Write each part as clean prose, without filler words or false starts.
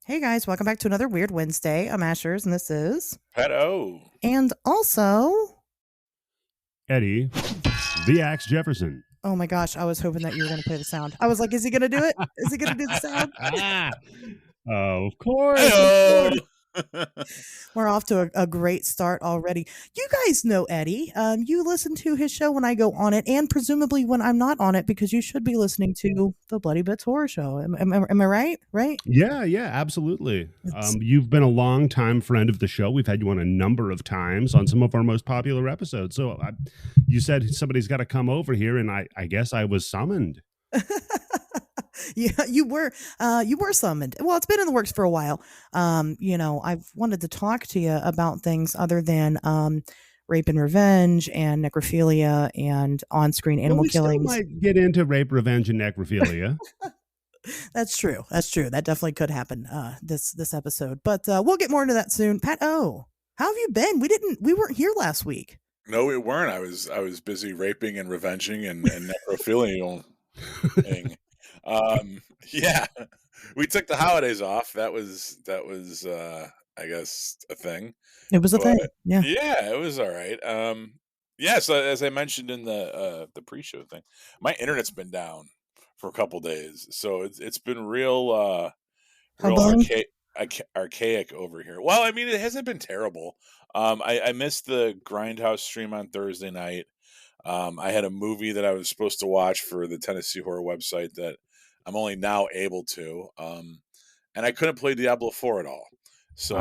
Hey guys, welcome back to another Weird Wednesday. I'm Ashers, and this is. Pet O. And also. Eddie, the Axe Jefferson. Oh my gosh, I was hoping that you were going to play the sound. I was like, is he going to do it? Is he going to do the sound? Of course. Hey-o. We're off to a great start already. You guys know Eddie. You listen to his show when I go on it, and presumably when I'm not on it, because you should be listening to the Bloody Bits Horror Show. Am I right? Right? Yeah, absolutely. You've been a long time friend of the show. We've had you on a number of times on some of our most popular episodes. So you said somebody's got to come over here, and I guess I was summoned. Yeah, you were summoned. Well, it's been in the works for a while. I've wanted to talk to you about things other than rape and revenge and necrophilia and on-screen animal killings. Still might get into rape, revenge, and necrophilia. That's true. That definitely could happen this episode. But we'll get more into that soon. Pat O, how have you been? We weren't here last week. No, we weren't. I was busy raping and revenging and necrophilia thing. Yeah, we took the holidays off. That was I guess a thing. It was a thing. Yeah. Yeah, it was all right. Yeah, so as I mentioned in the pre-show thing, my internet's been down for a couple days, so it's been real archaic over here. Well, I mean, it hasn't been terrible. I missed the Grindhouse stream on Thursday night. I had a movie that I was supposed to watch for the Tennessee Horror website that I'm only now able to, and I couldn't play Diablo 4 at all. So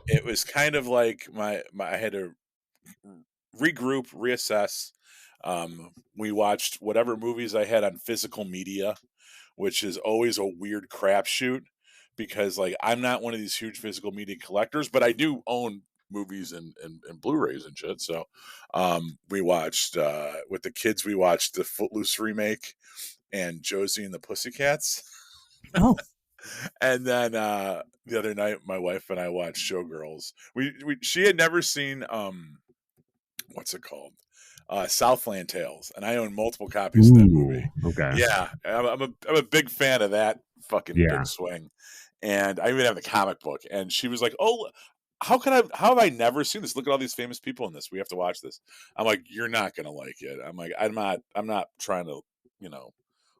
it was kind of like I had to regroup, reassess. We watched whatever movies I had on physical media, which is always a weird crapshoot because like I'm not one of these huge physical media collectors, but I do own movies and Blu-rays and shit. So we watched with the kids, we watched the Footloose remake and Josie and the Pussycats. Oh. And then the other night my wife and I watched Showgirls. She had never seen what's it called? Southland Tales, and I own multiple copies of that movie. Okay. Yeah, I'm a big fan of that fucking big swing. And I even have the comic book. And she was like, "Oh, how have I never seen this? Look at all these famous people in this. We have to watch this." I'm like, "You're not gonna like it." I'm like, I'm not trying to,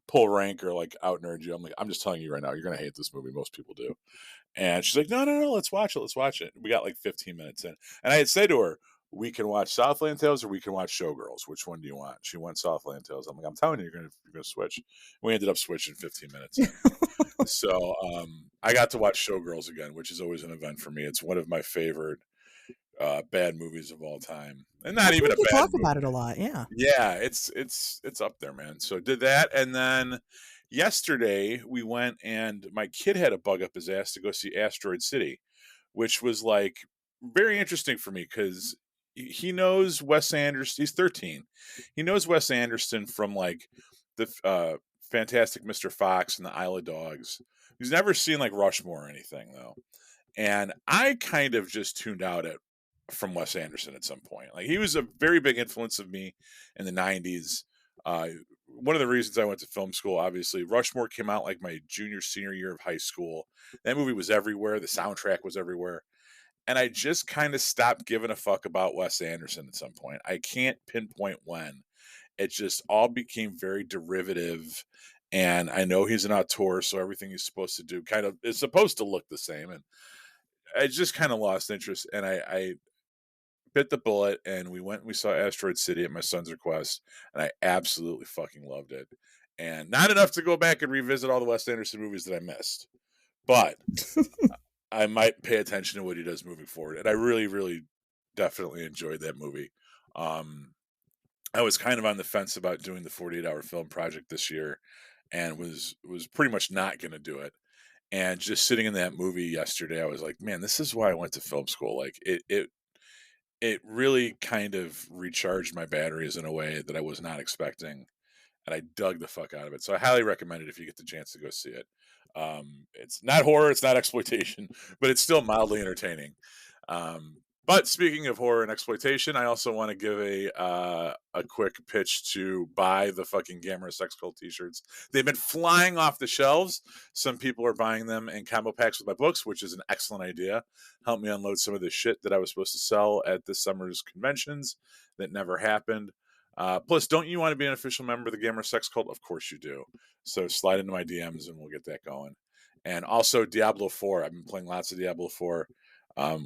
pull rank or like out nerd you. I'm like, I'm just telling you right now, you're gonna hate this movie. Most people do. And she's like, no, let's watch it. We got like 15 minutes in. And I had said to her, we can watch Southland Tales or we can watch Showgirls. Which one do you want? She went Southland Tales. I'm like, I'm telling you, you're gonna switch. We ended up switching 15 minutes in. So I got to watch Showgirls again, which is always an event for me. It's one of my favorite bad movies of all time, and not even a bad talk movie. about it a lot. Yeah, it's up there, man. So did that, and then yesterday we went, and my kid had a bug up his ass to go see Asteroid City, which was like very interesting for me because he knows Wes Anderson. He's 13. He knows Wes Anderson from like the Fantastic Mr. Fox and the Isle of Dogs. He's never seen like Rushmore or anything though. And I kind of just tuned out from Wes Anderson at some point. Like he was a very big influence of me in the 90s. One of the reasons I went to film school, obviously, Rushmore came out like my senior year of high school. That movie was everywhere. The soundtrack was everywhere. And I just kind of stopped giving a fuck about Wes Anderson at some point. I can't pinpoint when. It just all became very derivative. And I know he's an auteur, so everything he's supposed to do kind of is supposed to look the same. And I just kind of lost interest. And I bit the bullet, and we went and we saw Asteroid City at my son's request. And I absolutely fucking loved it. And not enough to go back and revisit all the Wes Anderson movies that I missed. But I might pay attention to what he does moving forward. And I really, really definitely enjoyed that movie. I was kind of on the fence about doing the 48-hour film project this year and was pretty much not going to do it. And just sitting in that movie yesterday, I was like, man, this is why I went to film school. Like it really kind of recharged my batteries in a way that I was not expecting. And I dug the fuck out of it. So I highly recommend it if you get the chance to go see it. It's not horror, it's not exploitation, but it's still mildly entertaining. But speaking of horror and exploitation, I also want to give a quick pitch to buy the fucking Gamera Sex Cult t-shirts. They've been flying off the shelves. Some people are buying them in combo packs with my books, which is an excellent idea. Help me unload some of the shit that I was supposed to sell at this summer's conventions that never happened. Plus, don't you want to be an official member of the Gamera Sex Cult? Of course you do. So slide into my DMs and we'll get that going. And also Diablo 4. I've been playing lots of Diablo 4.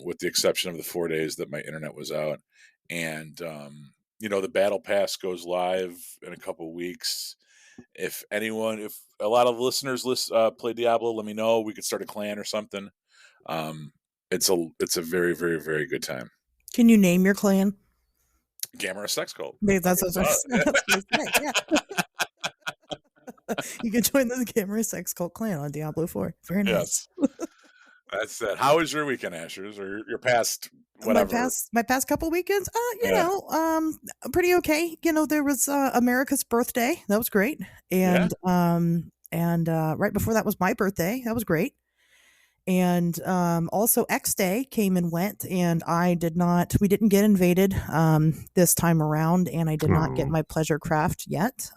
With the exception of the 4 days that my internet was out. And, the battle pass goes live in a couple of weeks. If a lot of listeners play Diablo, let me know. We could start a clan or something. It's a very, very, very good time. Can you name your clan? Gamera Sex Cult. That's what I was saying. Yeah. You can join the Gamera Sex Cult clan on Diablo 4. Very nice. Yes. That's it. How was your weekend, Ashers, or your past whatever? My past couple weekends, pretty okay. There was America's birthday. That was great. And right before that was my birthday. That was great. And also X Day came and went, and we didn't get invaded this time around, and I did not get my pleasure craft yet.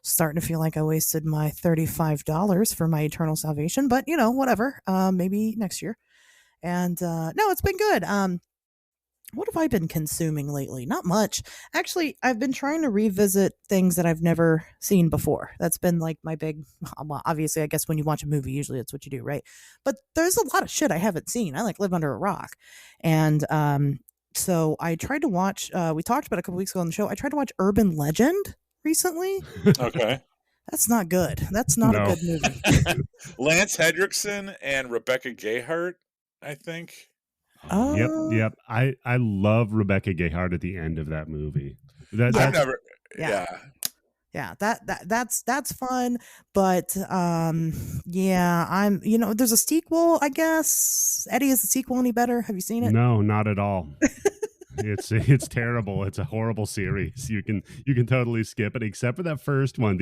Starting to feel like I wasted my $35 for my eternal salvation, but whatever. Maybe next year. And no, it's been good. What have I been consuming lately? Not much. Actually, I've been trying to revisit things that I've never seen before. That's been like my big, well, obviously, I guess when you watch a movie, usually that's what you do, right? But there's a lot of shit I haven't seen. I live under a rock. And so I tried to watch, we talked about a couple weeks ago on the show, I tried to watch Urban Legend recently. Okay. That's not good. That's not a good movie. Lance Hendrickson and Rebecca Gayheart, I think. Oh. Yep. I love Rebecca Gayheart at the end of that movie. Yeah, that's fun, but there's a sequel, I guess. Eddie, is the sequel any better? Have you seen it? No, not at all. It's terrible. It's a horrible series. You can totally skip it, except for that first one.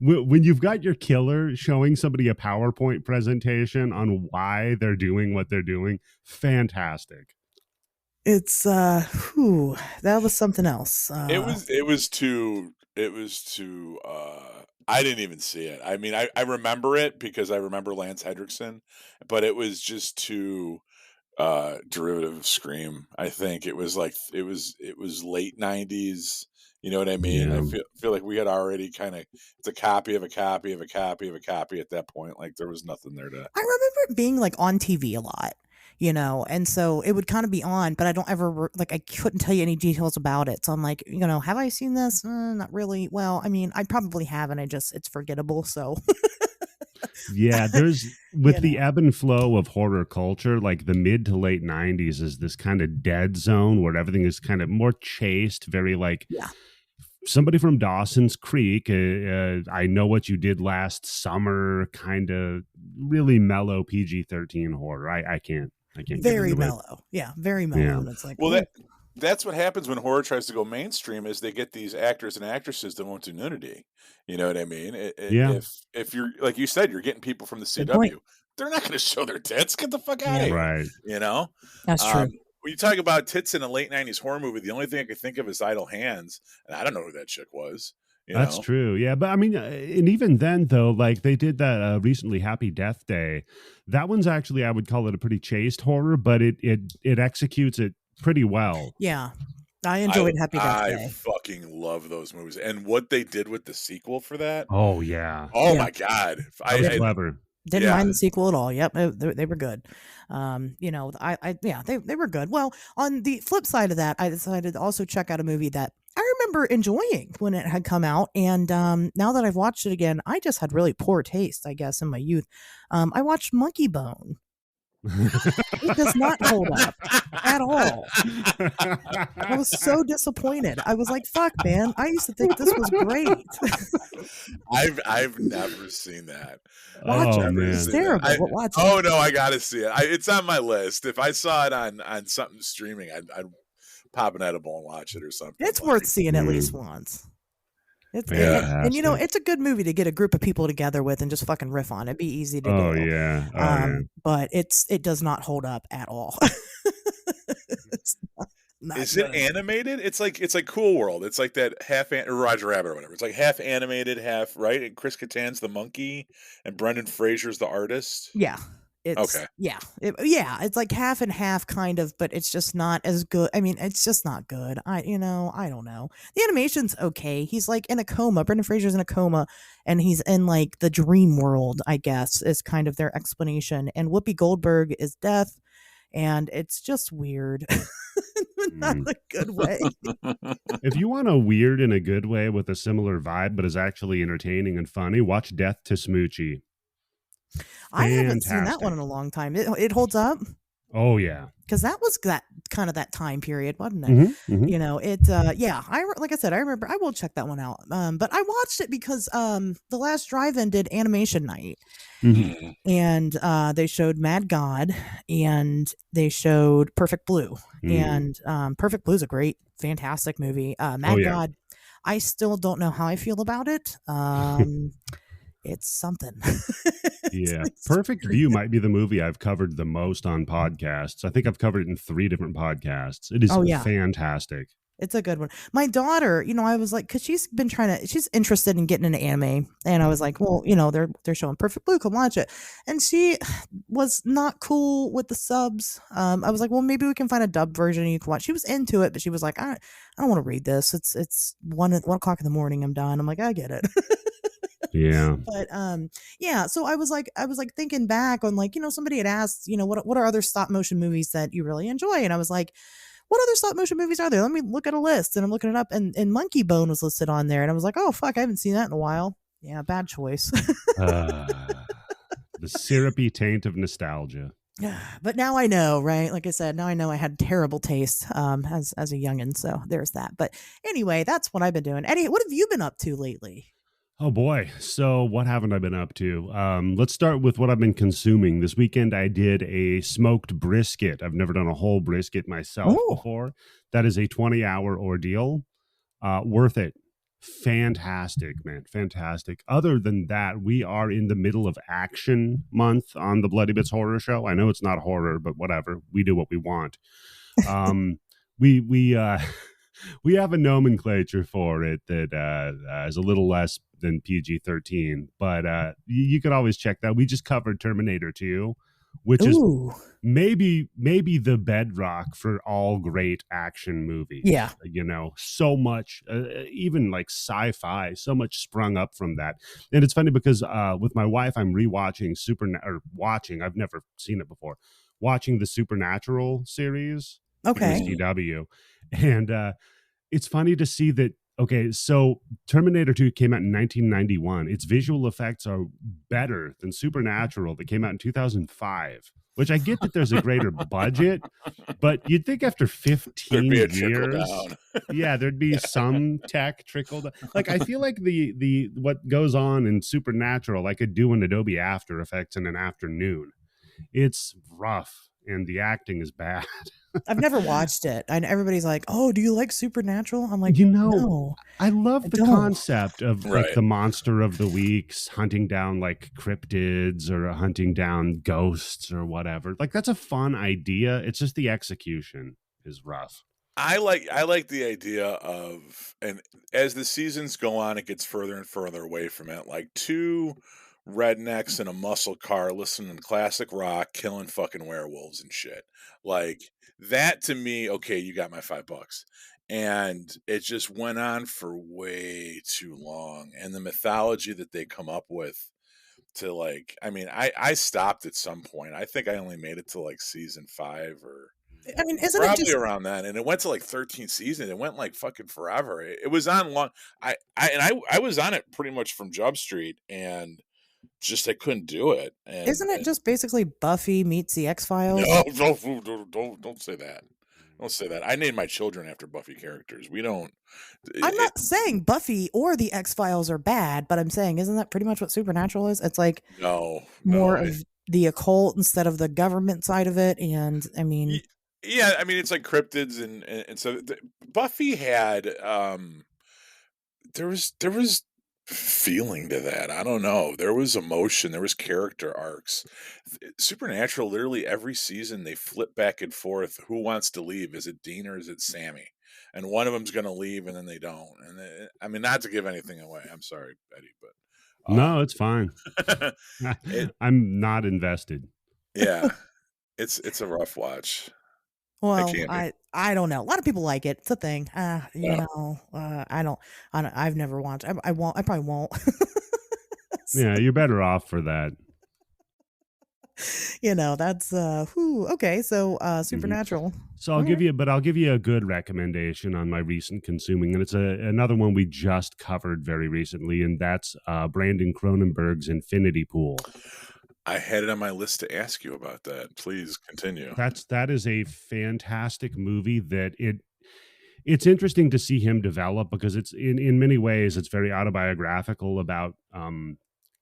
When you've got your killer showing somebody a PowerPoint presentation on why they're doing what they're doing, fantastic. It's that was something else. It was too I didn't even see it. I mean, I remember it because I remember Lance Hendrickson, but it was just too derivative of Scream. I think it was late 90s. You know what I mean? Yeah. I feel like we had already it's a copy of a copy of a copy of a copy at that point. Like there was nothing there to. I remember it being like on TV a lot, and so it would kind of be on, but I don't ever I couldn't tell you any details about it. So I'm like, have I seen this? Not really. Well, I mean, I probably haven't. It's forgettable. So. Yeah, there's the ebb and flow of horror culture, like the mid to late 90s is this kind of dead zone where everything is kind of more chaste, very somebody from Dawson's Creek, I Know What You Did Last Summer, kind of really mellow PG-13 horror. I can't very mellow. Yeah, very mellow. Yeah. And it's like, that's what happens when horror tries to go mainstream is they get these actors and actresses that won't do nudity. You know what I mean? If you're, like you said, you're getting people from the CW, they're not going to show their tits. Get the fuck out of here. Right. That's true. When you talk about tits in a late 90s horror movie, the only thing I could think of is Idle Hands. And I don't know who that chick was. That's true. Yeah. But I mean, and even then, though, like they did that recently, Happy Death Day. That one's actually, I would call it a pretty chaste horror, but it executes it pretty well. Yeah. I enjoyed Happy Death Day. I fucking love those movies. And what they did with the sequel for that. Oh, yeah. Oh, my God. That was clever. Didn't mind the sequel at all. Yep, they were good. They were good. Well, on the flip side of that, I decided to also check out a movie that I remember enjoying when it had come out, and now that I've watched it again, I just had really poor taste, I guess, in my youth. I watched Monkey Bone. It does not hold up at all. I was so disappointed. I was like, fuck, man, I used to think this was great. I've never seen that. Watch it. Man. It's terrible. Watch it. Oh no, I gotta see it. It's on my list. If I saw it on something streaming, I'd pop an edible and watch it or something. It's worth seeing at least once. It's it's a good movie to get a group of people together with and just fucking riff on. It'd be easy to do. Yeah. But it does not hold up at all. It's not Is it good. animated? It's like Cool World. It's like that or Roger Rabbit or whatever. It's like half animated, half right. And Chris Kattan's the monkey, and Brendan Fraser's the artist. Yeah. It's Okay. yeah. It's like half and half kind of, but it's just not as good. I mean, it's just not good. I don't know. The animation's okay. He's like in a coma. Brendan Fraser's in a coma and he's in like the dream world, I guess, is kind of their explanation. And Whoopi Goldberg is death and it's just weird. Not Mm. a good way. If you want a weird in a good way with a similar vibe, but is actually entertaining and funny, watch Death to Smoochie. I haven't seen that one Fantastic. in a long time. It holds up Oh yeah. because that was that kind of that time period, wasn't it? Hmm. Hmm. Yeah. Like I said, I remember. I will check that one out. But I watched it because the last drive-in did animation night, Hmm. Mm. and they showed Mad God, and they showed Perfect Blue, Mm. and Perfect Blue is a great, fantastic movie. Oh Mad yeah. God, I still don't know how I feel about it. It's something. Yeah. It's Perfect weird. View might be the movie I've covered the most on podcasts. I think I've covered it in 3 different podcasts. It is Oh yeah. fantastic. It's a good one. My daughter, I was like, because she's interested in getting into anime, and I was like, well, they're showing Perfect Blue, come watch it, and she was not cool with the subs. I was like, well, maybe we can find a dub version and you can watch. She was into it, but she was like, I don't want to read this. It's 1 o'clock in the morning. I'm done. I'm like, I get it. Yeah. But yeah, so I was like thinking back on like, somebody had asked, what are other stop motion movies that you really enjoy? And I was like, what other stop motion movies are there? Let me look at a list. And I'm looking it up and Monkey Bone was listed on there. And I was like, oh fuck, I haven't seen that in a while. Yeah, bad choice. Uh, the syrupy taint of nostalgia. But now I know, right? Like I said, now I know I had terrible taste as a youngin. So there's that. But anyway, that's what I've been doing. Eddie, what have you been up to lately? Oh boy. So what haven't I been up to? Let's start with what I've been consuming. This weekend I did a smoked brisket. I've never done a whole brisket myself Oh, before. That is a 20-hour ordeal. Worth it. Fantastic, man. Fantastic. Other than that, we are in the middle of action month on the Bloody Bits Horror Show. I know it's not horror, but whatever. We do what we want. Um, we we have a nomenclature for it that is a little less than PG-13, but you could always check that. We just covered Terminator 2, which is ooh, maybe the bedrock for all great action movies. yeah. So much, even like sci-fi, so much sprung up from that. And it's funny because with my wife, I'm rewatching I've never seen it before, watching the Supernatural series from the Okay. Mm. CW. And it's funny to see that. Okay, so Terminator 2 came out in 1991. Its visual effects are better than Supernatural that came out in 2005, which I get that there's a greater budget, but you'd think after There'd be 15 a trickle years, down. yeah, there'd be some tech trickled. Like I feel like the what goes on in Supernatural, I could do in Adobe After Effects in an afternoon. It's rough and the acting is bad. I've never watched it. And everybody's like, "Oh, do you like Supernatural?" I'm like, You know, "No, I I love the don't." concept of like Right. the monster of the weeks hunting down like cryptids or hunting down ghosts or whatever. Like that's a fun idea. It's just the execution is rough. I like the idea of, and as the seasons go on, it gets further and further away from it. Like two rednecks in a muscle car listening to classic rock, killing fucking werewolves and shit. Like that to me, okay, you got my $5. And it just went on for way too long. And the mythology that they come up with to like, I mean, I stopped at some point. I think I only made it to like season 5 or I mean, isn't it probably just around then, and it went to like 13 seasons. It went like fucking forever. It was on long. I was on it pretty much from Jump Street, and just I couldn't do it. isn't it And just basically Buffy meets the X-Files? no, don't say that. Don't say that. I named my children after Buffy characters. We don't. I'm It, not saying Buffy or the X-Files are bad, but I'm saying isn't that pretty much what Supernatural is? It's like no, more no. of the occult instead of the government side of it, and I mean, Yeah, I mean it's like cryptids and so Buffy had there was feeling to that. I don't know. There was emotion, there was character arcs. Supernatural, literally every season they flip back and forth. Who wants to leave? Is it Dean or is it Sammy? And one of them's going to leave, and then they don't. And I mean, not to give anything away. I'm sorry, Eddie, No, it's fine. but it, I'm not invested. yeah, it's a rough watch. Well, can't be. I don't know. A lot of people like it. It's a thing. You Yeah. know, I've never watched. I won't. I probably won't. Yeah, you're better off for that. You know, that's okay. So Supernatural. So I'll give you a good recommendation on my recent consuming, and it's another one we just covered very recently, and that's Brandon Cronenberg's Infinity Pool. I had it on my list to ask you about that. Please continue. That is a fantastic movie that it's interesting to see him develop, because it's in many ways it's very autobiographical about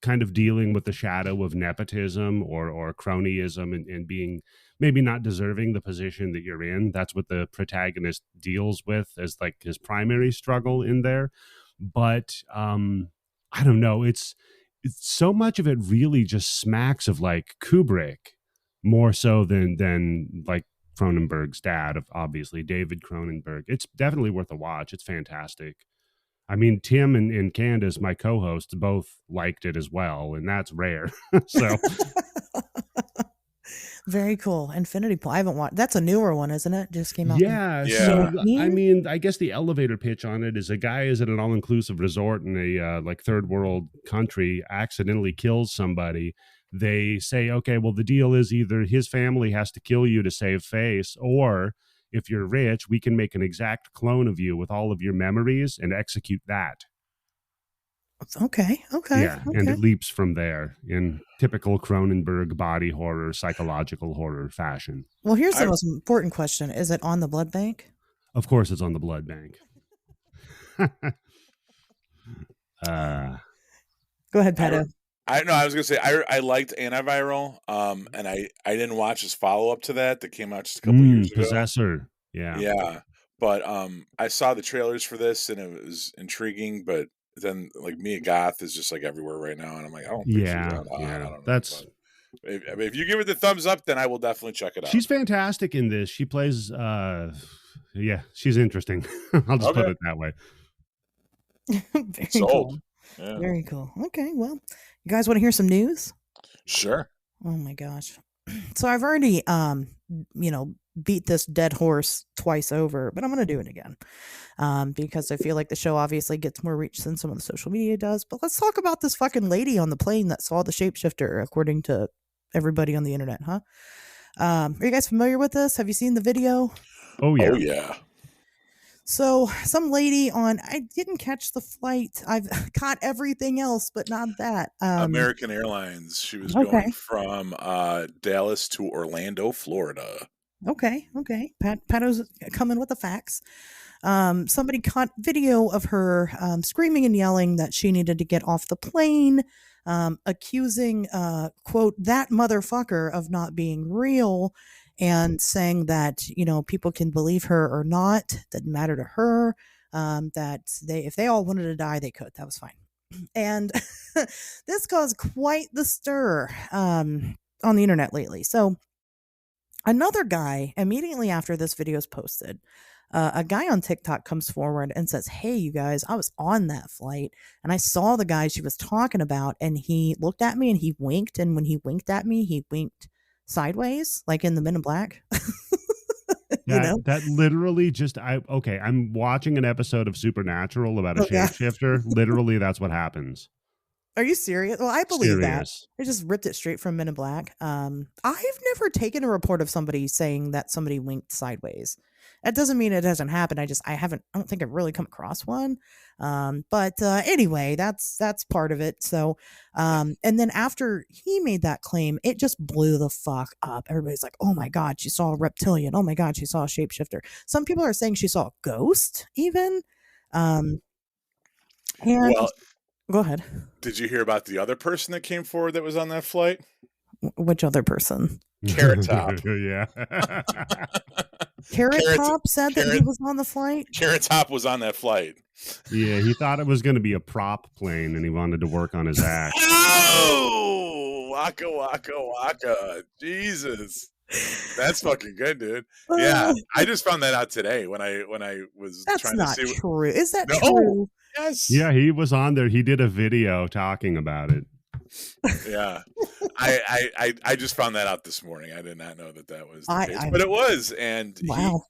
kind of dealing with the shadow of nepotism or cronyism, and being maybe not deserving the position that you're in. That's what the protagonist deals with as like his primary struggle in there. But I don't know, it's so much of it really just smacks of like Kubrick, more so than like Cronenberg's dad, of obviously David Cronenberg. It's definitely worth a watch. It's fantastic. I mean, Tim and Candace, my co-hosts, both liked it as well, and that's rare. So Very cool. Infinity Pool. I haven't watched. That's a newer one, isn't it? Just came out. yeah. Yeah. So I mean, I guess the elevator pitch on it is a guy is at an all-inclusive resort in a like third world country, accidentally kills somebody. They say, okay, well, the deal is either his family has to kill you to save face, or if you're rich, we can make an exact clone of you with all of your memories and execute that. Okay. Yeah, and it leaps from there in typical Cronenberg body horror, psychological horror fashion. Well, here's the most important question: is it on the blood bank? Of course, it's on the blood bank. Go ahead, Pato. I was gonna say I liked Antiviral, and I didn't watch his follow up to that came out just a couple years ago. Possessor, yeah. But I saw the trailers for this and it was intriguing, but then like Mia Goth is just like everywhere right now, and I'm like, I don't think she's that hot. I don't know. That's if you give it the thumbs up, then I will definitely check it out. She's fantastic in this. She plays she's interesting. I'll just put it that way. Very cool. Yeah. Very cool. Okay, well, you guys want to hear some news? Sure. Oh my gosh. So I've already beat this dead horse twice over, but I'm going to do it again. Because I feel like the show obviously gets more reach than some of the social media does. But let's talk about this fucking lady on the plane that saw the shapeshifter, according to everybody on the internet, huh? Are you guys familiar with this? Have you seen the video? Oh yeah. Oh yeah. So some lady I didn't catch the flight. I've caught everything else, but not that. American Airlines. She was going from Dallas to Orlando, Florida. Okay. Pato's coming with the facts. Somebody caught video of her screaming and yelling that she needed to get off the plane, accusing, quote, that motherfucker of not being real, and saying that, people can believe her or not. Didn't matter to her. That if they all wanted to die, they could. That was fine. And this caused quite the stir on the internet lately. So another guy, immediately after this video is posted, a guy on TikTok comes forward and says, hey, you guys, I was on that flight and I saw the guy she was talking about, and he looked at me and he winked. And when he winked at me, he winked sideways, like in the Men in Black. That literally just, I'm watching an episode of Supernatural about a shapeshifter. Literally, that's what happens. Are you serious? Well, I believe that. They just ripped it straight from Men in Black. I've never taken a report of somebody saying that somebody winked sideways. That doesn't mean it doesn't happen. I don't think I've really come across one. But anyway, that's part of it. So, and then after he made that claim, it just blew the fuck up. Everybody's like, oh my God, she saw a reptilian. Oh my God, she saw a shapeshifter. Some people are saying she saw a ghost even. And well, go ahead. Did you hear about the other person that came forward that was on that flight? Which other person? Carrot Top. Yeah. Carrot Carrot Top said that he Carrot was on the flight. Carrot Top was on that flight. Yeah, he thought it was going to be a prop plane, and he wanted to work on his act. Oh, waka waka waka! Jesus, that's fucking good, dude. Yeah, I just found that out today when I was That's trying to not see. true. Is that No. true? Yes. Yeah, he was on there. He did a video talking about it. Yeah, I just found that out this morning. I did not know that was the case, but it was, and wow.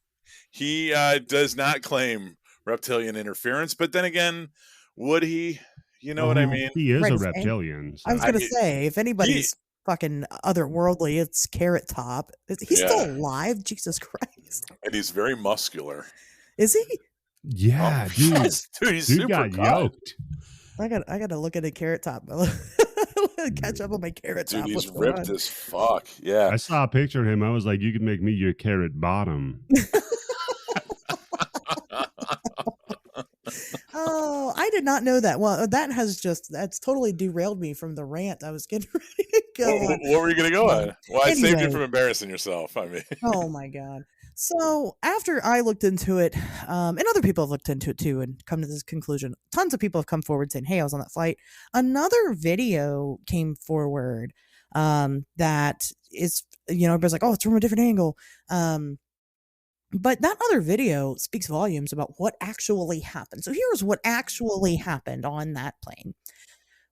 he does not claim reptilian interference. But then again, would he? You know what I mean? He is a reptilian. So. I was going to say, if anybody's fucking otherworldly, it's Carrot Top. He's still alive. Jesus Christ! And he's very muscular. Is he? Yeah, dude. Yes, dude, he's super got yoked. I got to look at a Carrot Top. Catch up on my Carrot Top. Dude, he's ripped as fuck. Yeah, I saw a picture of him. I was like, you could make me your carrot bottom. Oh, I did not know that. Well, that's totally derailed me from the rant I was getting ready to go on. What were you going to go on? Well, I saved you Anyway. from embarrassing yourself. I mean, Oh my God. So after I looked into it, and other people have looked into it too and come to this conclusion, tons of people have come forward saying, hey, I was on that flight. Another video came forward that is, everybody's like, oh, it's from a different angle. But that other video speaks volumes about what actually happened. So here's what actually happened on that plane.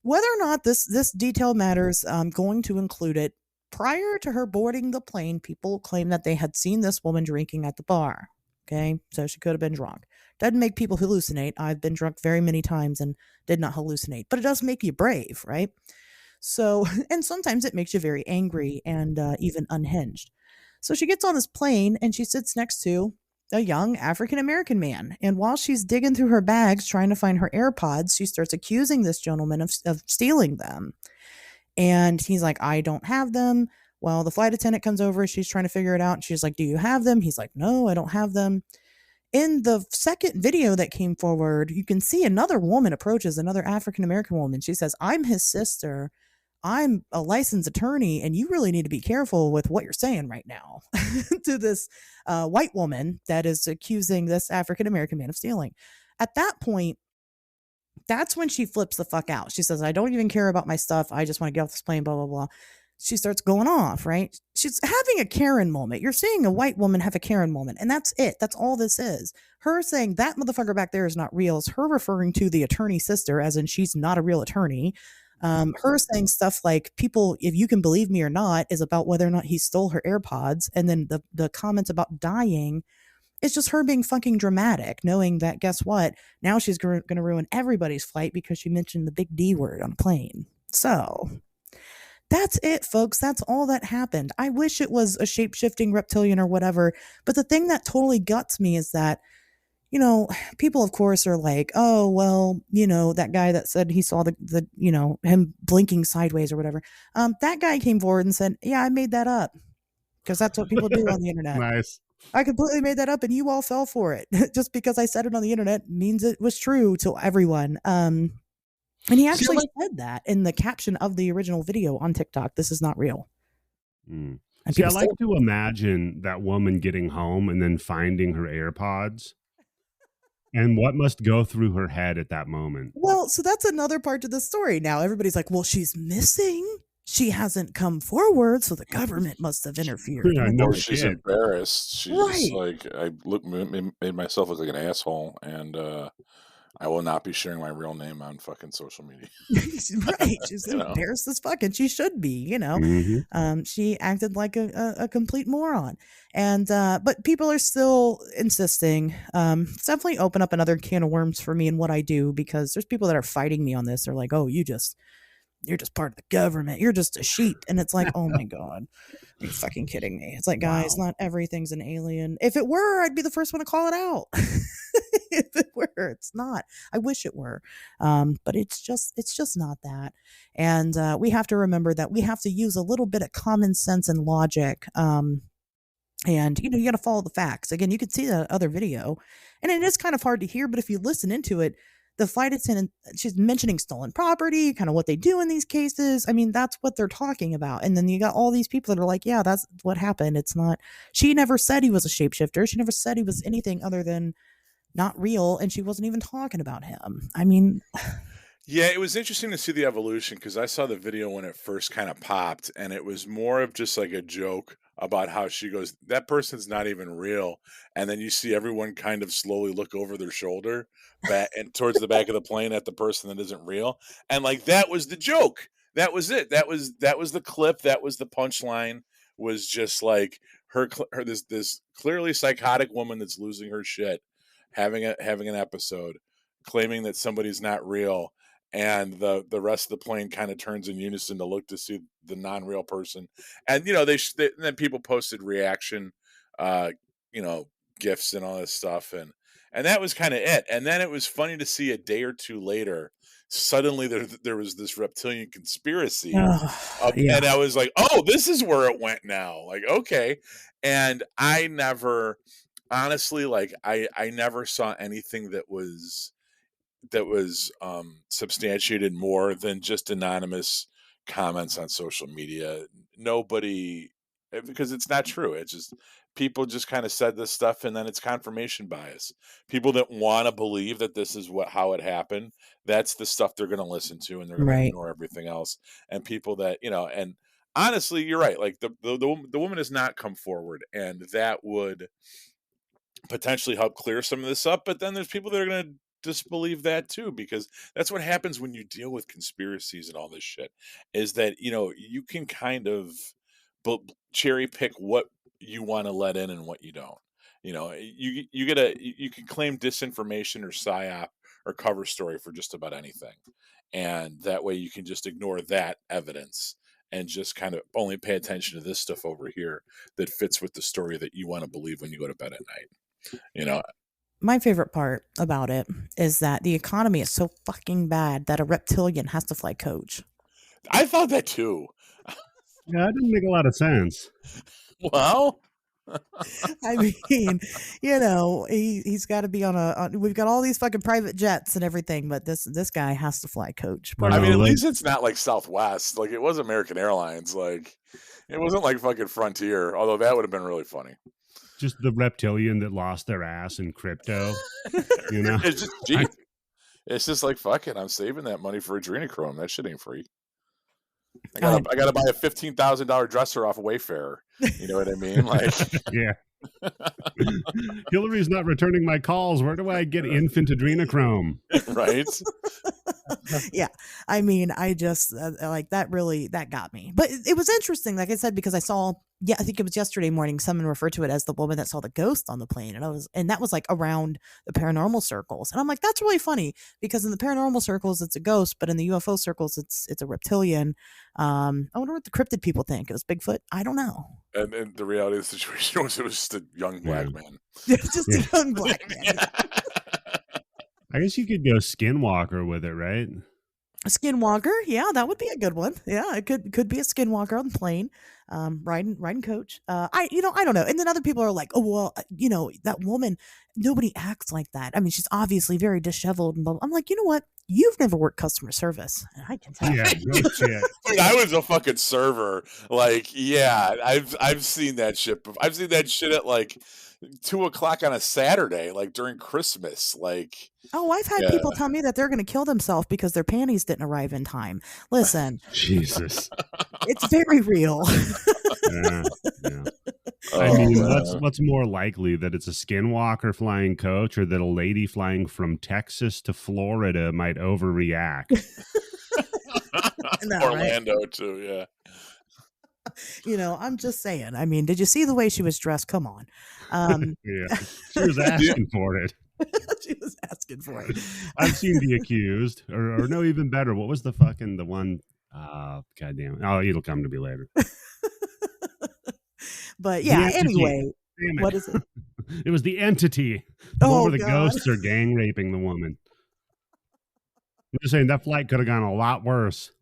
Whether or not this detail matters, I'm going to include it. Prior to her boarding the plane, people claim that they had seen this woman drinking at the bar. Okay, so she could have been drunk. Doesn't make people hallucinate. I've been drunk very many times and did not hallucinate, but it does make you brave, right? So, and sometimes it makes you very angry and even unhinged. So she gets on this plane and she sits next to a young African-American man. And while she's digging through her bags trying to find her AirPods, she starts accusing this gentleman of stealing them. And he's like, I don't have them. Well, the flight attendant comes over. She's trying to figure it out. And she's like, do you have them? He's like, no, I don't have them. In the second video that came forward, you can see another woman approaches another African-American woman. She says, I'm his sister. I'm a licensed attorney, and you really need to be careful with what you're saying right now to this white woman that is accusing this African-American man of stealing. At that point, that's when she flips the fuck out. She says, I don't even care about my stuff. I just want to get off this plane, blah, blah, blah. She starts going off, right? She's having a Karen moment. You're seeing a white woman have a Karen moment, and that's it. That's all this is. Her saying that motherfucker back there is not real is her referring to the attorney sister, as in she's not a real attorney. Her saying stuff like, people, if you can believe me or not, is about whether or not he stole her AirPods. And then the comments about dying, it's just her being fucking dramatic, knowing that, guess what? Now she's going to ruin everybody's flight because she mentioned the big D word on a plane. So that's it, folks. That's all that happened. I wish it was a shape-shifting reptilian or whatever. But the thing that totally guts me is that, people, of course, are like, oh, well, that guy that said he saw the him blinking sideways or whatever. That guy came forward and said, yeah, I made that up, because that's what people do on the internet. Nice. I completely made that up and you all fell for it. Just because I said it on the internet means it was true to everyone. And he actually said that in the caption of the original video on TikTok. This is not real. Mm. See, I like to imagine that woman getting home and then finding her AirPods. And what must go through her head at that moment? Well, so that's another part to the story. Now everybody's like, well, she's missing. She hasn't come forward, so the government must have interfered. Yeah, or she's embarrassed. She's right. like, I made myself look like an asshole, and I will not be sharing my real name on fucking social media. Right. She's embarrassed as fuck, and she should be, Mm-hmm. She acted like a complete moron. And but people are still insisting. It's definitely open up another can of worms for me and what I do, because there's people that are fighting me on this. They're like, oh, you're just part of the government. You're just a sheep. And it's like, oh my God, are you fucking kidding me? It's like, guys, not everything's an alien. If it were, I'd be the first one to call it out. If it were, it's not. I wish it were. But it's just not that. And we have to remember that we have to use a little bit of common sense and logic. And, you got to follow the facts. Again, you can see that other video, and it is kind of hard to hear, but if you listen into it, the flight attendant, she's mentioning stolen property, kind of what they do in these cases. I mean, that's what they're talking about. And then you got all these people that are like, yeah, that's what happened. It's not, she never said he was a shapeshifter. She never said he was anything other than not real. And she wasn't even talking about him. I mean, Yeah, it was interesting to see the evolution because I saw the video when it first kind of popped, and it was more of just like a joke about how she goes, "That person's not even real," and then you see everyone kind of slowly look over their shoulder back and towards the back of the plane at the person that isn't real, and like that was the joke. That was it. That was the clip. That was the punchline. Was just like her this clearly psychotic woman that's losing her shit, having an episode, claiming that somebody's not real, and the rest of the plane kind of turns in unison to look to see the non-real person. And and then people posted reaction uh you know gifs and all this stuff, and that was kind of it. And then it was funny to see a day or two later suddenly there was this reptilian conspiracy yeah, and I was like, oh, this is where it went now, like, okay. And I never, honestly, like I never saw anything that was substantiated more than just anonymous comments on social media. Nobody, because it's not true. It's just people just kind of said this stuff, and then it's confirmation bias. People that want to believe that this is how it happened, that's the stuff they're going to listen to, and they're going to right. ignore everything else. And people that and honestly, you're right. Like the woman has not come forward, and that would potentially help clear some of this up. But then there's people that are going to disbelieve that too, because that's what happens when you deal with conspiracies and all this shit, is that you can kind of cherry pick what you want to let in and what you don't. You can claim disinformation or psyop or cover story for just about anything, and that way you can just ignore that evidence and just kind of only pay attention to this stuff over here that fits with the story that you want to believe when you go to bed at night. You know, My favorite part about it is that the economy is so fucking bad that a reptilian has to fly coach. I thought that too. Yeah, that didn't make a lot of sense. Well, I mean, he's got to be we've got all these fucking private jets and everything, but this guy has to fly coach. Poor I mean, guy. at least it's not like Southwest. Like, it was American Airlines. Like, it wasn't like fucking Frontier, although that would have been really funny. Just the reptilian that lost their ass in crypto. It's just cheap. It's just like, fuck it, I'm saving that money for adrenochrome. That shit ain't free. I gotta buy a $15,000 dresser off of Wayfair. You know what I mean? Like, Yeah. Hillary's not returning my calls. Where do I get infant adrenochrome? right? Yeah, I mean, I just like that got me. But it was interesting, like I said, because I saw, I think it was yesterday morning, someone referred to it as the woman that saw the ghost on the plane, and that was like around the paranormal circles, and I'm like, that's really funny because in the paranormal circles it's a ghost, but in the UFO circles it's a reptilian. I wonder what the cryptid people think. It was Bigfoot. I don't know. And the reality of the situation was it was just a young black man. Just a young black man. I guess you could go skinwalker with it, right? A skinwalker, yeah, that would be a good one. Yeah, it could be a skinwalker on the plane, riding coach. I don't know. And then other people are like, oh well, that woman, nobody acts like that. I mean, she's obviously very disheveled. And blah, blah. I'm like, you know what? You've never worked customer service, and I can tell. Yeah, no shit. Dude, I was a fucking server. Like, yeah, I've seen that shit. I've seen that shit at like 2:00 on a Saturday, like during Christmas. Like, Oh, I've had people tell me that they're going to kill themselves because their panties didn't arrive in time. Listen, Jesus. it's very real. Yeah. I mean, what's more likely, that it's a skinwalker flying coach, or that a lady flying from Texas to Florida might overreact? No, Orlando too, yeah. I'm just saying. I mean, did you see the way she was dressed? Come on. Yeah, she was asking for it. She was asking for it. I've seen The Accused, or no, even better. What was the one? God damn it! Oh, it'll come to me later. But yeah, anyway, Damn it. What is it? It was The Entity, the one where the ghosts are gang raping the woman. I'm just saying that flight could have gone a lot worse.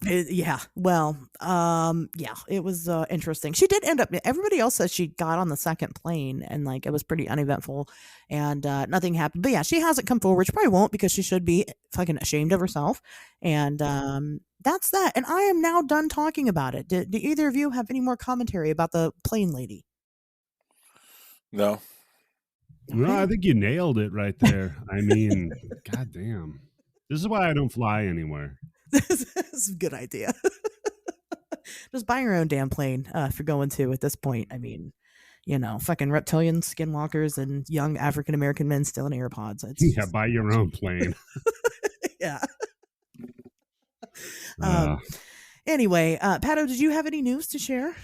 Yeah. Well, yeah, it was interesting. She did end up, everybody else says she got on the second plane and like it was pretty uneventful and nothing happened. But yeah, she hasn't come forward. She probably won't because she should be fucking ashamed of herself. And that's that. And I am now done talking about it. Do either of you have any more commentary about the plane lady? No. No, I Okay. think you nailed it right there. I mean, goddamn. This is why I don't fly anywhere. This is a good idea. Just buy your own damn plane if you're going to at this point. I mean, fucking reptilian skinwalkers and young African American men still in AirPods. It's Yeah, just, buy your own plane. yeah. Uh, Anyway, Pato, did you have any news to share?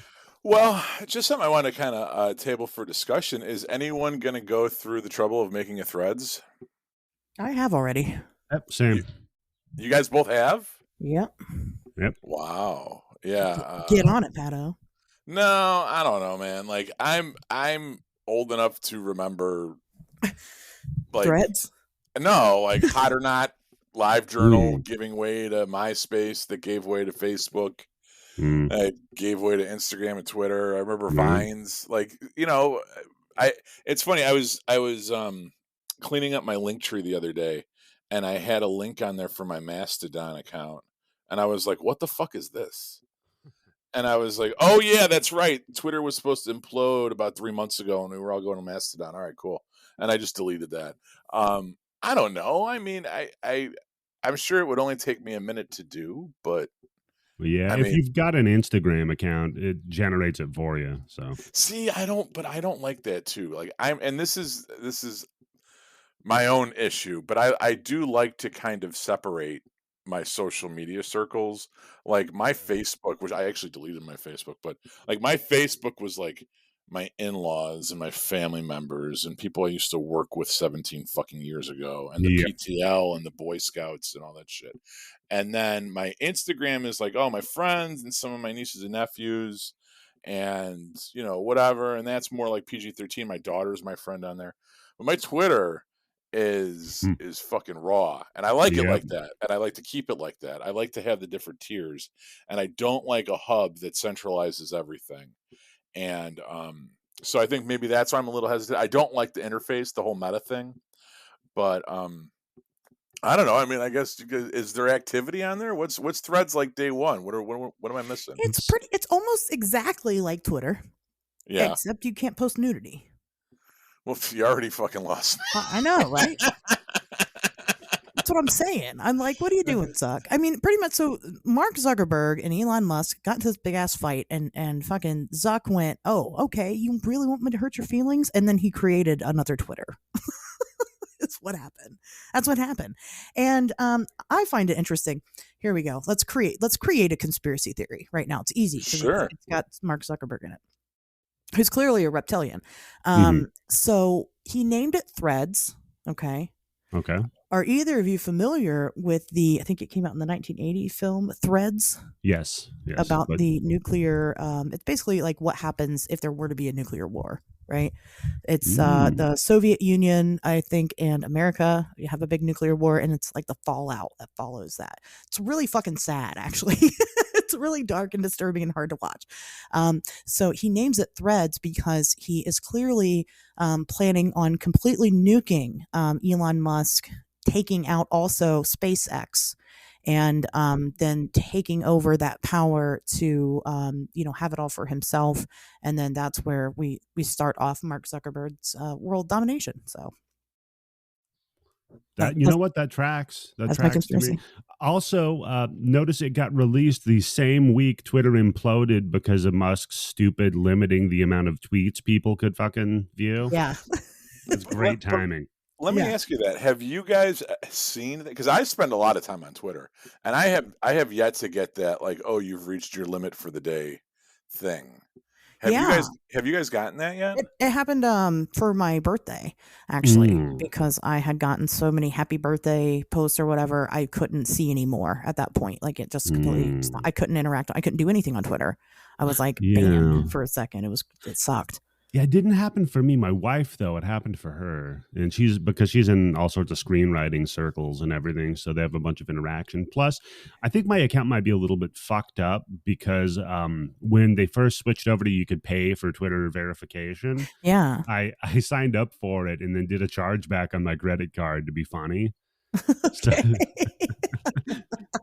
Well, just something I want to kind of table for discussion. Is anyone going to go through the trouble of making a threads? I have already. yep, same. You guys both have? Yep. Yep. Wow. Yeah. Get on it, Pato. No, I don't know, man. Like I'm old enough to remember like Threads? no, like Hot or Not Live Journal Mm. giving way to MySpace that gave way to Facebook. Mm. It gave way to Instagram and Twitter. I remember Mhm. Vines. Like, it's funny. I was cleaning up my link tree the other day and I had a link on there for my Mastodon account. And I was like, what the fuck is this? And I was like, oh yeah, that's right. Twitter was supposed to implode about 3 months ago and we were all going to Mastodon. All right, cool. And I just deleted that. I don't know. I mean, I'm sure it would only take me a minute to do, but Yeah, I if mean, you've got an Instagram account, it generates it for you. So see, I don't like that too. Like and this is my own issue, but I do like to kind of separate my social media circles. Like my Facebook, which I actually deleted my Facebook, but like my Facebook was like my in-laws and my family members and people I used to work with 17 fucking years ago and the yeah, PTL and the Boy Scouts and all that shit. And then my Instagram is like, oh, my friends and some of my nieces and nephews and whatever. And that's more like PG-13. My daughter's my friend on there. But my Twitter is Hmm. is fucking raw. And I like it Yep. like that. And I like to keep it like that. I like to have the different tiers. And I don't like a hub that centralizes everything. And so I think maybe that's why I'm a little hesitant. I don't like the interface, the whole meta thing. But I don't know. I mean, I guess is there activity on there? What's Threads like day one? What am I missing? It's almost exactly like Twitter, Yeah. except you can't post nudity. Well, you already fucking lost me. I know, right? That's what I'm saying. I'm like, what are you doing, Zuck? I mean, pretty much. So Mark Zuckerberg and Elon Musk got into this big ass fight, and fucking Zuck went, "Oh, okay, you really want me to hurt your feelings?" And then he created another Twitter. That's what happened. That's what happened. And I find it interesting. Here we go. Let's create a conspiracy theory right now. It's easy. Sure. It's got Mark Zuckerberg in it, who's clearly a reptilian. Mhm. So he named it Threads. Okay. Okay. Are either of you familiar with I think it came out in the 1980 film Threads Yes. Yes. about But the nuclear, it's basically like what happens if there were to be a nuclear war, right? It's the Soviet Union, I think, and America, you have a big nuclear war, and it's like the fallout that follows that. It's really fucking sad, actually. It's really dark and disturbing and hard to watch. So he names it Threads because he is clearly planning on completely nuking Elon Musk, taking out also SpaceX, and then taking over that power to have it all for himself. And then that's where we start off Mark Zuckerberg's world domination. So that you know what, that tracks. That that's my tracks to me. conspiracy. Also, notice it got released the same week Twitter imploded because of Musk's stupid limiting the amount of tweets people could fucking view. Yeah. That's great timing. Let me Yeah. ask you that. Have you guys seen that? Because I spend a lot of time on Twitter, and I have yet to get that like, oh, you've reached your limit for the day thing. Have Yeah. you guys gotten that yet? It happened for my birthday, actually, Mm. because I had gotten so many happy birthday posts or whatever, I couldn't see anymore at that point. Like it just completely, I couldn't interact. I couldn't do anything on Twitter. I was like Yeah. banned for a second. It sucked. Yeah, it didn't happen for me. My wife, though, it happened for her. And because she's in all sorts of screenwriting circles and everything. So they have a bunch of interaction. Plus, I think my account might be a little bit fucked up because when they first switched over to you could pay for Twitter verification, Yeah. I signed up for it and then did a chargeback on my credit card to be funny. So, Okay.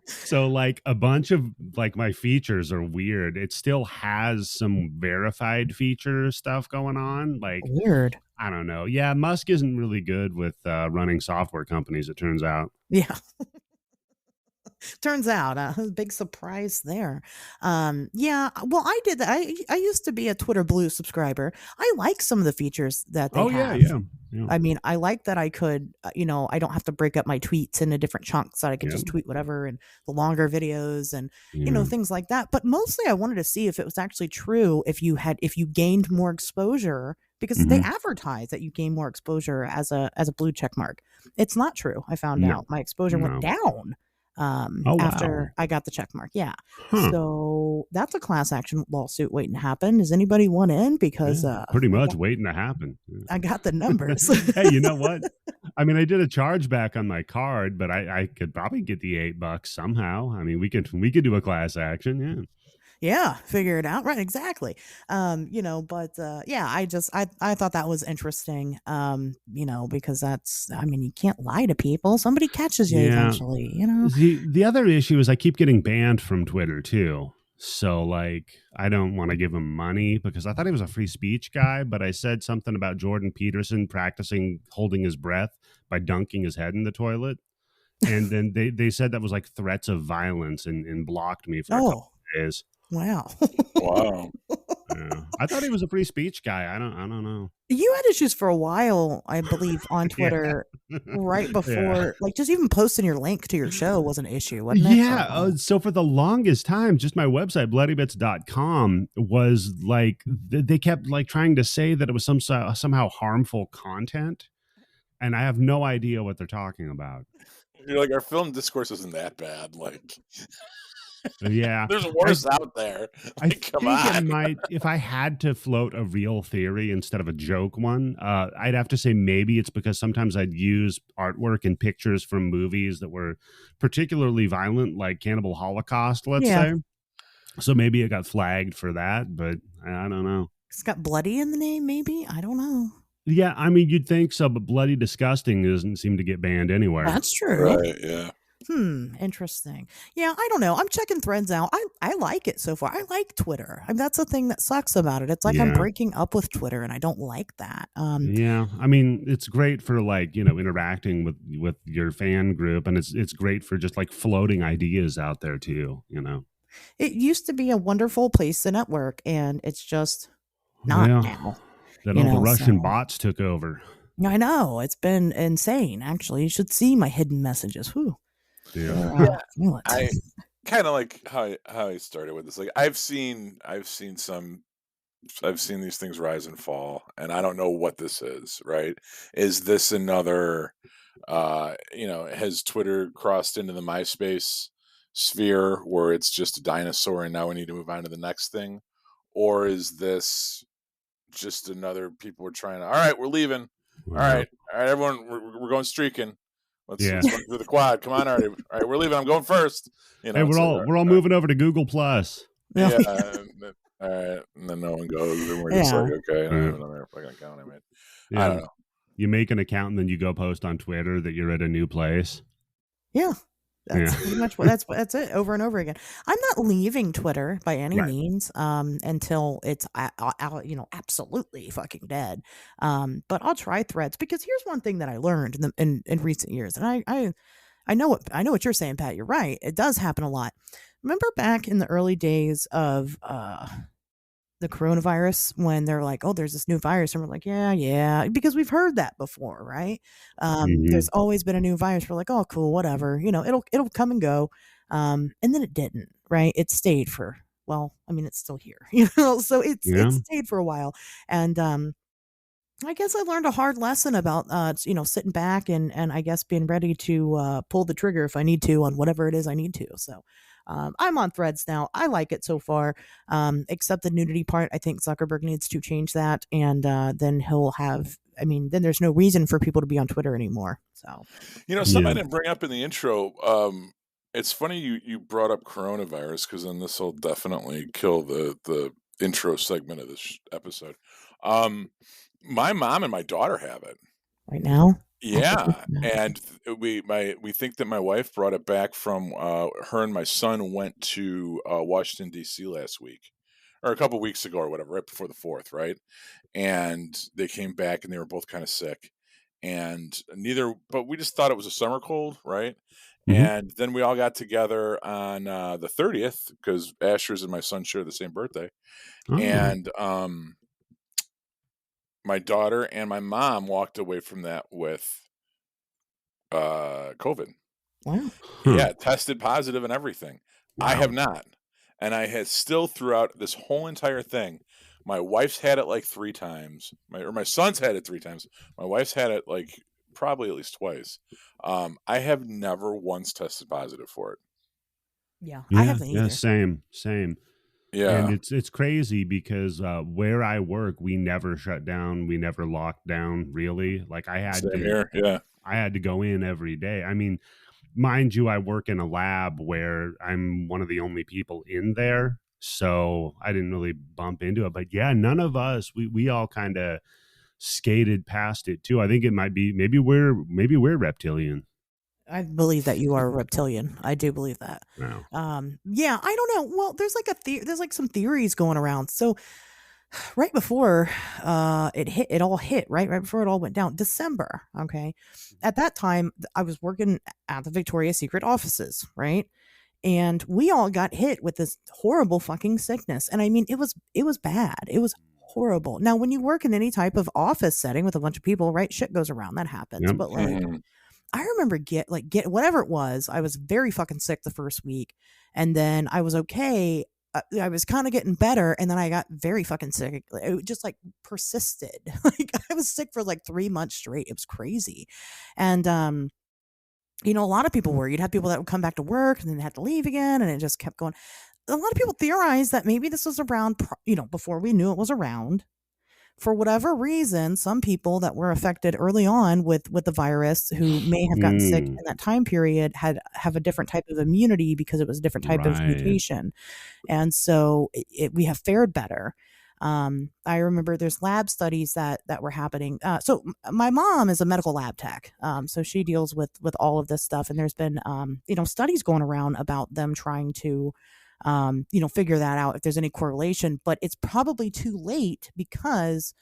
so like a bunch of like my features are weird. It still has some verified feature stuff going on. Like, Weird. I don't know. Yeah, Musk isn't really good with running software companies, it turns out. Yeah. Turns out, big surprise there. Yeah, well, I did that. I used to be a Twitter Blue subscriber. I like some of the features that they Oh yeah, have. yeah. Yeah. I mean, I like that I could, I don't have to break up my tweets into different chunks, that I could Yeah. just tweet whatever, and the longer videos and, Yeah. things like that. But mostly I wanted to see if it was actually true, if you gained more exposure, because they Mhm. advertise that you gain more exposure as a blue check mark. It's not true. I found No. out my exposure went No. down Oh wow. after I got the check mark. Yeah. Huh. So that's a class action lawsuit waiting to happen. Does anybody want in? Because Yeah. Pretty much waiting to happen. I got the numbers. Hey, you know what? I mean, I did a chargeback on my card, but I could probably get the $8 somehow. I mean, we could do a class action. Yeah. Yeah, figure it out. Right, exactly. But yeah, I thought that was interesting. Because you can't lie to people. Somebody catches you Yeah. eventually. The other issue is I keep getting banned from Twitter too. So like I don't want to give him money because I thought he was a free speech guy, but I said something about Jordan Peterson practicing holding his breath by dunking his head in the toilet. And then they said that was like threats of violence and blocked me for a couple Oh, of days. wow. Wow. Yeah. I thought he was a free speech guy. I don't know. You had issues for a while, I believe, on Yeah. Twitter right Yeah. before, like, just even posting your link to your show was an issue, wasn't it? Yeah. So for the longest time, just my website, bloodybits.com, was like, they kept like trying to say that it was somehow harmful content. And I have no idea what they're talking about. You're like, our film discourse isn't that bad. Like, Yeah. there's I, worse out there. I Like, come think it on. might, if I had to float a real theory instead of a joke one, I'd have to say maybe it's because sometimes I'd use artwork and pictures from movies that were particularly violent, like Cannibal Holocaust, let's Yeah. say. So maybe it got flagged for that, but I don't know. It's got bloody in the name, maybe? I don't know. Yeah, I mean, you'd think so, but Bloody Disgusting doesn't seem to get banned anywhere. That's true. Right, yeah. Interesting. Yeah, I don't know. I'm checking threads out. I like it so far. I like Twitter. That's the thing that sucks about it. It's like I'm Yeah. breaking up with Twitter, and I don't like that. Yeah, I mean, it's great for like, interacting with your fan group, and it's great for just like floating ideas out there too. It used to be a wonderful place to network, and it's just not Well, now. then You all the know, Russian so- bots took over. I know, it's been insane. Actually, you should see my hidden messages. Whew. Yeah. Feel it. I kind of like how I started with this. Like, I've seen these things rise and fall, and I don't know what this is. Right? Is this another? Has Twitter crossed into the MySpace sphere where it's just a dinosaur, and now we need to move on to the next thing, or is this just another people are trying to? All right, we're leaving. Wow. All right, everyone, we're going streaking. Let's Yeah. run through the quad. Come on, all right, we're leaving. I'm going first. Hey, we're all moving over to Google Plus. Yeah. All right, and then no one goes, and we're just Yeah. like, okay, I Yeah. have another fucking account I made. I Yeah. don't know. You make an account and then you go post on Twitter that you're at a new place. Yeah. That's Yeah. pretty much that's it over and over again. I'm not leaving Twitter by any Right. means until it's absolutely fucking dead. But I'll try Threads, because here's one thing that I learned in recent years, and I know what you're saying, Pat. You're right. It does happen a lot. Remember back in the early days of the coronavirus, when they're like, oh, there's this new virus, and we're like, yeah, because we've heard that before, right? Mhm. There's always been a new virus. We're like, oh, cool, whatever, it'll come and go, and then it didn't, right? It stayed for, well, I mean, it's still here, so Yeah. it stayed for a while, and I guess I learned a hard lesson about sitting back and I guess being ready to pull the trigger if I need to on whatever it is I need to. So I'm on Threads now. I like it so far, except the nudity part. I think Zuckerberg needs to change that, and then he'll have. I mean, then there's no reason for people to be on Twitter anymore. So, Something I Yeah. didn't bring up in the intro. It's funny you brought up coronavirus, because then this will definitely kill the intro segment of this episode. My mom and my daughter have it. right now, Yeah, and we think that my wife brought it back from her and my son went to Washington D.C. last week, or a couple weeks ago or whatever, right before the 4th, right? And they came back and they were both kind of sick, and but we just thought it was a summer cold, right? Mhm. And then we all got together on the 30th, because Asher's and my son share the same birthday, Oh. and my daughter and my mom walked away from that with COVID. wow. Huh. Yeah, tested positive and everything. I Wow. have not. And I had still, throughout this whole entire thing, my wife's had it like 3 times. My son's had it 3 times. My wife's had it like probably at least twice. I have never once tested positive for it. Yeah, I Yeah. haven't Yeah. either. Same. And Yeah. it's crazy because where I work, we never shut down. We never locked down. Really, like Same here. Yeah. I had to go in every day. I mean, mind you, I work in a lab where I'm one of the only people in there, so I didn't really bump into it. But yeah, none of us, we all kind of skated past it too. I think it might be maybe we're reptilian. I believe that you are a reptilian. I do believe that. Wow. Yeah, I don't know. Well, there's like there's like some theories going around. So right before it all hit, right before it all went down, December. Okay, at that time I was working at the Victoria's Secret offices, right? And we all got hit with this horrible fucking sickness. And I mean, it was bad. It was horrible. Now, when you work in any type of office setting with a bunch of people, right, shit goes around. That happens. Yep. But like, Mhm. I remember get whatever it was. I was very fucking sick the first week, and then I was okay. I was kind of getting better, and then I got very fucking sick. It just like persisted. Like I was sick for like 3 months straight. It was crazy, and a lot of people were. You'd have people that would come back to work and then have to leave again, and it just kept going. A lot of people theorized that maybe this was around, before we knew it was around. For whatever reason, some people that were affected early on with the virus, who may have gotten sick Mm, in that time period, have a different type of immunity because it was a different type of right. mutation, and so we have fared better. I remember there's lab studies that were happening. So my mom is a medical lab tech, so she deals with all of this stuff, and there's been studies going around about them trying to figure that out if there's any correlation, but it's probably too late because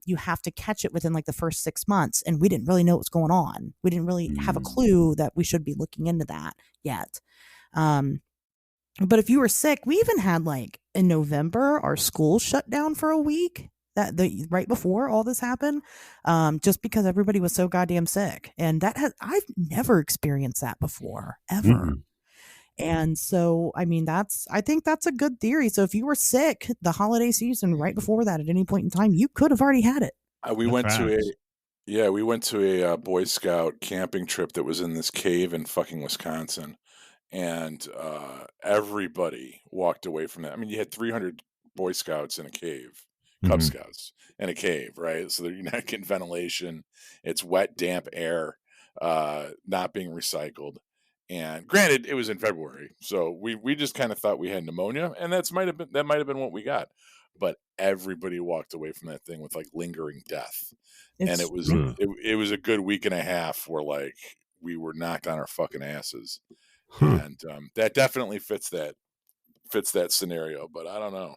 you have to catch it within like the first 6 months. And we didn't really know what's going on. We didn't really have a Mm, clue that we should be looking into that yet. Um, but if you were sick, we even had like in November, our school shut down for a week. That the right before all this happened, just because everybody was so goddamn sick, and I've never experienced that before ever. mm-mm. And so, I mean, I think that's a good theory. So if you were sick the holiday season right before that at any point in time, you could have already had it. We That went to tracks. we went to a Boy Scout camping trip that was in this cave in fucking Wisconsin, and everybody walked away from that. I mean, you had 300 Boy Scouts in a cave, Cub Mhm. Scouts in a cave, right? So that you're not getting ventilation. It's wet, damp air, not being recycled. And granted, it was in February, so we just kind of thought we had pneumonia, and that might have been what we got. But everybody walked away from that thing with like lingering death, and It's Ugh. it was a good week and a half where like we were knocked on our fucking asses, Huh. and that definitely fits that scenario. But I don't know.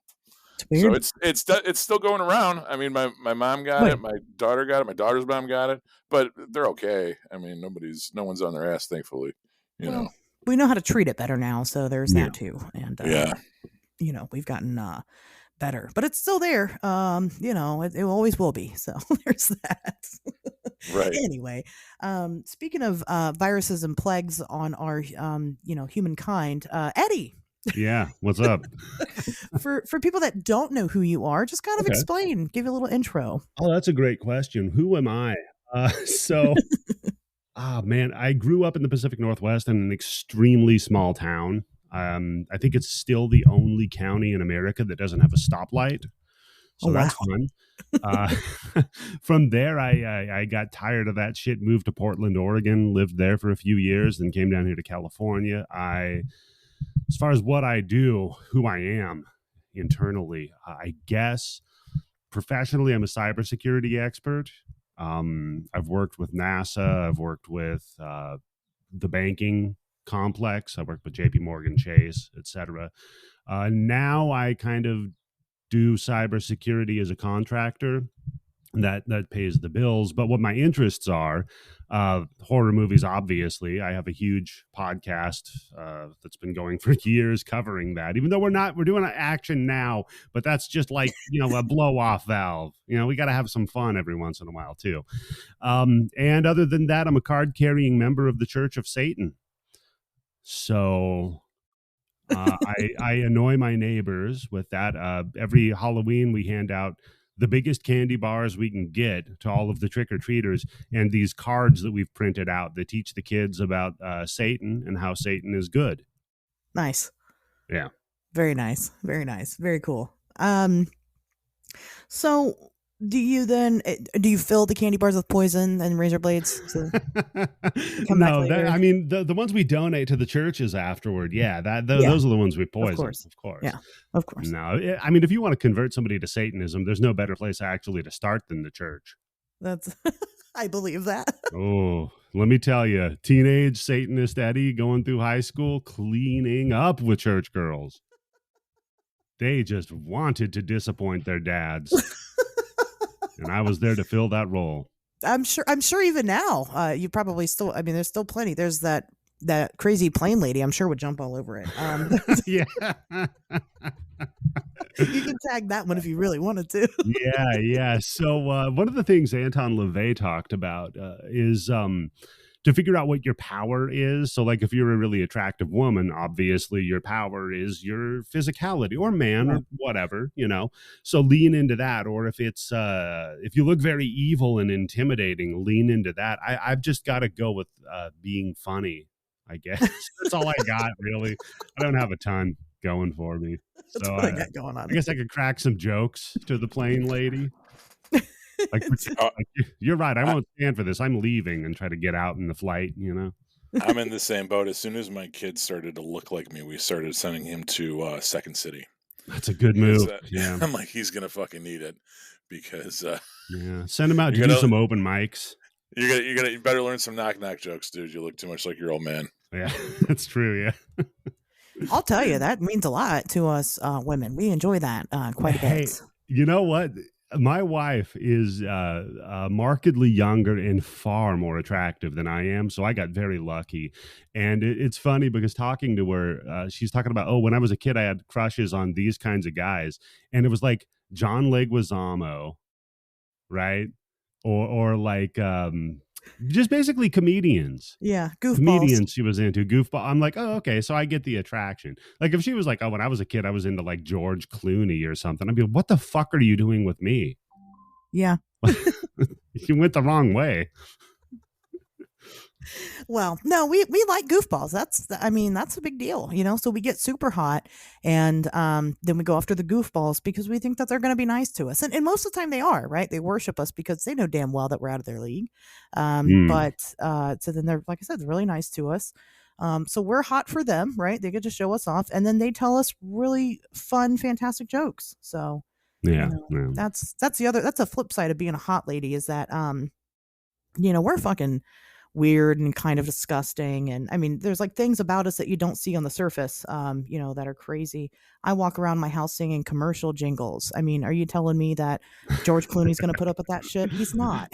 it's So weird. it's still going around. I mean, my mom got Oh it, yeah. my daughter got it, my daughter's mom got it, but they're okay. I mean, no one's on their ass, thankfully. You Well, know. we know how to treat it better now, so there's Yeah. that too. And Yeah. we've gotten better, but it's still there. It always will be. So there's that. Right. Anyway, speaking of viruses and plagues on our humankind, Eddie, Yeah. What's up? for people that don't know who you are, just kind of Okay. explain, give you a little intro. Oh, that's a great question. Who am I? So, man, I grew up in the Pacific Northwest in an extremely small town. I think it's still the only county in America that doesn't have a stoplight. Oh So wow. that's fun. Uh, from there, I got tired of that shit, moved to Portland, Oregon, lived there for a few years, then came down here to California. As far as what I do, who I am internally, I guess professionally, I'm a cybersecurity expert. I've worked with NASA. I've worked with the banking complex. I worked with JP Morgan Chase, etc. Now I kind of do cybersecurity as a contractor that pays the bills. But what my interests are, horror movies, obviously. I have a huge podcast that's been going for years covering that, even though we're doing an action now, but that's just like, a blow off valve. We got to have some fun every once in a while too. And other than that, I'm a card carrying member of the Church of Satan. So I annoy my neighbors with that. Every Halloween, we hand out the biggest candy bars we can get to all of the trick-or-treaters, and these cards that we've printed out that teach the kids about Satan and how Satan is good. Nice. Yeah. Very nice. Very nice. Very cool. So do you fill the candy bars with poison and razor blades to come back No, later? I mean the ones we donate to the churches afterward. Yeah, Yeah, those are the ones we poison, of course. of course. Yeah, of course. No, I mean, if you want to convert somebody to Satanism, there's no better place actually to start than the church. That's I believe that. Oh, let me tell you, teenage Satanist Eddie going through high school, cleaning up with church girls. They just wanted to disappoint their dads. And I was there to fill that role. I'm sure even now, you probably still, I mean, there's still plenty. There's that crazy plane lady, I'm sure would jump all over it. Yeah. You can tag that one if you really wanted to. Yeah. So one of the things Anton LaVey talked about is to figure out what your power is. So like if you're a really attractive woman, obviously your power is your physicality, or man, or whatever, so lean into that. Or if it's if you look very evil and intimidating, lean into that. I've just got to go with being funny, I guess. That's all I got, really. I don't have a ton going for me. That's So what I got going on. I guess I could crack some jokes to the plane lady. Like, you're right. I won't stand for this. I'm leaving, and try to get out in the flight, I'm in the same boat. As soon as my kid started to look like me, we started sending him to Second City. That's a good move. Yeah. I'm like, he's gonna fucking need it, because send him out to do some open mics. You better learn some knock jokes, dude. You look too much like your old man. Yeah, that's true. Yeah. I'll tell you, that means a lot to us women. We enjoy that quite a bit. Hey, you know what? My wife is markedly younger and far more attractive than I am, so I got very lucky. And it's funny because talking to her, she's talking about, when I was a kid, I had crushes on these kinds of guys, and it was like John Leguizamo, right? Or like just basically comedians. Yeah, goofballs. Comedians she was into, goofball. I'm like, oh, okay, so I get the attraction. Like if she was like, when I was a kid, I was into like George Clooney or something, I'd be like, what the fuck are you doing with me? Yeah. You went the wrong way. Well, no, we like goofballs. That's a big deal, so we get super hot, and then we go after the goofballs because we think that they're going to be nice to us. And most of the time they are, right? They worship us because they know damn well that we're out of their league. But so then they're, like I said, they're really nice to us. So we're hot for them, right? They get to show us off, and then they tell us really fun, fantastic jokes. So yeah. That's a flip side of being a hot lady, is that we're fucking weird and kind of disgusting, and I mean there's like things about us that you don't see on the surface, that are crazy. I walk around my house singing commercial jingles. I mean, are you telling me that George Clooney's gonna put up with that shit? He's not.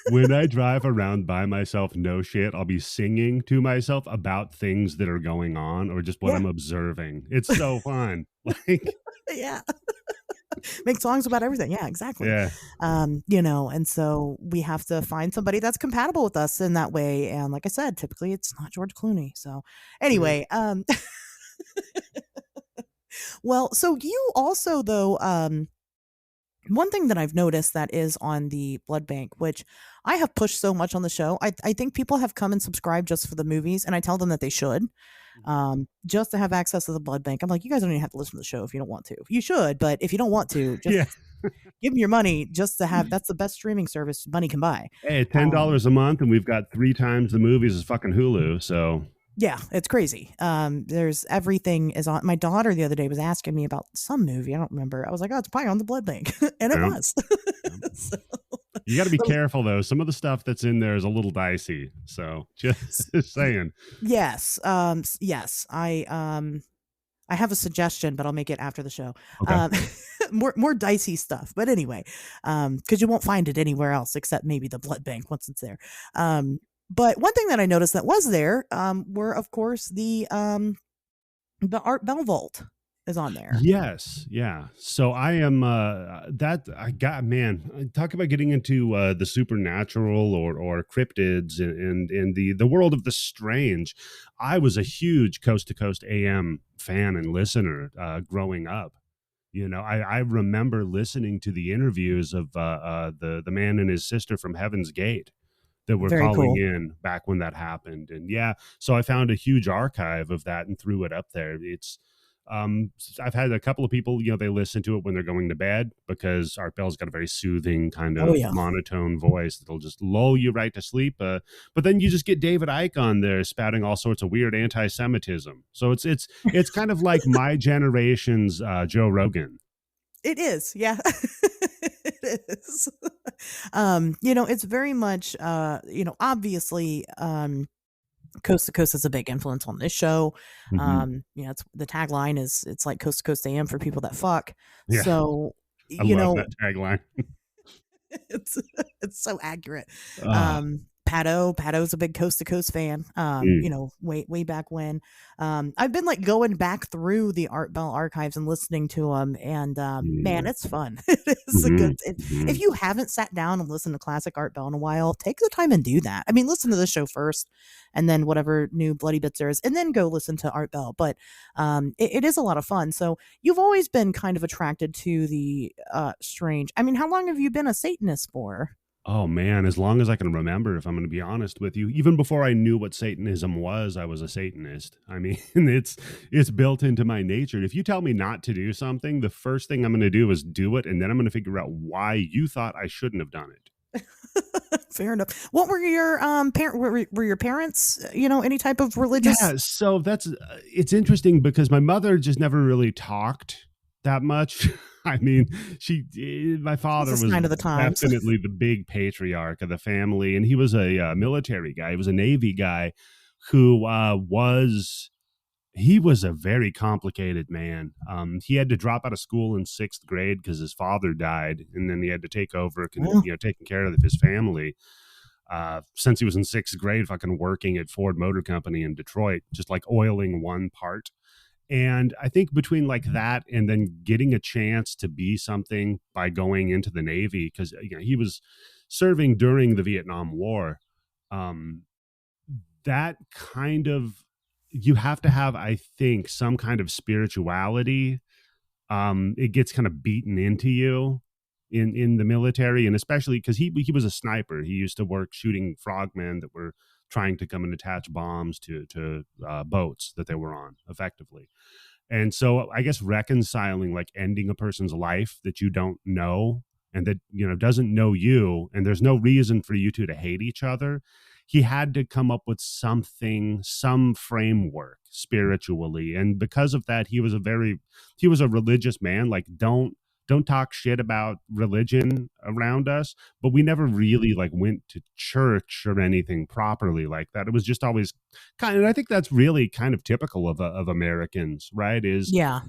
When I drive around by myself, no shit, I'll be singing to myself about things that are going on or just what I'm observing. It's so fun. Like, yeah. Make songs about everything. Yeah, exactly. Yeah. And so we have to find somebody that's compatible with us in that way. And like I said, typically it's not George Clooney. So anyway, well, so you also though, One thing that I've noticed that is on the blood bank, which I have pushed so much on the show, I think people have come and subscribed just for the movies, and I tell them that they should, just to have access to the blood bank. I'm like, you guys don't even have to listen to the show if you don't want to. You should, but if you don't want to, Yeah. just give them your money just to have. That's the best streaming service money can buy. Hey, $10 a month, and we've got 3 times the movies as fucking Hulu. So Yeah, it's crazy. There's everything is on. My daughter the other day was asking me about some movie. I don't remember. I was like, oh, it's probably on the blood bank, and it yeah. was. So, You got to be careful though. Some of the stuff that's in there is a little dicey. So just saying. yes, yes. I have a suggestion, but I'll make it after the show. Okay. More dicey stuff, but anyway, because you won't find it anywhere else except maybe the blood bank once it's there. But one thing that I noticed that was there were, of course, the Art Bell Vault is on there. Yes, yeah. So I am that I got man. Talk about getting into the supernatural or cryptids and the world of the strange. I was a huge Coast to Coast AM fan and listener growing up. You know, I remember listening to the interviews of the man and his sister from Heaven's Gate that were Very calling cool. in back when that happened. And yeah, so I found a huge archive of that and threw it up there. It's I've had a couple of people, you know, they listen to it when they're going to bed because Art Bell's got a very soothing kind Oh of yeah. monotone voice that'll just lull you right to sleep. But then you just get David Icke on there spouting all sorts of weird anti-Semitism. So it's kind of like my generation's Joe Rogan. It is, yeah. It is. It's very much obviously Coast to Coast is a big influence on this show. Mm-hmm. It's the tagline is it's like Coast to Coast AM for people that fuck. Yeah, So, I love that tagline. it's it's so accurate. Uh, Pato's a big Coast to Coast fan. mm, Way back when. I've been like going back through the Art Bell archives and listening to them, and man, mm, it's fun. It's a mhm, good. If mhm. you haven't sat down and listened to classic Art Bell in a while, take the time and do that. I mean, listen to the show first, and then whatever new Bloody Bits there is, and then go listen to Art Bell. But it is a lot of fun. So you've always been kind of attracted to the strange. I mean, how long have you been a Satanist for? Oh man, as long as I can remember, if I'm going to be honest with you, even before I knew what Satanism was, I was a Satanist. I mean, it's built into my nature. If you tell me not to do something, the first thing I'm going to do is do it, and then I'm going to figure out why you thought I shouldn't have done it. Fair enough. What were your were your parents, any type of religious? Yeah, so that's it's interesting because my mother just never really talked that much. I mean, my It's father a was sign of the times. definitely the big patriarch of the family, and he was a military guy. He was a Navy guy who he was a very complicated man. He had to drop out of school in 6th grade because his father died, and then he had to take over, Yeah. taking care of his family. Since he was in 6th grade, fucking working at Ford Motor Company in Detroit, just like oiling one part. And I think between like that and then getting a chance to be something by going into the Navy, because he was serving during the Vietnam War, um, that kind of you have to have, I think, some kind of spirituality. It gets kind of beaten into you in the military, and especially because he was a sniper. He used to work shooting frogmen that were trying to come and attach bombs to boats that they were on effectively. And so I guess reconciling like ending a person's life that you don't know and that doesn't know you, and there's no reason for you two to hate each other. He had to come up with some framework spiritually, and because of that, he was a religious man. Like, don't talk shit about religion around us, but we never really like went to church or anything properly like that. It was just always and I think that's really kind of typical of Americans, right? Is Yeah.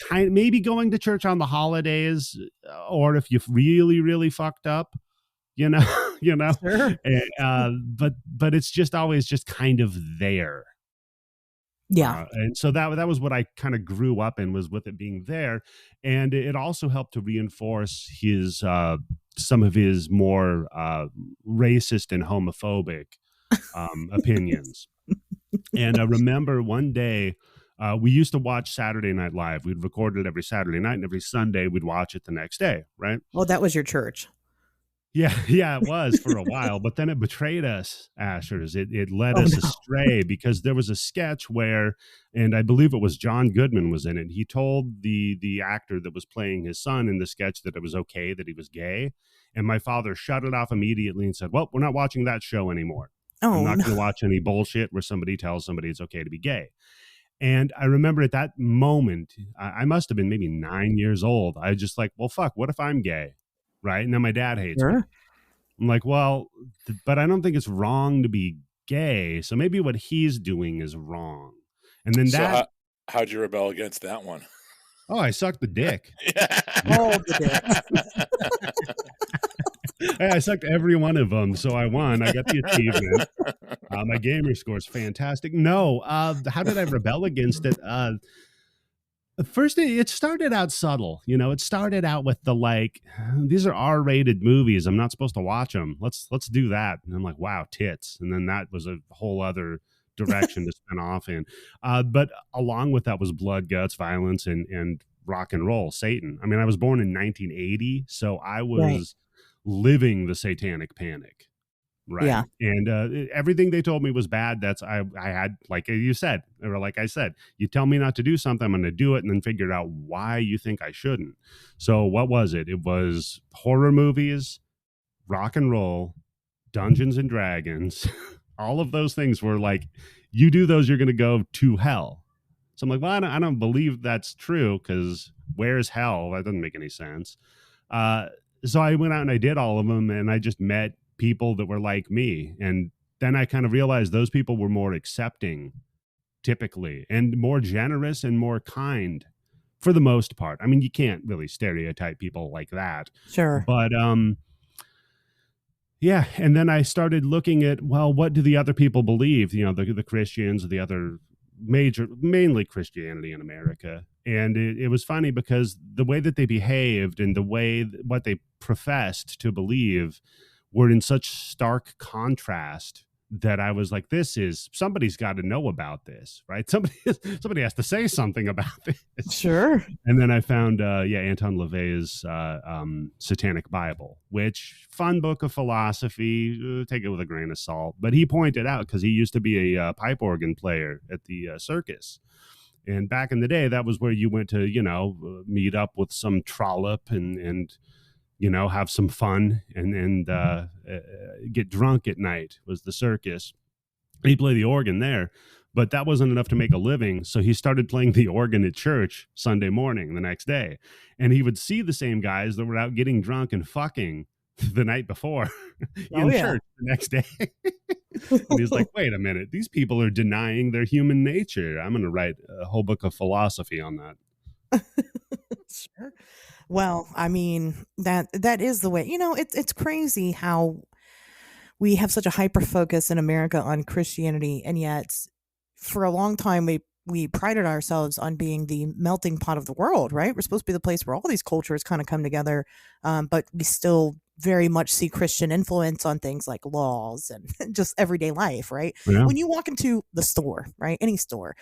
kind of maybe going to church on the holidays, or if you've really really fucked up, you know, Sure. but it's just always just kind of there. Yeah. And so that was what I kind of grew up in, was with it being there, and it also helped to reinforce his some of his more racist and homophobic opinions. And I remember one day We used to watch Saturday Night Live. We'd record it every Saturday night, and every Sunday we'd watch it the next day, right? Oh, that was your church. Yeah, yeah, it was for a while, but then it betrayed us, Ashers. It led Oh us no. astray because there was a sketch where, and I believe it was John Goodman was in it. He told the actor that was playing his son in the sketch that it was okay that he was gay, and my father shut it off immediately and said, "Well, we're not watching that show anymore. I'm Oh not no. going to watch any bullshit where somebody tells somebody it's okay to be gay." And I remember at that moment, I must have been maybe 9 years old. I just like, well, fuck, what if I'm gay? Right. And then my dad hates me. Sure. I'm like, well, but I don't think it's wrong to be gay. So maybe what he's doing is wrong. And then So that, how'd you rebel against that one? oh, I sucked the dick. All the dicks. Hey, I sucked every one of them. So I won. I got the achievement. My gamer score is fantastic. No, how did I rebel against it? First, it started out subtle. You know, it started out with the like, these are R-rated movies. I'm not supposed to watch them. Let's do that. And I'm like, wow, tits. And then that was a whole other direction to spin off in. But along with that was blood, guts, violence, and rock and roll. Satan. I mean, I was born in 1980, so I Right. was living the satanic panic. Yeah. Right. And everything they told me was bad. I had, like you said, or like I said, you tell me not to do something, I'm going to do it and then figure out why you think I shouldn't. So what was it? It was horror movies, rock and roll, Dungeons and Dragons. All of those things were like, you do those, you're going to go to hell. So I'm like, well, I don't believe that's true because where's hell? That doesn't make any sense. Uh, so I went out and I did all of them, and I just met people that were like me. And then I kind of realized those people were more accepting typically and more generous and more kind for the most part. I mean, you can't really stereotype people like that. Sure. But yeah, and then I started looking at, well, what do the other people believe? You know, the Christians, the other mainly Christianity in America. And it was funny because the way that they behaved and the way what they professed to believe were in such stark contrast that I was like, this is, somebody's got to know about this, right? Somebody has to say something about this. Sure. And then I found, Anton LaVey's Satanic Bible, which fun book of philosophy. Take it with a grain of salt. But he pointed out because he used to be a pipe organ player at the circus, and back in the day, that was where you went to, meet up with some trollop and have some fun and get drunk at night. Was the circus. He'd play the organ there, but that wasn't enough to make a living. So he started playing the organ at church Sunday morning the next day. And he would see the same guys that were out getting drunk and fucking the night before Oh in yeah. church the next day. And he's like, wait a minute, these people are denying their human nature. I'm going to write a whole book of philosophy on that. Sure. Well, I mean, that is the way. It's crazy how we have such a hyper focus in America on Christianity, and yet for a long time we prided ourselves on being the melting pot of the world, right? We're supposed to be the place where all these cultures kind of come together, but we still very much see Christian influence on things like laws and just everyday life, right? Yeah. When you walk into the store, right, any store,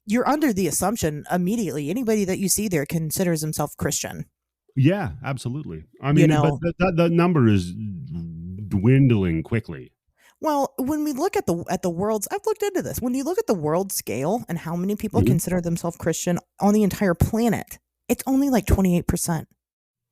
you're under the assumption immediately anybody that you see there considers himself Christian. Yeah, absolutely. I You mean, but know, the number is dwindling quickly. well, when we look at the world's, I've looked into this. When you look at the world scale and how many people Mhm. consider themselves Christian on the entire planet, it's only like 28%.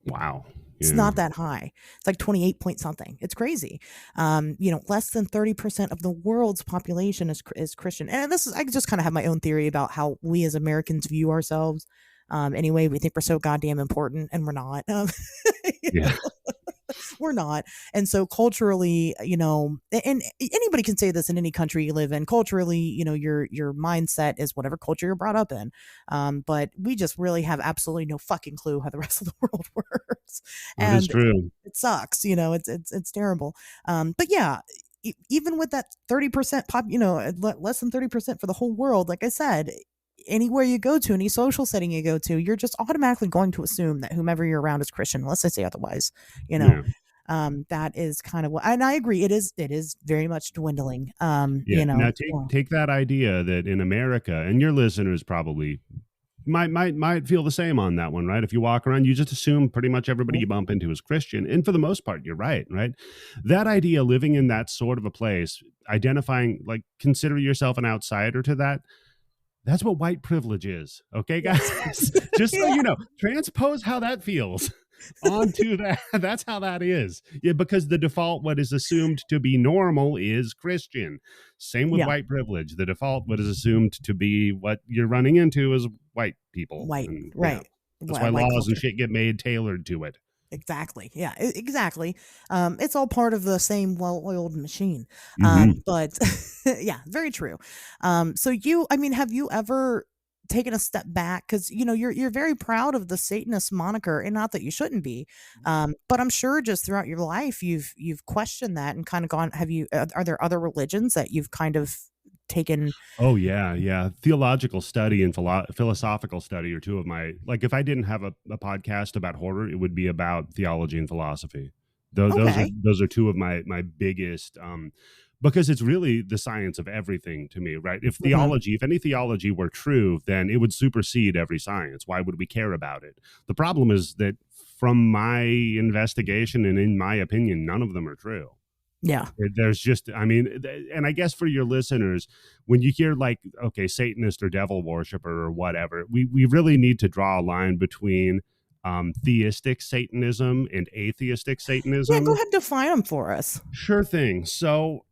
Wow. It's Yeah. not that high. It's like 28 point something. It's crazy. Less than 30% of the world's population is Christian. And this is, I just kind of have my own theory about how we as Americans view ourselves. Anyway, we think we're so goddamn important, and we're not. You know, Yeah. we're not. And so culturally, and anybody can say this in any country you live in. Culturally, your mindset is whatever culture you're brought up in. But we just really have absolutely no fucking clue how the rest of the world works, That is and true. it sucks. It's terrible. But yeah. Even with that 30% pop, less than 30% for the whole world, like I said, anywhere you go to, any social setting you go to, you're just automatically going to assume that whomever you're around is Christian, unless they say otherwise, you know. Yeah. That is kind of what, and I agree. It is very much dwindling. Yeah. Now take that idea that in America, and your listeners probably might feel the same on that one, right? If you walk around, you just assume pretty much everybody you bump into is Christian, and for the most part, you're right, right? That idea, living in that sort of a place, identifying, like, consider yourself an outsider to that. That's what white privilege is, okay, guys? Yes. Just so Yeah. you know, transpose how that feels onto that. That's how that is. Yeah, because the default, what is assumed to be normal, is Christian. Same with Yeah. white privilege. The default, what is assumed to be what you're running into, is white people. White, And right. that's why White laws and culture. shit get made tailored to it. Exactly. Yeah, exactly. It's all part of the same well-oiled machine. Mhm. But yeah, very true. So I mean, have you ever taken a step back? Because you're very proud of the Satanist moniker, and not that you shouldn't be. But I'm sure just throughout your life, you've questioned that and kind of gone. Have you? Are there other religions that you've kind of taken? Oh yeah. Theological study and philosophical study are two of my, like, if I didn't have a podcast about horror, it would be about theology and philosophy. Okay. Those are two of my biggest, because it's really the science of everything to me, right? Hmm. If any theology were true, then it would supersede every science. Why would we care about it? The problem is that from my investigation and in my opinion, none of them are true. Yeah. There's just, I mean, and I guess for your listeners, when you hear, like, okay, Satanist or devil worshiper or whatever, we really need to draw a line between theistic Satanism and atheistic Yeah. Go Satanism. ahead and define them for us. Sure thing. So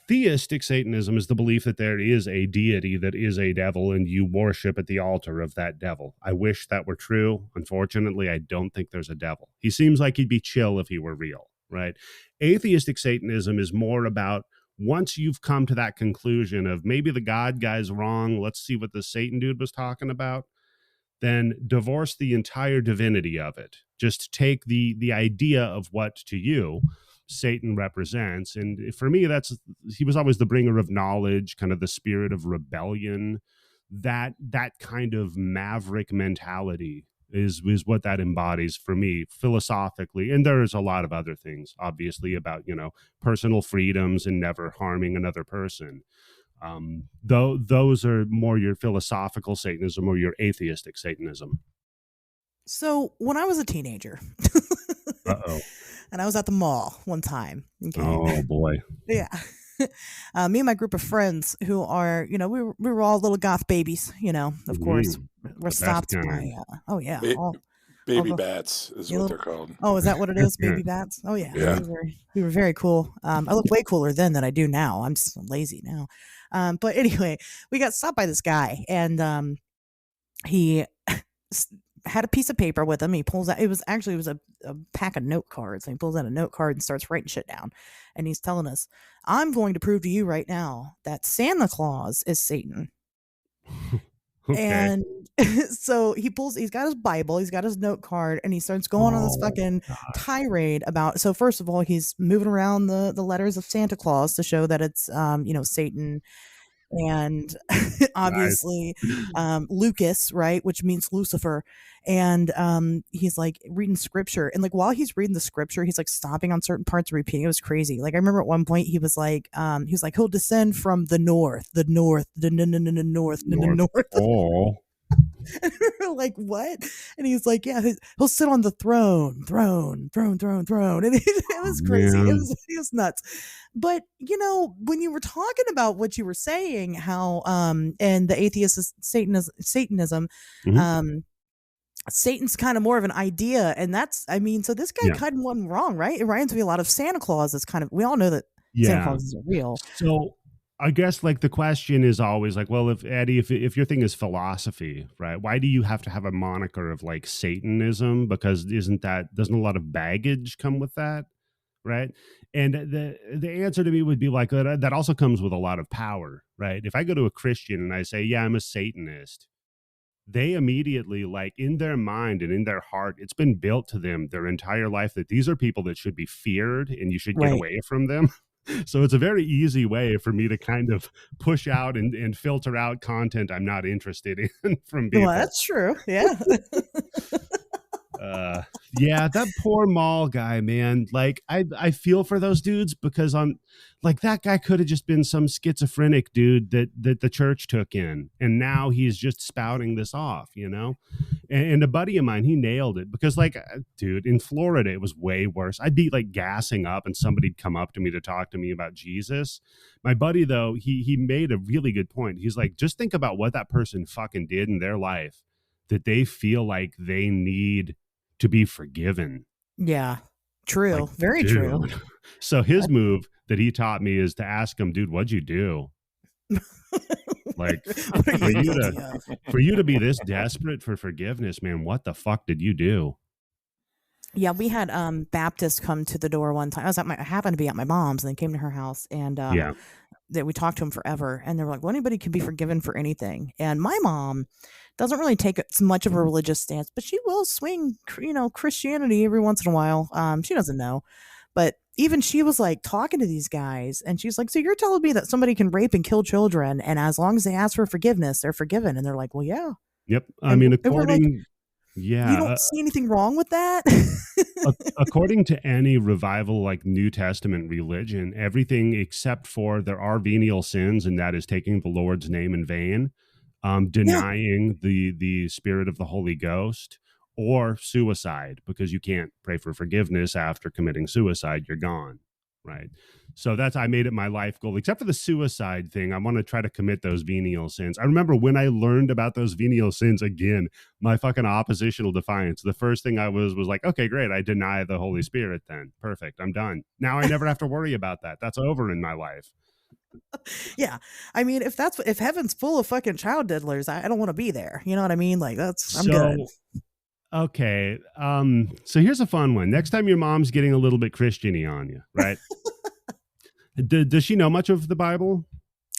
theistic Satanism is the belief that there is a deity that is a devil and you worship at the altar of that devil. I wish that were true. Unfortunately, I don't think there's a devil. He seems like he'd be chill if he were real, right? Atheistic Satanism is more about, once you've come to that conclusion of maybe the God guy's wrong, let's see what the Satan dude was talking about, then divorce the entire divinity of it. Just take the idea of what to you Satan represents. And for me, he was always the bringer of knowledge, kind of the spirit of rebellion. That kind of maverick mentality is what that embodies for me philosophically. And there's a lot of other things, obviously, about, personal freedoms and never harming another person. Though those are more your philosophical Satanism or your atheistic Satanism. So when I was a teenager, Uh-oh. and I was at the mall one time. Okay. Oh boy. Yeah. Me and my group of friends who are, we were all little goth babies, of course. We're stopped by, oh yeah. Baby the- bats is what little- they're called. Oh, is that what it is? Baby bats? Oh yeah. Yeah. We were very cool. I look way cooler then than I do now. I'm just lazy now. But anyway, we got stopped by this guy, and he had a piece of paper with him. He pulls out, it was a pack of note cards. And he pulls out a note card and starts writing shit down. And he's telling us, I'm going to prove to you right now that Santa Claus is Satan. Okay. And so he's got his Bible, he's got his note card, and he starts going on this fucking tirade about, so first of all, he's moving around the letters of Santa Claus to show that it's, Satan. And obviously Lucas, right, which means Lucifer. And he's like reading scripture, and like while he's reading the scripture, he's like stopping on certain parts, repeating. It was crazy. Like I remember at one point he was like he'll descend from the north, the north. Oh. And we were like, what? And he's like, yeah, he'll sit on the throne. And it was crazy. Man. It was nuts. But when you were talking about what you were saying, how and the atheist Satanism, Mhm. Satan's kind of more of an idea, and so this guy kind of wasn't wrong, right? It reminds me a lot of Santa Claus. Is kind of, we all know that Santa Claus isn't real. So I guess, like, the question is always like, well, if Eddie, if your thing is philosophy, right, why do you have to have a moniker of like Satanism? Because doesn't a lot of baggage come with that, right? And the answer to me would be like, that also comes with a lot of power, right? If I go to a Christian and I say, yeah, I'm a Satanist, they immediately, like, in their mind and in their heart, it's been built to them their entire life that these are people that should be feared and you should get away from them. So it's a very easy way for me to kind of push out and filter out content I'm not interested in from people. Well, that's true. Yeah. Uh, yeah, that poor mall guy, man. Like, I feel for those dudes because on, like, that guy could have just been some schizophrenic dude that the church took in, and now he's just spouting this off, you know. And a buddy of mine, he nailed it because, like, dude, in Florida, it was way worse. I'd be like gassing up, and somebody'd come up to me to talk to me about Jesus. My buddy, though, he made a really good point. He's like, just think about what that person fucking did in their life that they feel like they need to be forgiven. Yeah. Like, True. Very true. dude. So his move that he taught me is to ask him, dude, what'd you do? Like, What are for you you to guilty of? for you to be this desperate for forgiveness, man, what the fuck did you do? Yeah, we had Baptists come to the door one time. I happened to be at my mom's, and they came to her house, and Yeah. that we talked to him forever, and they were like, "Well, anybody can be forgiven for anything." And my mom doesn't really take as much of a religious stance, but she will swing, Christianity every once in a while. She doesn't know, but even she was like talking to these guys, and she's like, "So you're telling me that somebody can rape and kill children, and as long as they ask for forgiveness, they're forgiven?" And they're like, "Well, yeah." Yep. I And mean, we're like, according, "You yeah, don't see anything wrong with that?" according to any revival like New Testament religion, everything except for there are venial sins, and that is taking the Lord's name in vain, Yeah. denying the spirit of the Holy Ghost, or suicide, because you can't pray for forgiveness after committing suicide. You're gone, right? So that's, I made it my life goal, except for the suicide thing. I want to try to commit those venial sins. I remember when I learned about those venial sins again, my fucking oppositional defiance. The first thing I was like, okay, great. I deny the Holy Spirit then. Perfect. I'm done. Now I never have to worry about that. That's over in my life. Yeah. I mean, if heaven's full of fucking child diddlers, I don't want to be there. You know what I mean? Like I'm good. So, okay. So here's a fun one. Next time your mom's getting a little bit Christian-y on you, right? Does she know much of the Bible?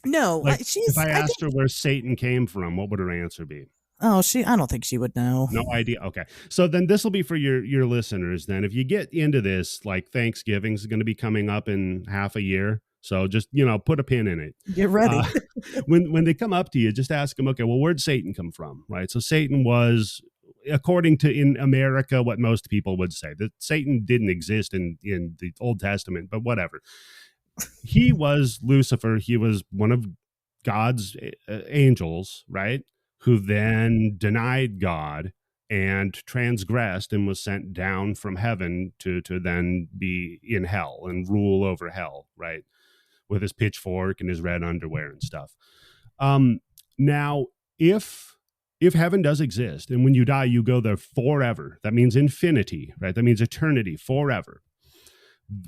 No, Like, if I I think, asked her where Satan came from, what would her answer be? oh, I don't think she would know. No idea. Okay. So then this will be for your listeners then. If you get into this, like, Thanksgiving's going to be coming up in half a year. So just, put a pin in it. Get ready. When they come up to you, just ask them, okay, well, where'd Satan come from? Right. So Satan was, according to in America, what most people would say, that Satan didn't exist in the Old Testament, but whatever. He was Lucifer. He was one of God's angels, right? Who then denied God and transgressed and was sent down from heaven to then be in hell and rule over hell, right? With his pitchfork and his red underwear and stuff. Now, if heaven does exist and when you die you go there forever, that means infinity, right? That means eternity, forever.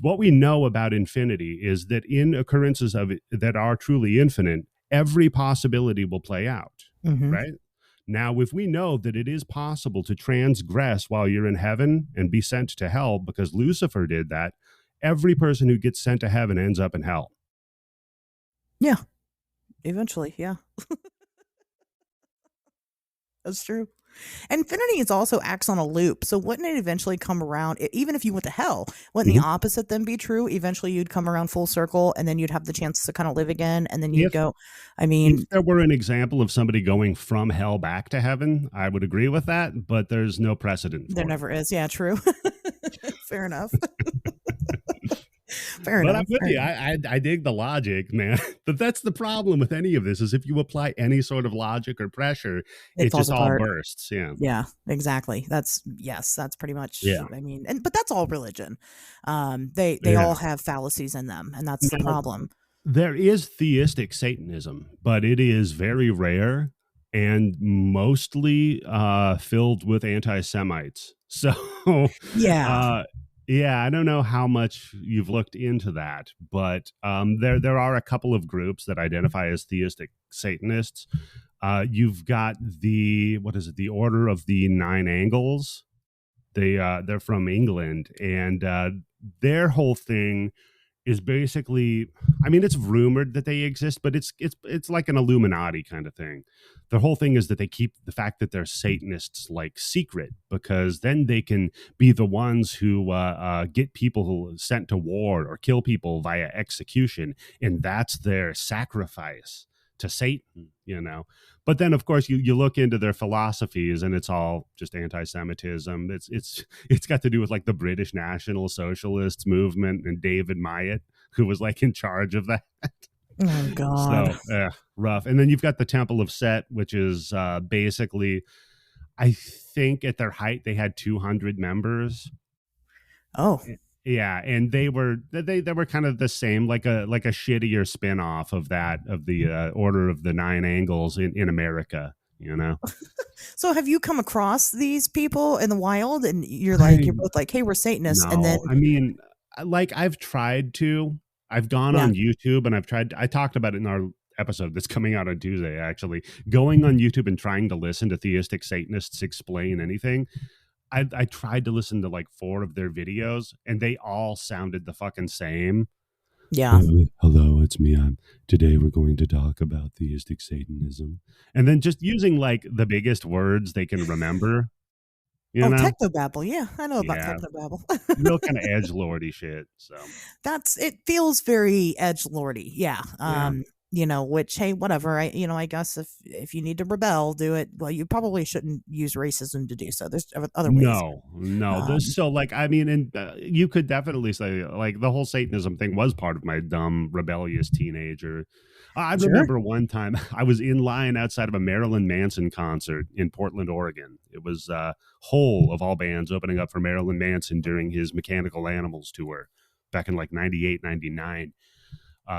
What we know about infinity is that in occurrences of it that are truly infinite, every possibility will play out, Mhm. right? Now, if we know that it is possible to transgress while you're in heaven and be sent to hell because Lucifer did that, every person who gets sent to heaven ends up in hell. Yeah. Eventually, yeah. That's true. Infinity is also acts on a loop. So wouldn't it eventually come around even if you went to hell? Wouldn't the Mhm. opposite then be true? Eventually you'd come around full circle and then you'd have the chance to kind of live again and then you'd If go, I if mean, there were an example of somebody going from hell back to heaven, I would agree with that, but there's no precedent there for it. never is. Yeah, true. Fair enough. Fair But I'm enough. with Fair you. enough. I dig the logic, man. But that's the problem with any of this is if you apply any sort of logic or pressure, It it falls just all apart. bursts. Yeah. Yeah, exactly. That's pretty much, Yeah. I mean, but that's all religion. They Yeah. all have fallacies in them, and that's the Now, problem. there is theistic Satanism, but it is very rare and mostly filled with anti-Semites. So, Yeah. uh, yeah, I don't know how much you've looked into that, but there are a couple of groups that identify as theistic Satanists. You've got what is it? The Order of the Nine Angles. They're from England, and their whole thing is basically, I mean, it's rumored that they exist, but it's like an Illuminati kind of thing. The whole thing is that they keep the fact that they're Satanists like secret, because then they can be the ones who get people sent to war or kill people via execution, and that's their sacrifice to Satan, you know. But then, of course, you look into their philosophies, and it's all just anti-Semitism. It's got to do with like the British National Socialist movement and David Mamet, who was like in charge of that. Oh God. So rough. And then you've got the Temple of Set, which is basically, I think at their height they had 200 members. Oh. Yeah, and they were kind of the same, like a shittier spin-off of the Order of the Nine Angles in America, you know. So have you come across these people in the wild, and you're I both like, hey, we're Satanists, and then No, I mean, like I've tried to. I've gone yeah, on YouTube and I've tried. I talked about it in our episode that's coming out on Tuesday. Actually, going on YouTube and trying to listen to theistic Satanists explain anything. I tried to listen to like 4 of their videos, and they all sounded the fucking same. yeah. Hello, it's me. Today we're going to talk about theistic Satanism, and then just using like the biggest words they can remember. You Oh, know, technobabble. Yeah, I know about yeah, technobabble. real kind of edgelordy shit. So It feels very edge lordy. Yeah. yeah. Which, hey, whatever. I guess if you need to rebel, do it. Well, you probably shouldn't use racism to do so. There's other ways. No. This, Um, so like, I mean, and you could definitely say like the whole Satanism thing was part of my dumb, rebellious teenager. I sure. remember one time I was in line outside of a Marilyn Manson concert in Portland, Oregon. It was Hole of all bands opening up for Marilyn Manson during his Mechanical Animals tour back in like 98, 99.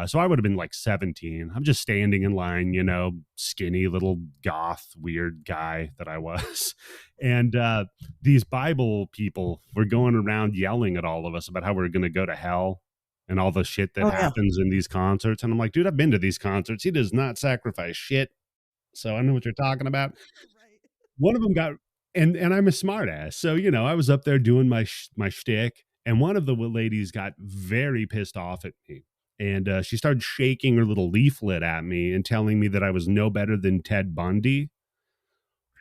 So I would have been like 17. I'm just standing in line, you know, skinny little goth, weird guy that I was. And these Bible people were going around yelling at all of us about how we're going to go to hell and all the shit that Oh yeah. happens in these concerts. And I'm like, dude, I've been to these concerts. He does not sacrifice shit. So I know what you're talking about. Right. One of them got, and I'm a smartass. So, you know, I was up there doing my shtick, and one of the ladies got very pissed off at me. And she started shaking her little leaflet at me and telling me that I was no better than Ted Bundy,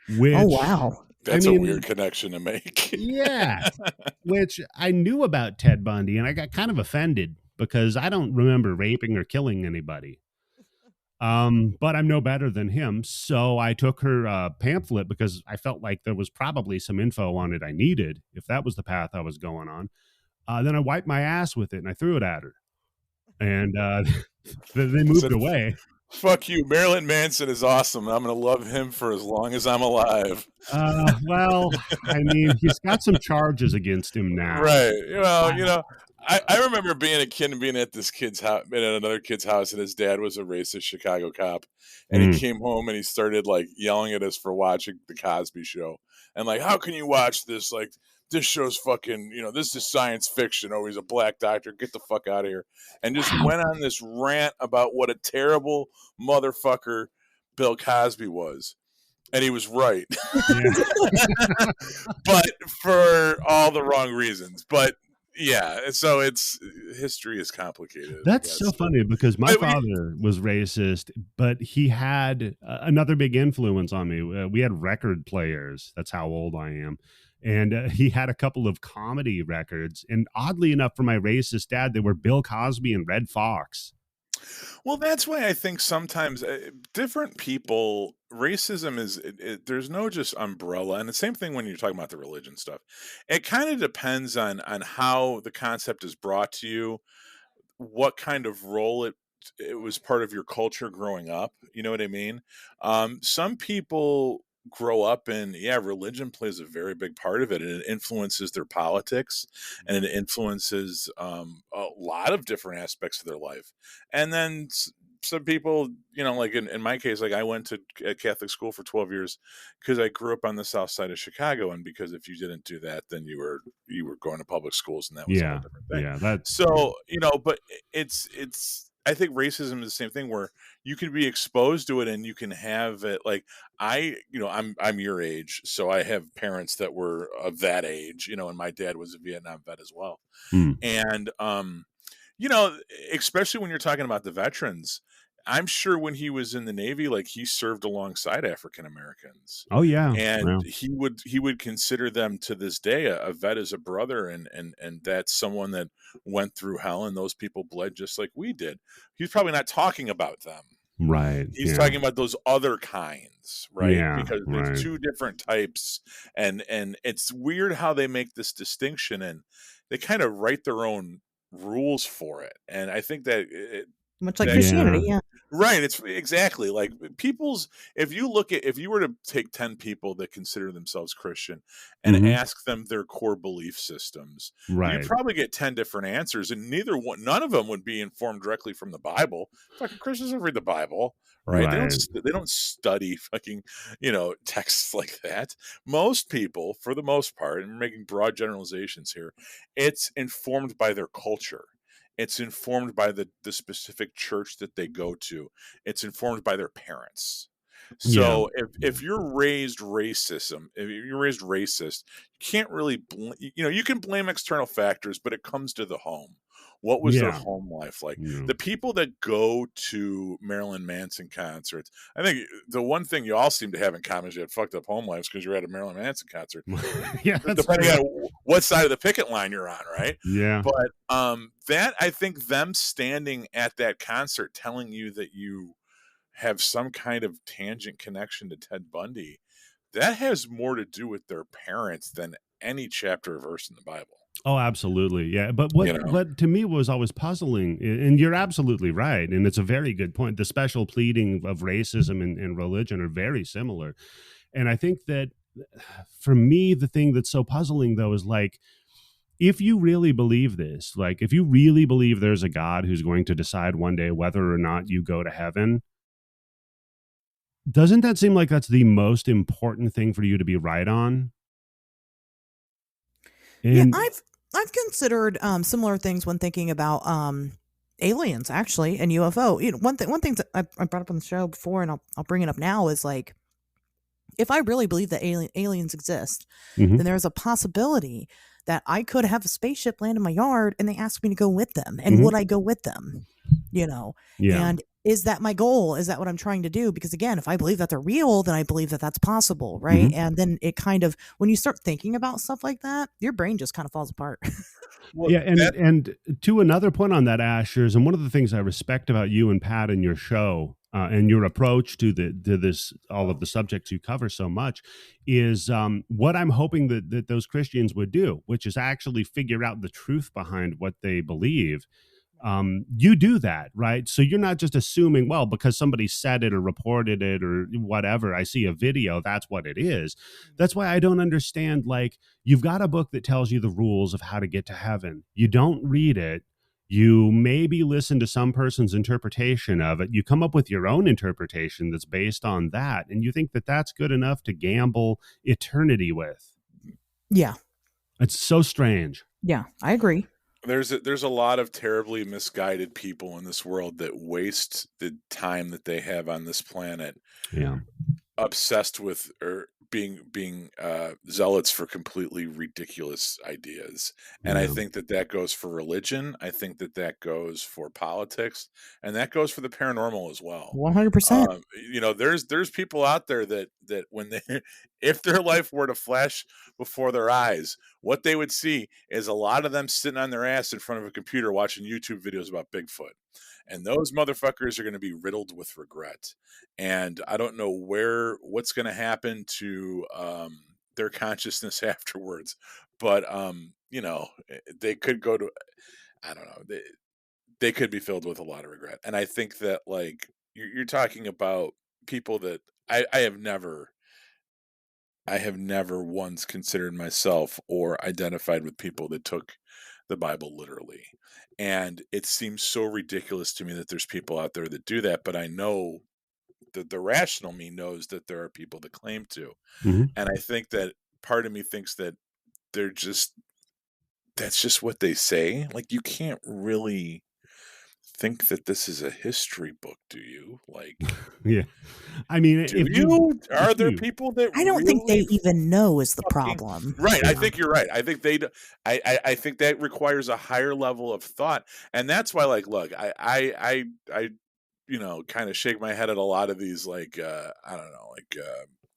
Oh which, wow. I That's a weird mean, connection to make. yeah, which I knew about Ted Bundy, and I got kind of offended because I don't remember raping or killing anybody. But I'm no better than him. So I took her pamphlet because I felt like there was probably some info on it I needed if that was the path I was going on. Then I wiped my ass with it and I threw it at her. And they moved Said, away. fuck you. Marilyn Manson is awesome. I'm going to love him for as long as I'm alive. Well, I mean, he's got some charges against him now. Right. I, I remember being a kid and being at this kid's house, being at another kid's house, and his dad was a racist Chicago cop. And he came home and he started like yelling at us for watching the Cosby Show. And like, how can you watch this? Like, this show's fucking, this is science fiction. Oh, he's a black doctor. Get the fuck out of here. And just wow. went on this rant about what a terrible motherfucker Bill Cosby was. And he was right. Yeah. But for all the wrong reasons. But yeah, so history is complicated. That's so funny because my father was racist, but he had another big influence on me. We had record players. That's how old I am. And he had a couple of comedy records. And oddly enough, for my racist dad, they were Bill Cosby and Red Fox. Well, that's why I think sometimes different people, racism there's no just umbrella. And the same thing when you're talking about the religion stuff. It kind of depends on how the concept is brought to you, what kind of role it was part of your culture growing up. You know what I mean? Some people grow up in, religion plays a very big part of it, and it influences their politics, and it influences a lot of different aspects of their life. And then some people, like in my case, like I went to a Catholic school for 12 years because I grew up on the south side of Chicago, and because if you didn't do that, then you were going to public schools, and that was a whole different thing. Yeah, so but it's I think racism is the same thing where you can be exposed to it and you can have it. Like I'm your age, so I have parents that were of that age, and my dad was a Vietnam vet as well. And especially when you're talking about the veterans, I'm sure when he was in the Navy, like he served alongside African Americans. Oh yeah. And he would consider them to this day a vet as a brother, and that's someone that went through hell, and those people bled just like we did. He's probably not talking about them. Right. He's Yeah. talking about those other kinds, right? Yeah. Because there's Right. two different types, and it's weird how they make this distinction, and they kind of write their own rules for it. And I think that Much like that Christianity, Yeah. yeah. right, it's exactly like people's. If you were to take 10 people that consider themselves Christian and Hmm. ask them their core belief systems, you'd Right. probably get 10 different answers, and none of them would be informed directly from the Bible. Fucking Christians don't read the Bible, right? Right. They don't study fucking, texts like that. Most people, for the most part, and we're making broad generalizations here, it's informed by their culture. It's informed by the specific church that they go to. It's informed by their parents. Yeah. So if you're raised racism, if you're raised racist, you can't really you can blame external factors, but it comes to the home. What was their Yeah. home life like? Yeah. The people that go to Marilyn Manson concerts, I think the one thing you all seem to have in common is you had fucked up home lives because you're at a Marilyn Manson concert, Yeah, that's depending true. on what side of the picket line you're on, right? Yeah. But that I think them standing at that concert telling you that you have some kind of tangent connection to Ted Bundy, that has more to do with their parents than any chapter or verse in the Bible. Oh, absolutely. Yeah. But You know, what to me was always puzzling, and you're absolutely right, and it's a very good point. The special pleading of racism and religion are very similar. And I think that for me, the thing that's so puzzling though is like, if you really believe this, like if you really believe there's a God who's going to decide one day whether or not you go to heaven, doesn't that seem like that's the most important thing for you to be right on? Yeah, And I've considered similar things when thinking about aliens actually and UFO. One thing that I brought up on the show before, and I'll bring it up now, is like, if I really believe that aliens exist, mhm, then there's a possibility that I could have a spaceship land in my yard and they ask me to go with them. And mhm, would I go with them? You know, yeah, and is that my goal? Is that what I'm trying to do? Because again, if I believe that they're real, then I believe that that's possible, right? mhm. And then it kind of, when you start thinking about stuff like that, your brain just kind of falls apart. well, Yeah, that and to another point on that, Ashers, and one of the things I respect about you and Pat and your show, and your approach to this all of the subjects you cover so much, is what I'm hoping that those Christians would do, which is actually figure out the truth behind what they believe. You do that, right? So you're not just assuming, well, because somebody said it or reported it or whatever, I see a video, that's what it is. That's why I don't understand. Like, you've got a book that tells you the rules of how to get to heaven. You don't read it. You maybe listen to some person's interpretation of it. You come up with your own interpretation that's based on that. And you think that that's good enough to gamble eternity with. Yeah. It's so strange. Yeah. I agree. there's a lot of terribly misguided people in this world that waste the time that they have on this planet Yeah. obsessed with or being zealots for completely ridiculous ideas. And I Yeah. think that goes for religion. I think that goes for politics, and that goes for the paranormal as well. 100%. There's people out there that when they if their life were to flash before their eyes, what they would see is a lot of them sitting on their ass in front of a computer watching YouTube videos about Bigfoot. And those motherfuckers are going to be riddled with regret. And I don't know what's going to happen to their consciousness afterwards, but they could go to, I don't know, they could be filled with a lot of regret. And I think that, like, you're talking about people that I have never once considered myself or identified with people that took the Bible literally. And it seems so ridiculous to me that there's people out there that do that, but I know that the rational me knows that there are people that claim to. Mhm. And I think that part of me thinks that they're just that's just what they say. Like, you can't really think that this is a history book, do you? Like, Yeah. I mean, do if you you? if Are there you people that I don't think they really even know is the fucking problem. right? I yeah. think you're right. I think they. I think that requires a higher level of thought, and that's why, like, look, I kind of shake my head at a lot of these, like, I don't know, like,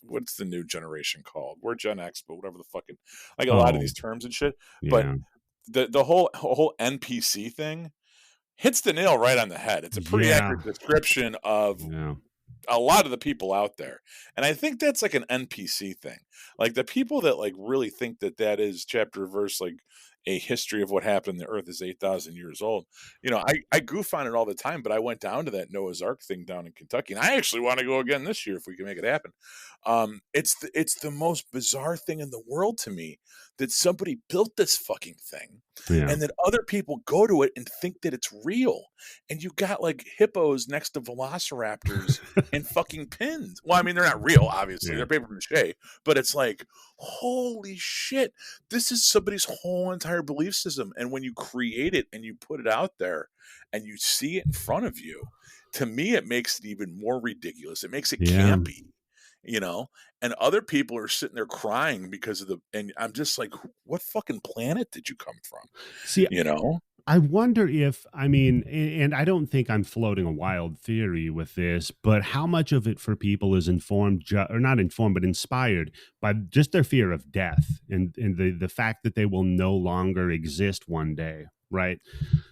what's the new generation called? We're Gen X, but whatever the fucking, like, a lot of Oh, these terms and shit. But yeah. the whole NPC thing. hits the nail right on the head. It's a pretty Yeah. accurate description of Yeah. a lot of the people out there. And I think that's like an NPC thing. Like the people that like really think that that is chapter and verse, like a history of what happened. The earth is 8,000 years old. You know, I goof on it all the time, but I went down to that Noah's Ark thing down in Kentucky, and I actually want to go again this year if we can make it happen. It's the most bizarre thing in the world to me that somebody built this fucking thing Yeah. and that other people go to it and think that it's real. And you got like hippos next to velociraptors and fucking pins. Well, I mean, they're not real, obviously. Yeah. They're paper mache, but it's like, holy shit, this is somebody's whole entire belief system. And when you create it and you put it out there and you see it in front of you, to me, it makes it even more ridiculous. It makes it Yeah. campy, you know? And other people are sitting there crying because of and I'm just like, what fucking planet did you come from? See, You know? I wonder if, I mean, and I don't think I'm floating a wild theory with this, but how much of it for people is informed, or not informed, but inspired by just their fear of death and the fact that they will no longer exist one day, right?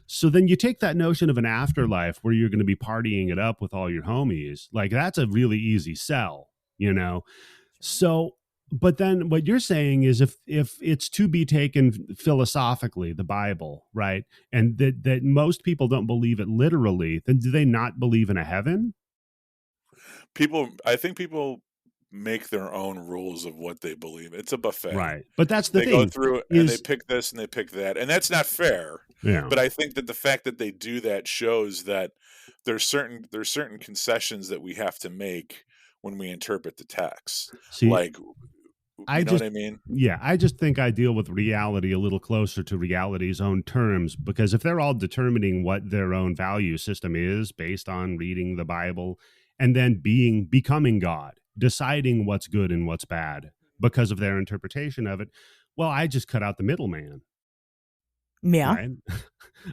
So then you take that notion of an afterlife where you're going to be partying it up with all your homies, like that's a really easy sell, you know? So, but then what you're saying is if it's to be taken philosophically, the Bible, right? And that most people don't believe it literally, then do they not believe in a heaven? I think people make their own rules of what they believe. It's a buffet. Right. But that's the They go thing through and they is, pick this and they pick that. And that's not fair. yeah. But I think that the fact that they do that shows that there's certain concessions that we have to make when we interpret the text. See, Like, I you know just, what I mean? yeah, I just think I deal with reality a little closer to reality's own terms, because if they're all determining what their own value system is based on reading the Bible and then becoming God, deciding what's good and what's bad because of their interpretation of it, well, I just cut out the middleman, Yeah. right?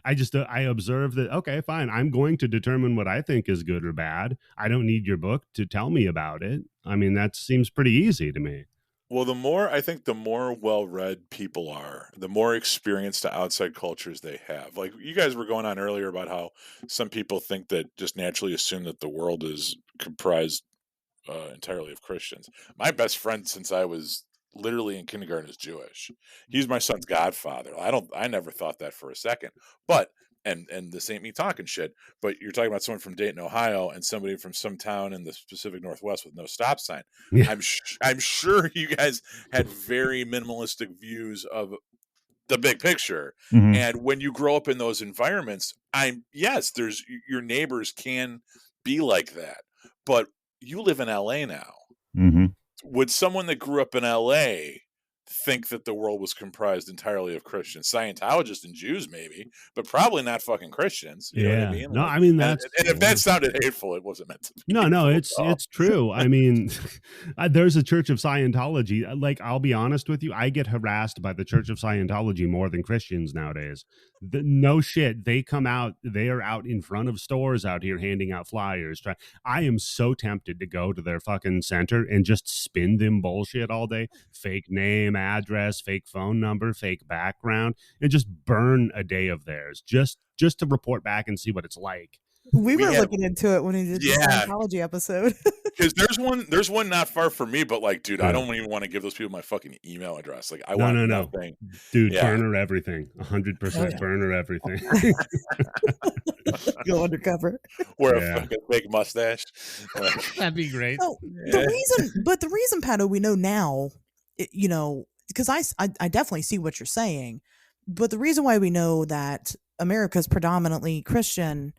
I observe that, okay, fine, I'm going to determine what I think is good or bad. I don't need your book to tell me about it. I mean, that seems pretty easy to me. Well, I think the more well-read people are, the more experience to outside cultures they have. Like you guys were going on earlier about how some people think that just naturally assume that the world is comprised entirely of Christians. My best friend since I was literally in kindergarten is Jewish. He's my son's godfather. I never thought that for a second. But and this ain't me talking shit, but you're talking about someone from Dayton, Ohio, and somebody from some town in the Pacific Northwest with no stop sign. Yeah. I'm sure you guys had very minimalistic views of the big picture. Mhm. And when you grow up in those environments, yes, there's your neighbors can be like that. But you live in LA now. Mhm. Would someone that grew up in LA think that the world was comprised entirely of Christians? Scientologists and Jews, maybe, but probably not fucking Christians. You know what I Yeah. mean? No, Like, I mean, and that's, if that sounded hateful, it wasn't meant to be. no, hateful at all. it's true. I mean, there's a Church of Scientology. Like, I'll be honest with you, I get harassed by the Church of Scientology more than Christians nowadays. No shit, they come out. They are out in front of stores out here handing out flyers. I am so tempted to go to their fucking center and just spin them bullshit all day. Fake name, address, fake phone number, fake background, and just burn a day of theirs just to report back and see what it's like. We We were had- looking into it when we did the Yeah. Scientology episode. Because there's one not far from me, but like, dude, I Yeah. don't even want to give those people my fucking email address. Like, I No, want no, no. nothing. Dude, Yeah. burner everything. 100% yeah. burner everything. Go undercover. Wear Yeah. a fucking fake mustache. Like, That'd be great. So Yeah. the reason, Pato, we know now, you know, because I definitely see what you're saying, but the reason why we know that America is predominantly Christian,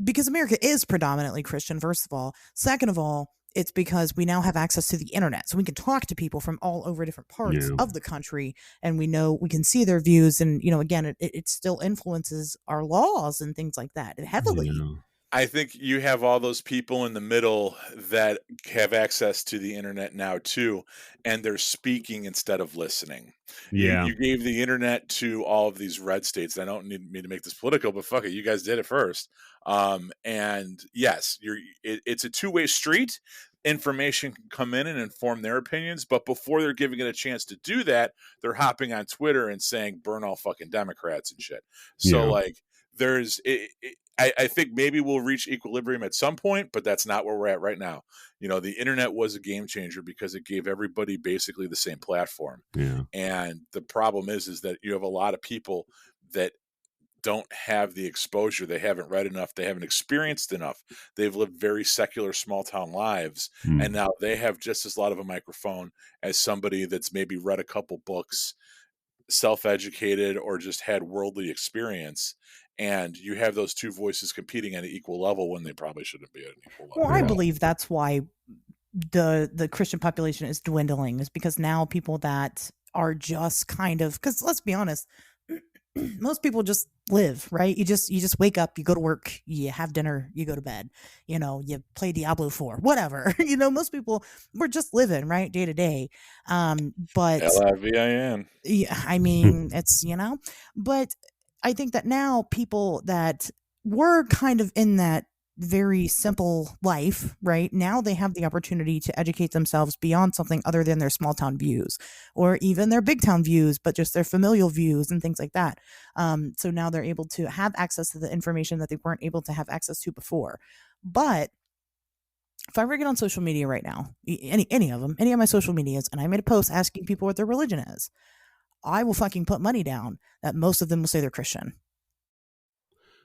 because America is predominantly Christian, first of all. Second of all, it's because we now have access to the internet, so we can talk to people from all over different parts Yeah. of the country, and we know we can see their views, and you know, again, it still influences our laws and things like that heavily. Yeah. I think you have all those people in the middle that have access to the internet now too, and they're speaking instead of listening. Yeah. You gave the internet to all of these red states. I don't need me to make this political, but fuck it, you guys did it first. And yes, it's a two-way street. Information can come in and inform their opinions, but before they're giving it a chance to do that, they're hopping on Twitter and saying burn all fucking Democrats and shit. So Yeah. like I think maybe we'll reach equilibrium at some point, but that's not where we're at right now. The internet was a game changer because it gave everybody basically the same platform. Yeah. And the problem is that you have a lot of people that don't have the exposure. They haven't read enough. They haven't experienced enough. They've lived very secular small town lives. And now they have just as lot of a microphone as somebody that's maybe read a couple books, self-educated, or just had worldly experience. And you have those two voices competing at an equal level when they probably shouldn't be at an equal level. Well, I believe that's why the Christian population is dwindling, is because now people that are just kind of, because let's be honest, most people just live, right? You just wake up, you go to work, you have dinner, you go to bed, you play Diablo 4, whatever. Most people, we're just living, right, day to day. But Livin. yeah, I mean, it's, but I think that now people that were kind of in that very simple life, right? Now they have the opportunity to educate themselves beyond something other than their small town views or even their big town views, but just their familial views and things like that. So now they're able to have access to the information that they weren't able to have access to before. But if I were to get on social media right now, any of them, any of my social medias, and I made a post asking people what their religion is, I will fucking put money down that most of them will say they're Christian.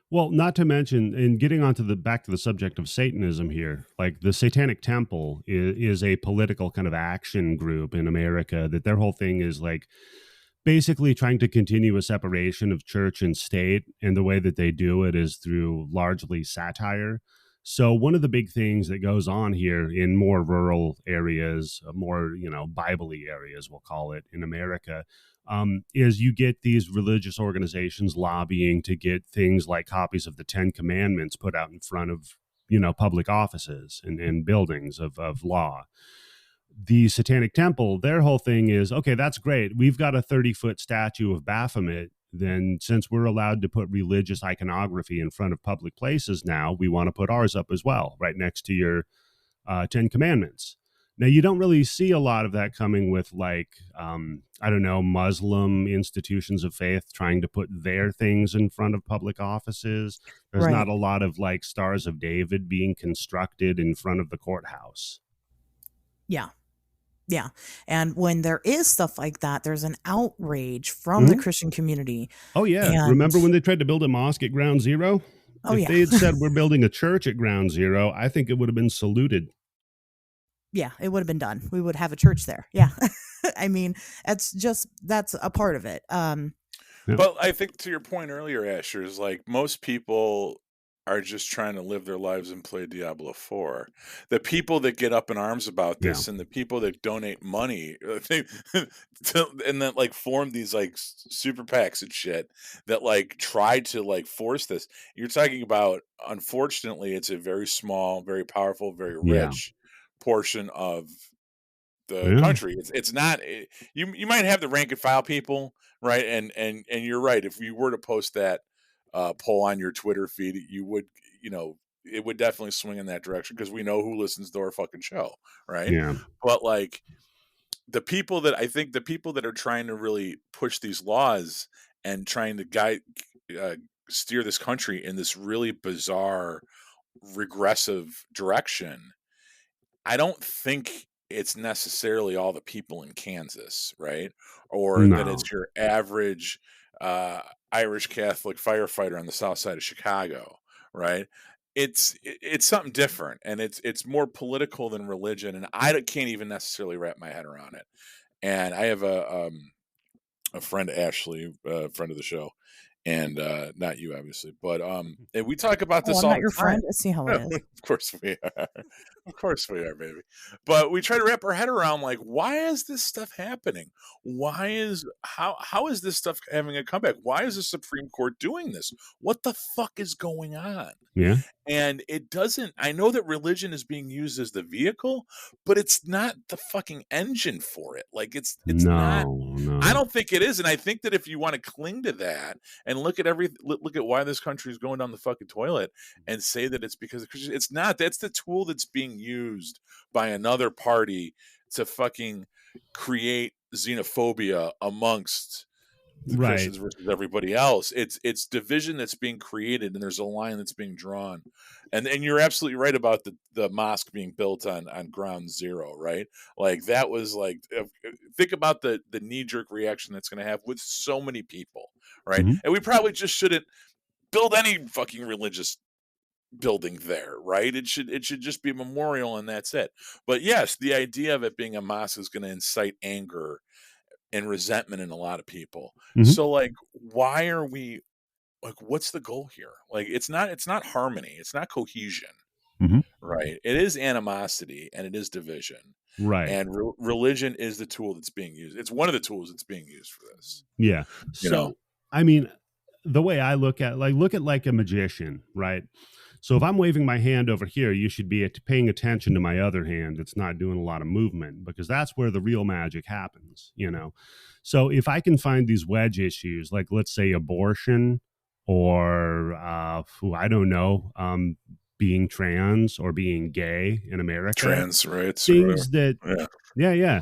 Well, not to mention, in getting onto back to the subject of Satanism here, like the Satanic Temple is a political kind of action group in America that their whole thing is like basically trying to continue a separation of church and state. And the way that they do it is through largely satire. So one of the big things that goes on here in more rural areas, more, Bible-y areas, we'll call it, in America, is you get these religious organizations lobbying to get things like copies of the 10 Commandments put out in front of, public offices and buildings of law. The Satanic Temple, their whole thing is, okay, that's great. We've got a 30-foot statue of Baphomet. Then since we're allowed to put religious iconography in front of public places now, we want to put ours up as well, right next to your 10 Commandments. Now, you don't really see a lot of that coming with Muslim institutions of faith trying to put their things in front of public offices. There's not a lot of like Stars of David being constructed in front of the courthouse. Yeah. Yeah. And when there is stuff like that, there's an outrage from the Christian community. Oh, yeah. Remember when they tried to build a mosque at Ground Zero? If they had said we're building a church at Ground Zero, I think it would have been saluted. Yeah, it would have been done. We would have a church there. Yeah. I mean, that's a part of it. But I think to your point earlier, Asher, is like most people are just trying to live their lives and play Diablo 4. The people that get up in arms about this and the people that donate money and then like form these like super PACs and shit that like try to like force this. You're talking about, unfortunately, it's a very small, very powerful, very rich portion of the country. It's not, you might have the rank and file people, right? And you're right. If you were to post that poll on your Twitter feed, you would, it would definitely swing in that direction because we know who listens to our fucking show, right? Yeah. But like the people that are trying to really push these laws and trying to guide, steer this country in this really bizarre, regressive direction, I don't think it's necessarily all the people in Kansas, right? Or that it's your average Irish Catholic firefighter on the south side of Chicago, right? It's something different, and it's more political than religion, and I can't even necessarily wrap my head around it. And I have a friend, Ashley, friend of the show, and not you, obviously, but and we talk about this all I'm not your the time. friend. Let's see how it is. Of course we are. Of course we are, baby. But we try to wrap our head around like, why is this stuff happening? How is this stuff having a comeback? Why is the Supreme Court doing this? What the fuck is going on? Yeah. And it doesn't, I know that religion is being used as the vehicle, but it's not the fucking engine for it. Like it's not, I don't think it is. And I think that if you want to cling to that and look at why this country is going down the fucking toilet and say that it's because of Christians, it's not. That's the tool that's being used by another party to fucking create xenophobia amongst the Right. Christians versus everybody else. It's division that's being created, and there's a line that's being drawn. And you're absolutely right about the mosque being built on ground zero, right? Like that was like, think about the knee jerk reaction that's going to have with so many people, right? Mhm. And we probably just shouldn't build any fucking religious building there, right? It should just be a memorial and that's it. But yes, the idea of it being a mosque is going to incite anger and resentment in a lot of people. Mhm. So like, why are we like, what's the goal here? Like, it's not harmony, it's not cohesion, Mhm. right? It is animosity and it is division. Right. And religion is the tool that's being used. It's one of the tools that's being used for this. Yeah. You know, So, I mean, the way I look at like a magician, right? So if I'm waving my hand over here, you should be paying attention to my other hand that's not doing a lot of movement, because that's where the real magic happens, you know? So if I can find these wedge issues, like let's say abortion or, I don't know, being trans or being gay in America, trans rights or whatever. things that, Yeah. yeah.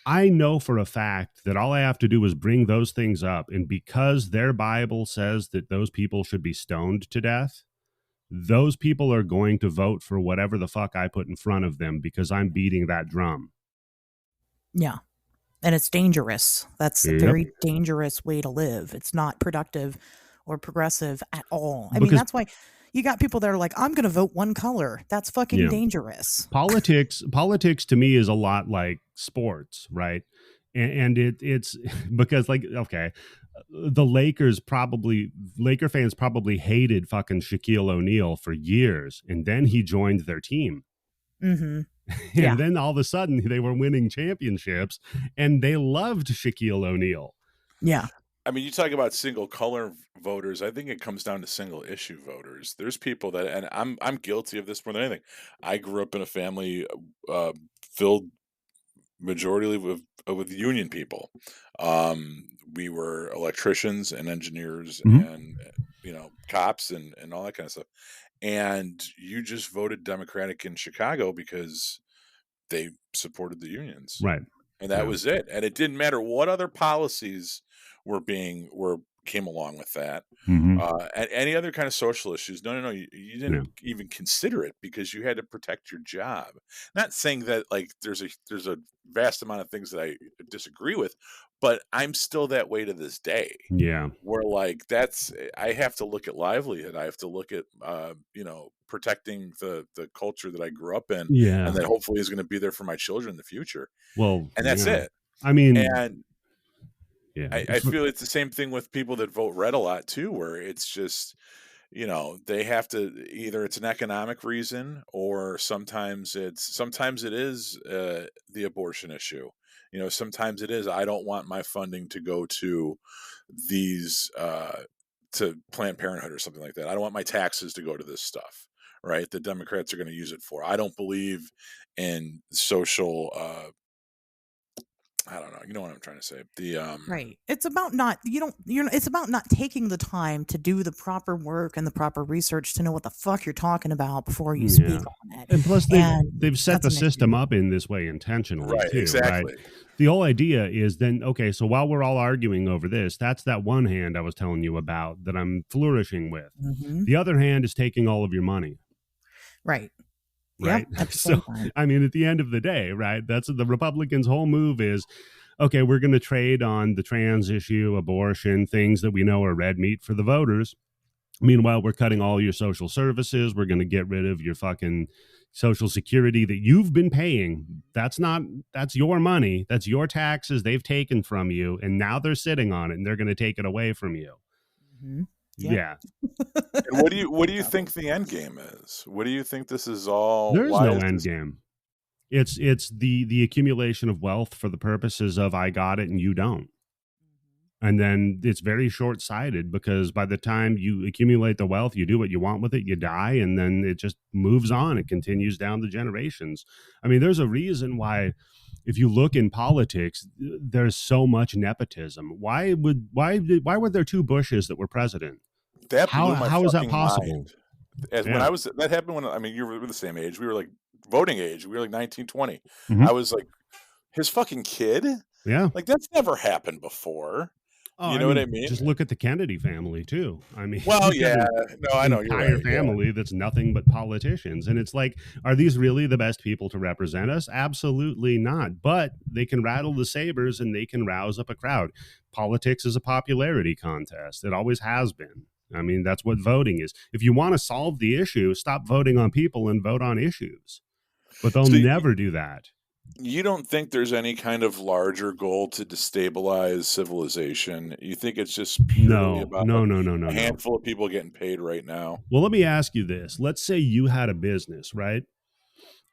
I know for a fact that all I have to do is bring those things up. And because their Bible says that those people should be stoned to death, those people are going to vote for whatever the fuck I put in front of them because I'm beating that drum. Yeah. And it's dangerous. That's a Yep. very dangerous way to live. It's not productive or progressive at all. I mean, Because that's why you got people that are like, I'm going to vote one color. That's fucking Yeah. dangerous. politics to me is a lot like sports, right? And it's because, like, okay, the Laker fans probably hated fucking Shaquille O'Neal for years, and then he joined their team. Mm-hmm. And Yeah. then all of a sudden they were winning championships and they loved Shaquille O'Neal. Yeah. I mean, you talk about single color voters. I think it comes down to single issue voters. There's people that, and I'm guilty of this more than anything. I grew up in a family filled majority with union people. We were electricians and engineers Mhm. and cops and all that kind of stuff. And you just voted Democratic in Chicago because they supported the unions. Right. And that Yeah. was it. And it didn't matter what other policies came along with that. Mhm. And any other kind of social issues. No. You didn't Yeah. even consider it because you had to protect your job. Not saying that like there's a vast amount of things that I disagree with, but I'm still that way to this day. Yeah. Where like I have to look at livelihood. I have to look at protecting the culture that I grew up in, Yeah. and that hopefully is going to be there for my children in the future. Well, And that's yeah. it. I mean, And yeah. I feel it's the same thing with people that vote red a lot too, where it's just, they have to, either it's an economic reason or sometimes it is the abortion issue. Sometimes it is, I don't want my funding to go to these, to Planned Parenthood or something like that. I don't want my taxes to go to this stuff, right? The Democrats are going to use it for. I don't believe in social, I don't know. You know what I'm trying to say. Right. It's about not it's about not taking the time to do the proper work and the proper research to know what the fuck you're talking about before you speak on it. And plus they've set that's the an system issue. up in this way intentionally Right, too, right? exactly. The whole idea is then, okay, so while we're all arguing over this, that's that one hand I was telling you about that I'm flourishing with. Mhm. The other hand is taking all of your money. Right. Right. Yep, at the So, same time. I mean, at the end of the day, right, that's the Republicans' whole move is, okay, we're going to trade on the trans issue, abortion, things that we know are red meat for the voters. Meanwhile, we're cutting all your social services. We're going to get rid of your fucking Social Security that you've been paying. That's your money. That's your taxes they've taken from you. And now they're sitting on it and they're going to take it away from you. Mhm. Yep. Yeah. And what do you think the end game is? What do you think this is all? There's Why no is end this- game. It's the accumulation of wealth for the purposes of I got it and you don't. And then it's very short-sighted because by the time you accumulate the wealth, you do what you want with it, you die, and then it just moves on. It continues down the generations. I mean, there's a reason why, if you look in politics, there's so much nepotism. Why were there two Bushes that were president? That blew my how is that fucking possible? mind. When Yeah. that happened when, I mean, you were the same age. We were like voting age. We were like 19, 20. Mhm. I was like, his fucking kid? Yeah. Like, that's never happened before. Oh, You I know what I mean, mean? just look at the Kennedy family too. I mean, Well, you've got yeah. an No, I know, you're entire right, yeah. family that's nothing but politicians. And it's like, are these really the best people to represent us? Absolutely not. But they can rattle the sabers and they can rouse up a crowd. Politics is a popularity contest. It always has been. I mean, that's what voting is. If you want to solve the issue, stop voting on people and vote on issues. But they'll So never do that. you don't think there's any kind of larger goal to destabilize civilization? You think it's just purely No, about no, no, no, no, a no. handful of people getting paid right now? Well, let me ask you this. Let's say you had a business, right?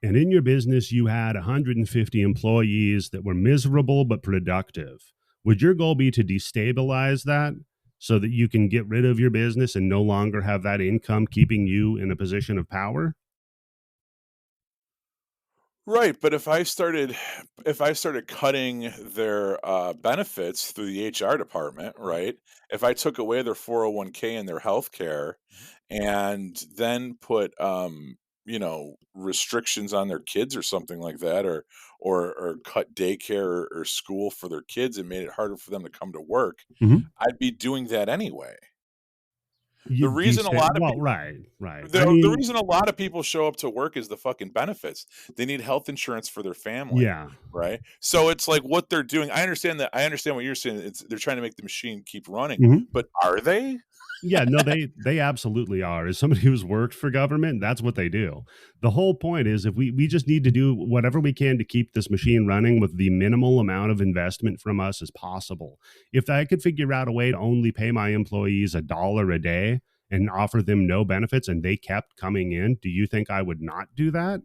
And in your business, you had 150 employees that were miserable but productive. Would your goal be to destabilize that so that you can get rid of your business and no longer have that income keeping you in a position of power? Right, but if I started cutting their benefits through the HR department, Mhm. right? If I took away their 401k and their health care and then put restrictions on their kids or something like that, or cut daycare or school for their kids and made it harder for them to come to work, Mhm. I'd be doing that anyway. You The reason a lot of well, people right, right. I the mean, reason a lot of people show up to work is the fucking benefits. They need health insurance for their family, yeah. right? So it's like what they're doing. I understand what you're saying. They're trying to make the machine keep running, Mhm. but are they? Yeah, no, they absolutely are. As somebody who's worked for government, that's what they do. The whole point is if we just need to do whatever we can to keep this machine running with the minimal amount of investment from us as possible. If I could figure out a way to only pay my employees $1 a day and offer them no benefits and they kept coming in, do you think I would not do that?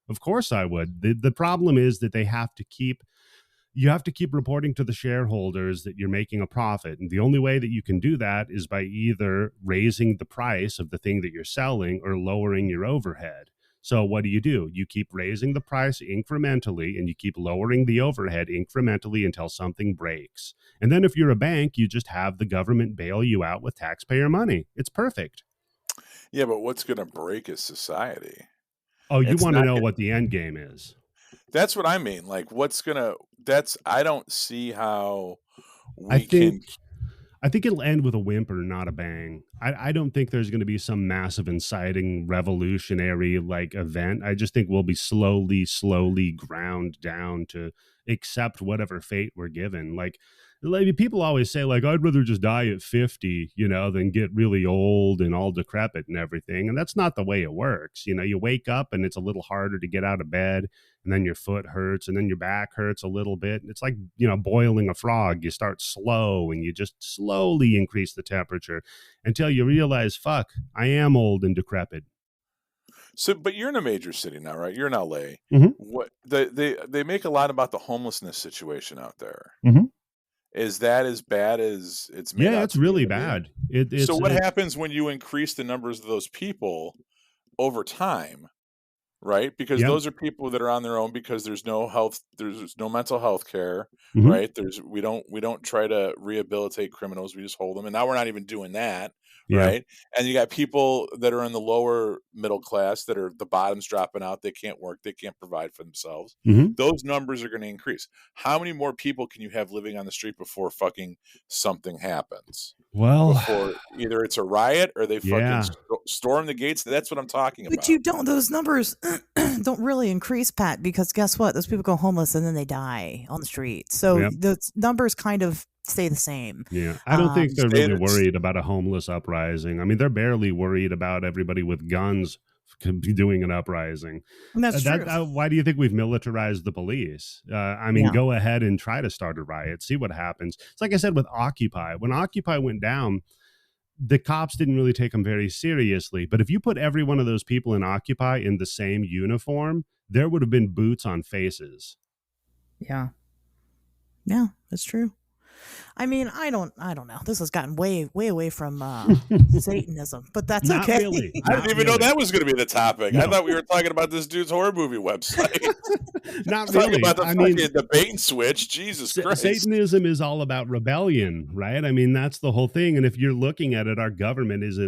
Of course I would. The problem is that they have to keep you have to keep reporting to the shareholders that you're making a profit. And the only way that you can do that is by either raising the price of the thing that you're selling or lowering your overhead. So what do? You keep raising the price incrementally and you keep lowering the overhead incrementally until something breaks. And then if you're a bank, you just have the government bail you out with taxpayer money. It's perfect. Yeah, but what's going to break is society. Oh, you It's want to not. know what the end game is? That's what I mean. Like, what's gonna? That's I don't see how I we think can. I think it'll end with a whimper, not a bang. I don't think there's going to be some massive inciting revolutionary like event. I just think we'll be slowly ground down to accept whatever fate we're given. Like people always say, like, I'd rather just die at 50, than get really old and all decrepit and everything. And that's not the way it works. You wake up and it's a little harder to get out of bed and then your foot hurts and then your back hurts a little bit. It's like, boiling a frog. You start slow and you just slowly increase the temperature until you realize, fuck, I am old and decrepit. So, but you're in a major city now, right? You're in LA. Mm-hmm. What they make a lot about the homelessness situation out there. Mm-hmm. Is that as bad as it's made Yeah, out it's to be really in the media? bad. So what It's happens when you increase the numbers of those people over time? Right? Because Yep. those are people that are on their own because there's no mental health care, Mm-hmm. right? We don't try to rehabilitate criminals, we just hold them. And now we're not even doing that, Yeah. right? And you got people that are in the lower middle class that are the bottoms dropping out, they can't work, they can't provide for themselves. Mm-hmm. Those numbers are going to increase. How many more people can you have living on the street before fucking something happens? Well, Before either it's a riot or they fucking yeah. storm the gates. That's what I'm talking But about. you don't, those numbers don't really increase, Pat, because guess what? Those people go homeless and then they die on the street. So Yep. the numbers kind of stay the same. Yeah. I don't think they're really It's worried about a homeless uprising. I mean, they're barely worried about everybody with guns doing an uprising. And that's true. Why do you think we've militarized the police? I mean, Yeah. go ahead and try to start a riot, see what happens. It's like I said with Occupy. When Occupy went down, the cops didn't really take them very seriously. But if you put every one of those people in Occupy in the same uniform, there would have been boots on faces. Yeah. Yeah, that's true. I mean, I don't know. This has gotten way away from Satanism, but that's Not okay. really. I didn't Not even know really. that was going to be the topic. I No. thought we were talking about this dude's horror movie website. Not Talking really. about the I mean, fucking the bait and switch. Jesus Christ. Satanism is all about rebellion, right? I mean, that's the whole thing. And if you're looking at it, our government is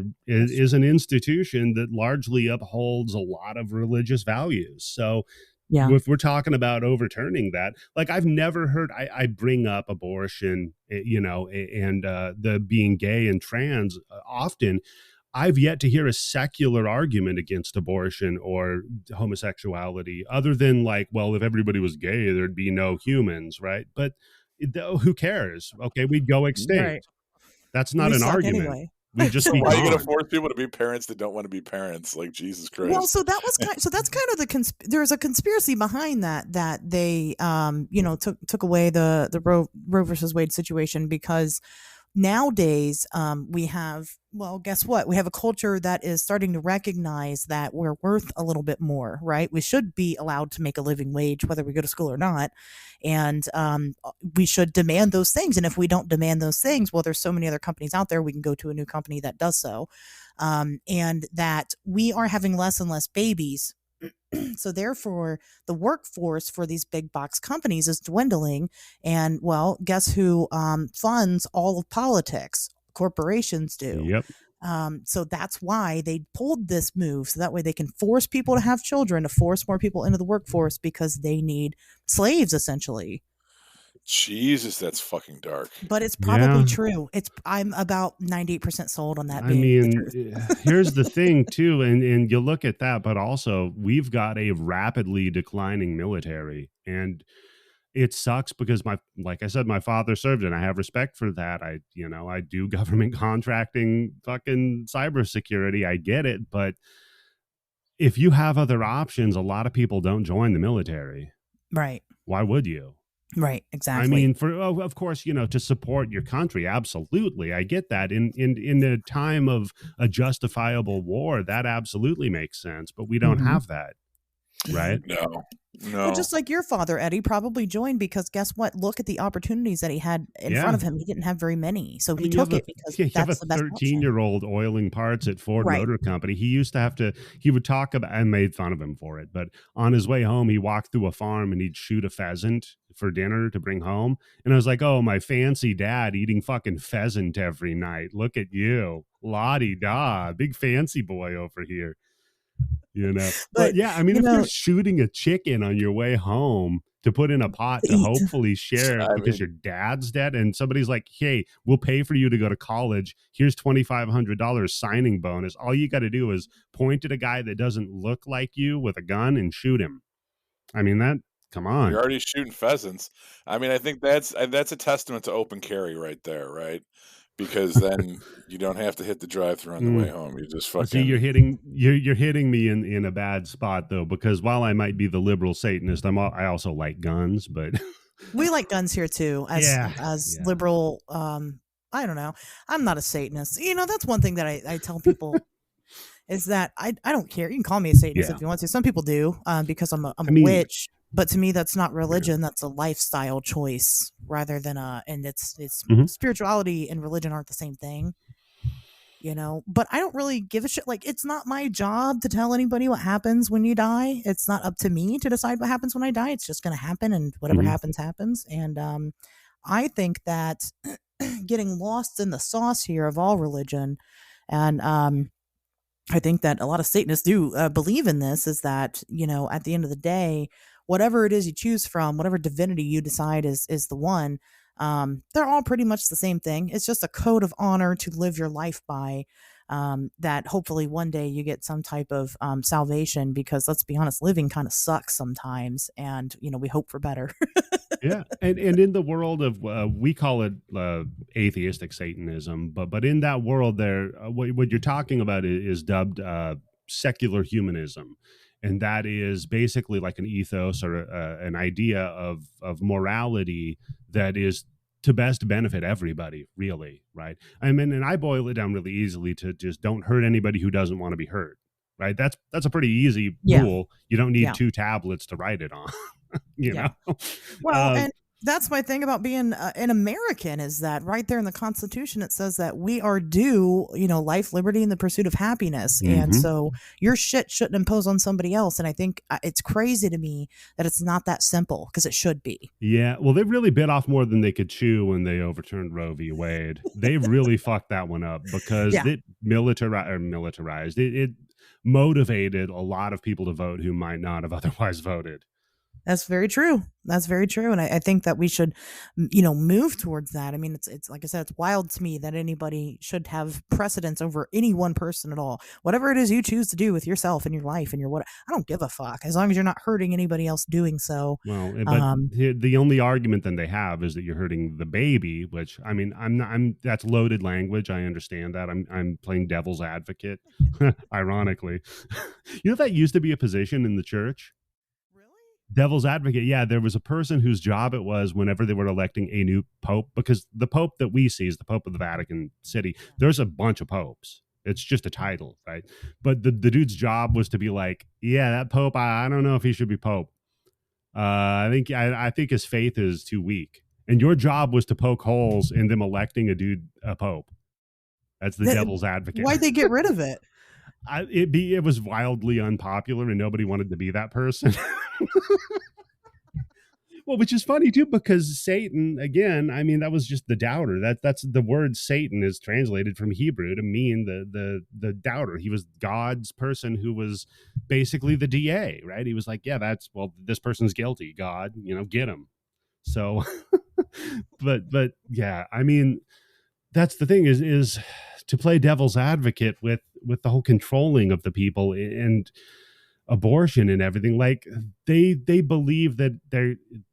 an institution that largely upholds a lot of religious values. So Yeah. if we're talking about overturning that, like I've never heard, I bring up abortion, and the being gay and trans often. I've yet to hear a secular argument against abortion or homosexuality other than like, well, if everybody was gay, there'd be no humans, right? But who cares? Okay, we'd go Right. extinct. That's not We an suck argument. anyway. We'd just So be why are you going to gone. force people to be parents that don't want to be parents? Like, Jesus Well, Christ. so that's kind of there's a conspiracy behind that they took away the Roe versus Wade situation because nowadays we have, well, guess what, we have a culture that is starting to recognize that we're worth a little bit more, right? We should be allowed to make a living wage whether we go to school or not, and we should demand those things. And if we don't demand those things, well, there's so many other companies out there, we can go to a new company that does so, and that we are having less and less babies. So therefore the workforce for these big box companies is dwindling. And well, guess who funds all of politics? Corporations do. Yep. So that's why they pulled this move, so that way they can force people to have children, to force more people into the workforce, because they need slaves essentially. Jesus, that's fucking dark. But it's probably Yeah. true. I'm about 98% sold on that I being the mean, truth. here's the thing too, and you look at that, but also we've got a rapidly declining military, and it sucks because like I said, my father served, and I have respect for that. I do government contracting, fucking cybersecurity. I get it, but if you have other options, a lot of people don't join the military. Right. Why would you? Right. I Exactly. mean, of course, to support your country, absolutely, I get that. In a time of a justifiable war, that absolutely makes sense. But we don't Mhm. have that, right? No, Well, no. just like your father, Eddie, probably joined because guess what? Look at the opportunities that he had in front Yeah. of him. He didn't have very many, so I he mean, you have took a it because you have a that's the best option. 13-year-old oiling parts at Ford Right. Motor Company. He used to have to. He would talk about. I made fun of him for it, but on his way home, he walked through a farm and he'd shoot a pheasant for dinner to bring home. And I was like, "Oh, my fancy dad eating fucking pheasant every night. Look at you, lottie da, big fancy boy over here." But But, yeah, I mean, you if you're know, shooting a chicken on your way home to put in a pot to to eat. hopefully share it I because mean, your dad's dead, and somebody's like, hey, we'll pay for you to go to college, here's $2,500 signing bonus, all you got to do is point at a guy that doesn't look like you with a gun and shoot him. I mean, come you're on. already shooting pheasants. I mean, I think that's a testament to open carry right there, right? Because then you don't have to hit the drive-through on the way Mm. home. You just See, fucking you're hitting me in a bad spot though, because while I might be the liberal Satanist, I also like guns, but We like guns here too, as yeah, as yeah. liberal. I don't know. I'm not a Satanist. That's one thing that I tell people is that I don't care. You can call me a Satanist Yeah. if you want to. Some people do, because I'm I a mean, witch. But to me, that's not yeah. religion. That's a lifestyle choice rather than and it's Mhm. spirituality and religion aren't the same thing. But I don't really give a shit. Like, it's not my job to tell anybody what happens when you die. It's not up to me to decide what happens when I die. It's just going to happen, and whatever Mhm. happens happens. And I think that getting lost in the sauce here of all religion, and I think that a lot of Satanists do believe in this, is that, at the end of the day, whatever it is you choose from, whatever divinity you decide is the one, they're all pretty much the same thing. It's just a code of honor to live your life by, that hopefully one day you get some type of salvation, because let's be honest, living kind of sucks sometimes, and, we hope for better. Yeah, and in the world of we call it atheistic Satanism, but in that world, there what you're talking about is dubbed secular humanism, and that is basically like an ethos or an idea of morality that is to best benefit everybody, really, right? I mean, and I boil it down really easily to just don't hurt anybody who doesn't want to be hurt, right? That's a pretty easy Yeah. rule. You don't need Yeah. 2 tablets to write it on. you Yeah. know Well, uh, and that's my thing about being an American, is that right there in the Constitution, it says that we are due, life, liberty, and the pursuit of happiness. And mhm. so your shit shouldn't impose on somebody else. And I think it's crazy to me that it's not that simple, because it should be. Yeah, well, they really bit off more than they could chew when they overturned Roe v. Wade. They really fucked that one up because Yeah. it militarized. It motivated a lot of people to vote who might not have otherwise voted. That's very true. That's very true. And I think that we should, move towards that. I mean, it's like I said, it's wild to me that anybody should have precedence over any one person at all. Whatever it is you choose to do with yourself and your life and your what, I don't give a fuck as long as you're not hurting anybody else doing so. Well, but the only argument then they have is that you're hurting the baby, which I mean, that's loaded language. I understand that. I'm playing devil's advocate, ironically. You know, that used to be a position in the church. Really? Devil's advocate. Yeah, there was a person whose job it was whenever they were electing a new pope, because the pope that we see is the Pope of the Vatican City. There's a bunch of popes. It's just a title, right? But the dude's job was to be like, yeah, that pope, I don't know if he should be pope. I think his faith is too weak, and your job was to poke holes in them electing a pope. That's the devil's advocate. Why'd they get rid of it? It was wildly unpopular, and nobody wanted to be that person. Well, which is funny too, because Satan, again, I mean, that was just the doubter. That's the word Satan is translated from Hebrew to mean the doubter. He was God's person who was basically the DA, right? He was like, yeah, this person's guilty. God, get him. So, but yeah, I mean, that's the thing is to play devil's advocate with the whole controlling of the people and abortion and everything. Like they believe that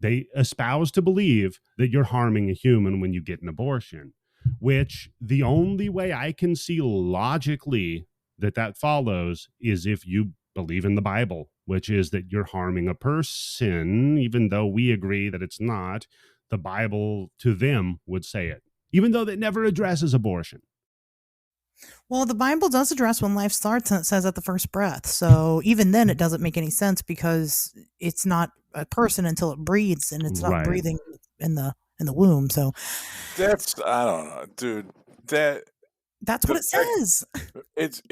they espouse to believe that you're harming a human when you get an abortion, which the only way I can see logically that follows is if you believe in the Bible, which is that you're harming a person, even though we agree that it's not. The Bible to them would say it, even though it never addresses abortion. Well, the Bible does address when life starts, and it says at the first breath. So even then, it doesn't make any sense because it's not a person until it breathes, and it's not breathing in the womb. So that's, I don't know, dude. That's what it says. It's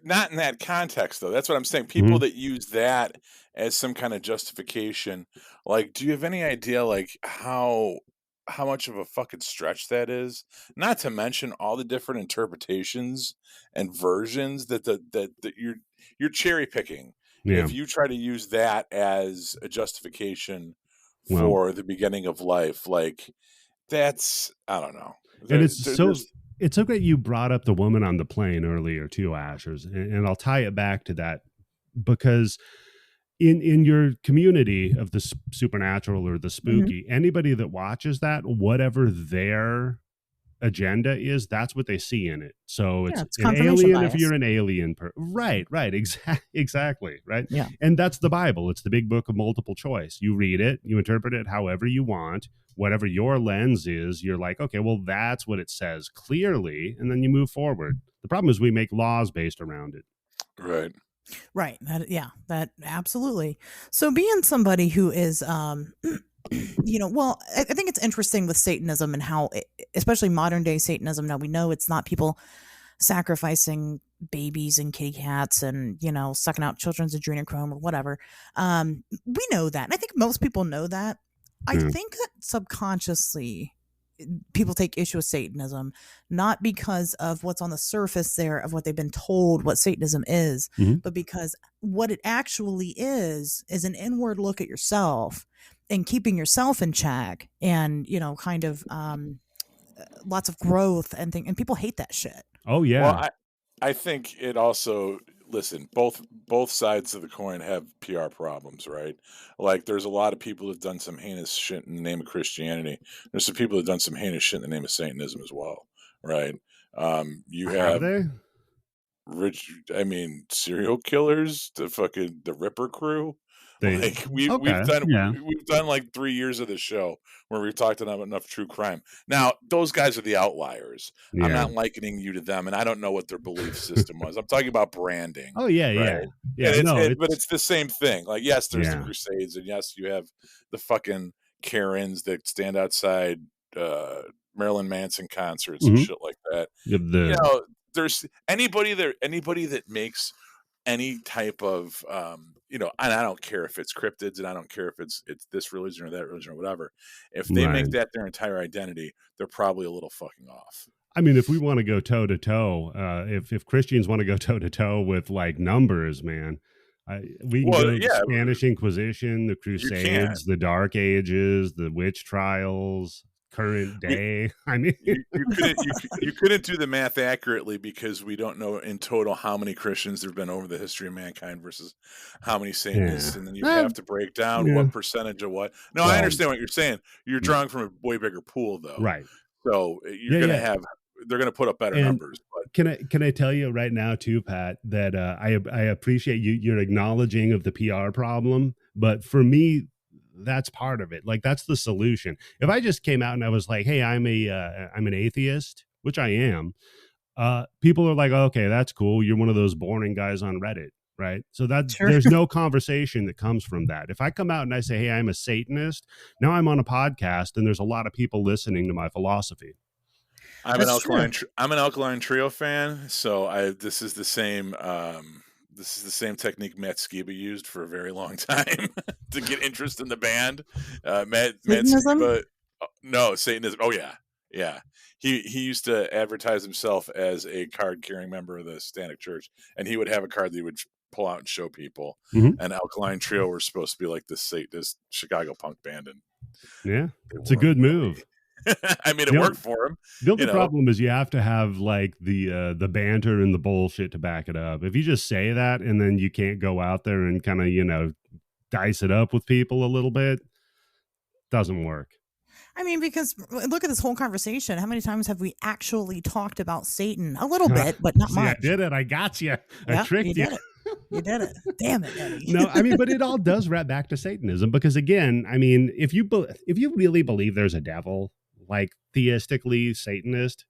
not in that context, though. That's what I'm saying. People that use that as some kind of justification, like, do you have any idea, like, how much of a fucking stretch that is? Not to mention all the different interpretations and versions that you're cherry picking. Yeah. If you try to use that as a justification for the beginning of life, like, that's, I don't know. And it's so great you brought up the woman on the plane earlier too, Ashers, and I'll tie it back to that, because in your community of the supernatural or the spooky, anybody that watches that, whatever their agenda is, that's what they see in it. So it's an alien bias. If you're an alien right, exactly, right? Yeah. And that's the Bible. It's the big book of multiple choice. You read it, you interpret it however you want, whatever your lens is. You're like, okay, well, that's what it says clearly, and then you move forward. The problem is we make laws based around it. Right. That absolutely. So being somebody who is well, I think it's interesting with Satanism and how, especially modern day Satanism, now we know it's not people sacrificing babies and kitty cats and, sucking out children's adrenochrome or whatever. We know that. And I think most people know that. I think that subconsciously people take issue with Satanism, not because of what's on the surface there of what they've been told what Satanism is, but because what it actually is an inward look at yourself and keeping yourself in check and, kind of lots of growth and people hate that shit. Oh, yeah. Well, I think it also, listen, both sides of the coin have PR problems, right? Like, there's a lot of people who've done some heinous shit in the name of Christianity. There's some people who've done some heinous shit in the name of Satanism as well, right? You have serial killers, the Ripper crew. We've done like 3 years of the show where we've talked about enough true crime. Now, those guys are the outliers. Yeah. I'm not likening you to them, and I don't know what their belief system was. I'm talking about branding. Oh yeah, right? Yeah. But it's the same thing. Like, yes, there's the Crusades, and yes, you have the fucking Karens that stand outside Marilyn Manson concerts and shit like that. There's anybody that makes any type of and I don't care if it's cryptids, and I don't care if it's this religion or that religion or whatever. If they make that their entire identity, they're probably a little fucking off. I mean, if we want to go toe to toe, if Christians want to go toe to toe with like numbers, man, We can Well, go the yeah, Spanish Inquisition, the you can. Crusades, the Dark Ages, the witch trials, current day. I mean, You couldn't do the math accurately because we don't know in total how many Christians there've been over the history of mankind versus how many yeah, Satanists, and then you'd have to break down yeah. what percentage of what. No, I Well, understand what you're saying. You're mm, drawing from a way bigger pool, though, right. so you're Yeah, gonna yeah. have they're gonna put up better And numbers, but can I tell you right now too, Pat, that I appreciate your acknowledging of the PR problem, but for me, that's part of it. Like that's the solution. If I just came out and I was like, "Hey, I'm an atheist," which I am, people are like, "Okay, that's cool. You're one of those boring guys on Reddit." Right. So that Sure. there's no conversation that comes from that. If I come out and I say, "Hey, I'm a Satanist," now I'm on a podcast and there's a lot of people listening to my philosophy. That's true. I'm an Alkaline Trio fan, so I this is the same technique Matt Skiba used for a very long time to get interest in the band. Matt Satanism? Skiba, no Satanism. Oh yeah, yeah. He used to advertise himself as a card carrying member of the Satanic Church, and he would have a card that he would pull out and show people. Mhm. And Alkaline Trio were supposed to be like this Chicago punk band, and Yeah, they it's a weren't good really. move. I mean, it The worked only, for him, the you only know. problem is you have to have like the banter and the bullshit to back it up. If you just say that and then you can't go out there and kind of dice it up with people a little bit, doesn't work. I mean, because look at this whole conversation. How many times have we actually talked about Satan? A little bit, but not See, I much. did it. I got you. I Yeah, you tricked you. did it. You did it. Damn it, Eddie. No, I mean, but it all does wrap back to Satanism because, again, I mean, if you really believe there's a devil, like theistically Satanist,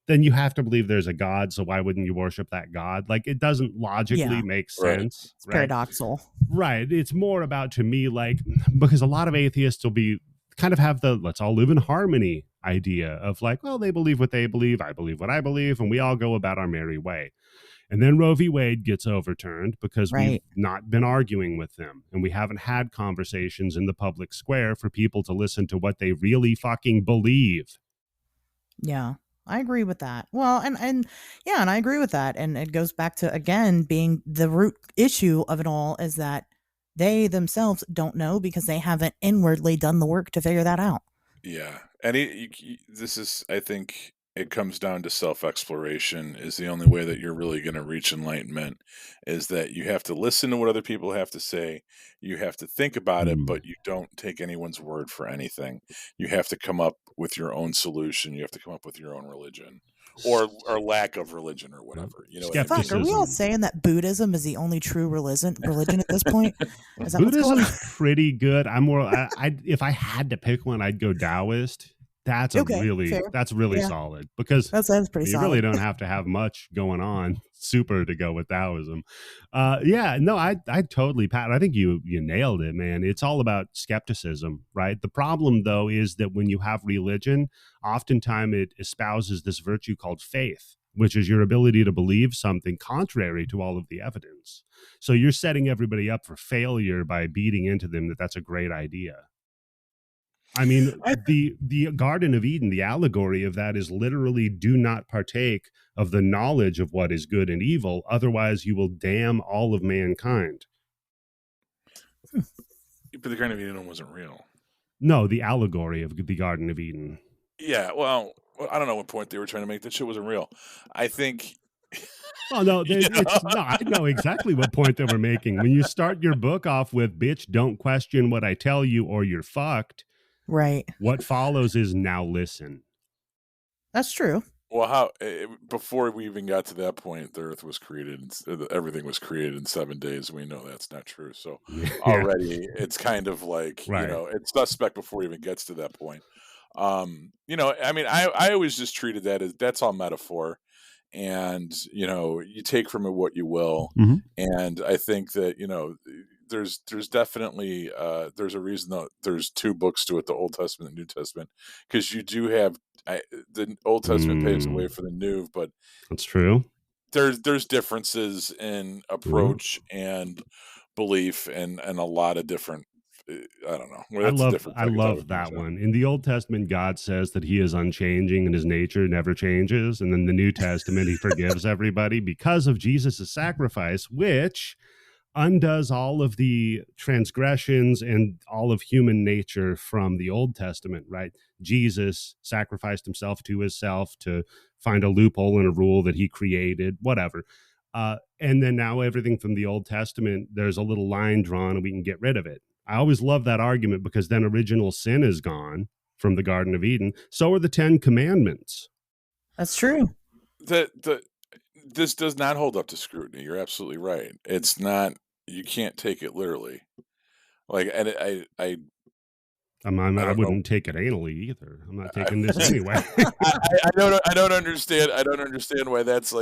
then you have to believe there's a God. So why wouldn't you worship that God? Like it doesn't logically Yeah, make Right. sense, it's right? paradoxical. Right. It's more about to me like because a lot of atheists will be kind of have the let's all live in harmony idea of like, well, they believe what they believe, I believe what I believe, and we all go about our merry way. And then Roe v. Wade gets overturned because we've Right. not been arguing with them and we haven't had conversations in the public square for people to listen to what they really fucking believe. Yeah. I agree with that. Well, and yeah, and I agree with that. And it goes back to again being the root issue of it all is that they themselves don't know because they haven't inwardly done the work to figure that out. Yeah, and this is, I think, it comes down to self-exploration. Is the only way that you're really going to reach enlightenment is that you have to listen to what other people have to say. You have to think about it, Mm. but you don't take anyone's word for anything. You have to come up with your own solution. You have to come up with your own religion, or lack of religion, or whatever. You know what I mean? Fuck, are we all Skepticism. saying that Buddhism is the only true religion at this point? Is that what's going on? Buddhism's pretty good. I'm more. I if I had to pick one, I'd go Taoist. That's Okay, fair. really Yeah. solid because That's pretty you solid. really don't have to have much going on super to go with Taoism. Yeah, no, I totally, Pat. I think you nailed it, man. It's all about skepticism, right? The problem though is that when you have religion, oftentimes it espouses this virtue called faith, which is your ability to believe something contrary to all of the evidence. So you're setting everybody up for failure by beating into them that that's a great idea. I mean, I- the Garden of Eden, the allegory of that is literally do not partake of the knowledge of what is good and evil, otherwise you will damn all of mankind. But the Garden of Eden wasn't real. No, the allegory of the Garden of Eden. Yeah, well, I don't know what point they were trying to make. That shit wasn't real. I think. Well, no, You know? I know exactly what point they were making. When you start your book off with "bitch, don't question what I tell you, or you're fucked," Right. what follows is now listen. That's true. Well, before we even got to that point, the Earth was created. Everything was created in 7 days. We know that's not true. So Yeah, already, it's kind of like right. it's suspect before it even gets to that point. I mean, I always just treated that as that's all metaphor, and you take from it what you will. Mm-hmm. And I think that there's definitely there's a reason that there's two books to it, the Old Testament and New Testament, because you do have the Old Testament paves the way for the New, but that's true. There's differences in approach and belief and a lot of different. I don't know. Well, I love that one. In the Old Testament, God says that he is unchanging and his nature never changes. And then the New Testament, he forgives everybody because of Jesus' sacrifice, which undoes all of the transgressions and all of human nature from the Old Testament, right? Jesus sacrificed himself to himself to find a loophole in a rule that he created, whatever. And then now everything from the Old Testament, there's a little line drawn and we can get rid of it. I always love that argument because then original sin is gone from the Garden of Eden. So are the 10 Commandments. That's true. This does not hold up to scrutiny. You're absolutely right. It's not. You can't take it literally. Like, and I wouldn't take it anally either. I'm not taking this anyway. I don't understand. I don't understand why that's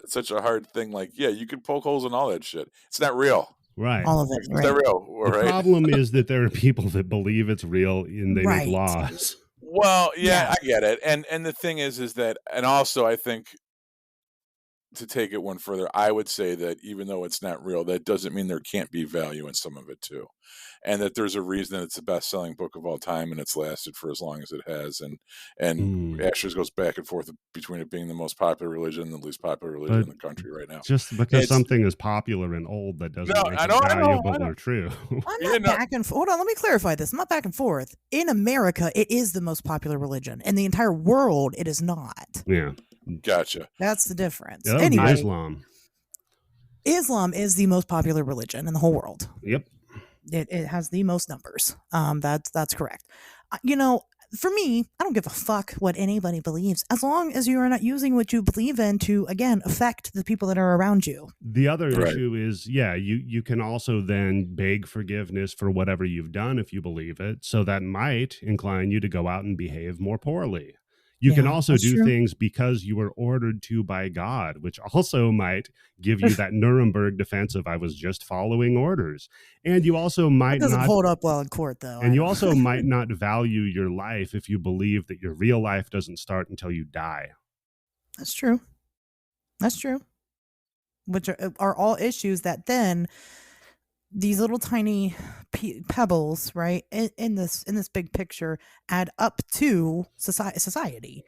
such a hard thing. Like, yeah, you can poke holes in all that shit. It's not real. Right. All of it. It's Right. not real. The problem is that there are people that believe it's real and they make laws. Well, yeah, I get it. And the thing is that, and also I think, to take it one further, I would say that even though it's not real, that doesn't mean there can't be value in some of it too. And that there's a reason that it's the best-selling book of all time and it's lasted for as long as it has. And Asher's goes back and forth between it being the most popular religion and the least popular religion in the country right now. Just because something is popular and old, that doesn't make it valuable or true. I'm not back and forth. Hold on, let me clarify this. I'm not back and forth. In America, it is the most popular religion. In the entire world, it is not. Yeah. Gotcha. That's the difference. Yeah, anyway, Islam is the most popular religion in the whole world. Yep. It has the most numbers. That's correct. For me, I don't give a fuck what anybody believes, as long as you are not using what you believe in to, again, affect the people that are around you. The other issue is, you can also then beg forgiveness for whatever you've done if you believe it. So that might incline you to go out and behave more poorly. You can also do things because you were ordered to by God, which also might give you that Nuremberg defense of I was just following orders. And you also might not hold up well in court, though. And you also might not value your life if you believe that your real life doesn't start until you die. That's true. That's true. Which are all issues that then these little tiny pebbles, right, in this big picture add up to society.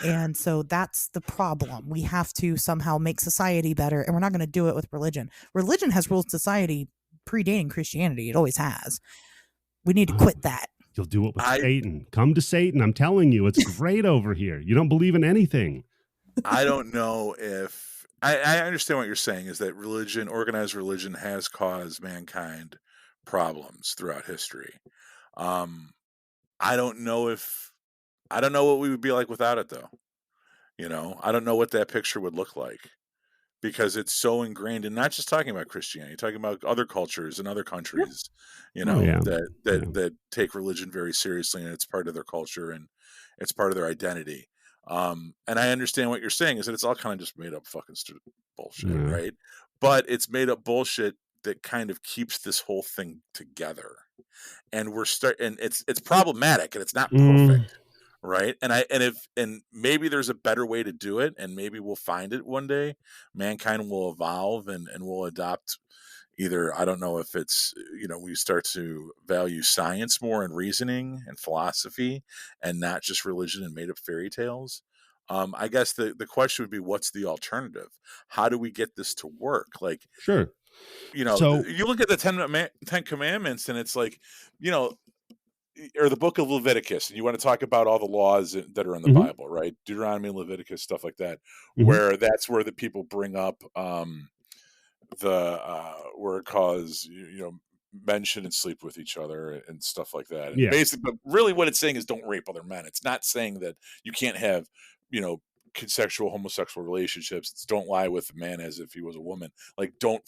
And so that's the problem. We have to somehow make society better, and we're not going to do it with religion. Religion has ruled society predating Christianity. It always has. We need to quit that. You'll do it with Satan. Come to Satan. I'm telling you, it's great over here. You don't believe in anything. I don't know if I understand what you're saying is that religion, organized religion, has caused mankind problems throughout history. I don't know what we would be like without it, though. I don't know what that picture would look like, because it's so ingrained, and not just talking about Christianity, talking about other cultures and other countries, that take religion very seriously, and it's part of their culture and it's part of their identity. And I understand what you're saying is that it's all kind of just made up fucking bullshit, right? But it's made up bullshit that kind of keeps this whole thing together. And and it's problematic and it's not perfect, right? And maybe there's a better way to do it, and maybe we'll find it one day. Mankind will evolve and we'll adopt either, I don't know if it's, we start to value science more and reasoning and philosophy and not just religion and made up fairy tales. I guess the question would be, what's the alternative? How do we get this to work? Like, sure. So, you look at the 10 Commandments and it's like, or the book of Leviticus, and you want to talk about all the laws that are in the Bible, right? Deuteronomy, Leviticus, stuff like that, where that's where the people bring up, where it calls men shouldn't sleep with each other and stuff like that. And basically, but really what it's saying is don't rape other men. It's not saying that you can't have consensual homosexual relationships. It's don't lie with a man as if he was a woman. Like don't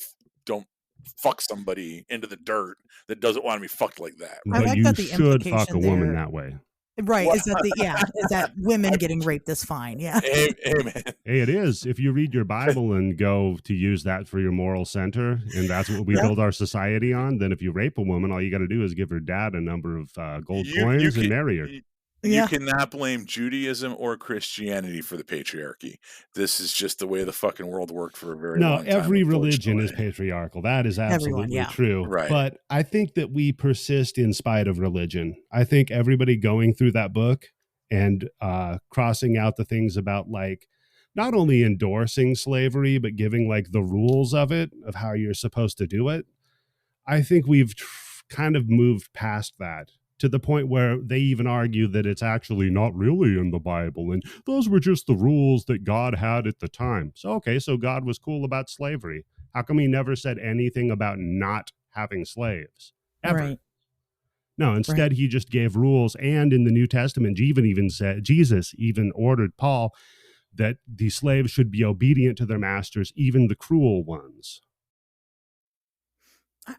fuck somebody into the dirt that doesn't want to be fucked like that. Right? But you should fuck a woman that way. Right. Is that women getting raped is fine. Yeah. Amen. Hey, it is. If you read your Bible and go to use that for your moral center, and that's what we build our society on, then if you rape a woman, all you got to do is give her dad a number of gold coins and marry her. You cannot blame Judaism or Christianity for the patriarchy. This is just the way the fucking world worked for a very long time. No, every religion is patriarchal. That is absolutely true. Right. But I think that we persist in spite of religion. I think everybody going through that book and crossing out the things about like not only endorsing slavery, but giving like the rules of it, of how you're supposed to do it. I think we've kind of moved past that to the point where they even argue that it's actually not really in the Bible. And those were just the rules that God had at the time. So, okay, so God was cool about slavery. How come he never said anything about not having slaves? Ever. Right. No, Right. instead he just gave rules. And in the New Testament, even said, Jesus even ordered Paul that the slaves should be obedient to their masters, even the cruel ones.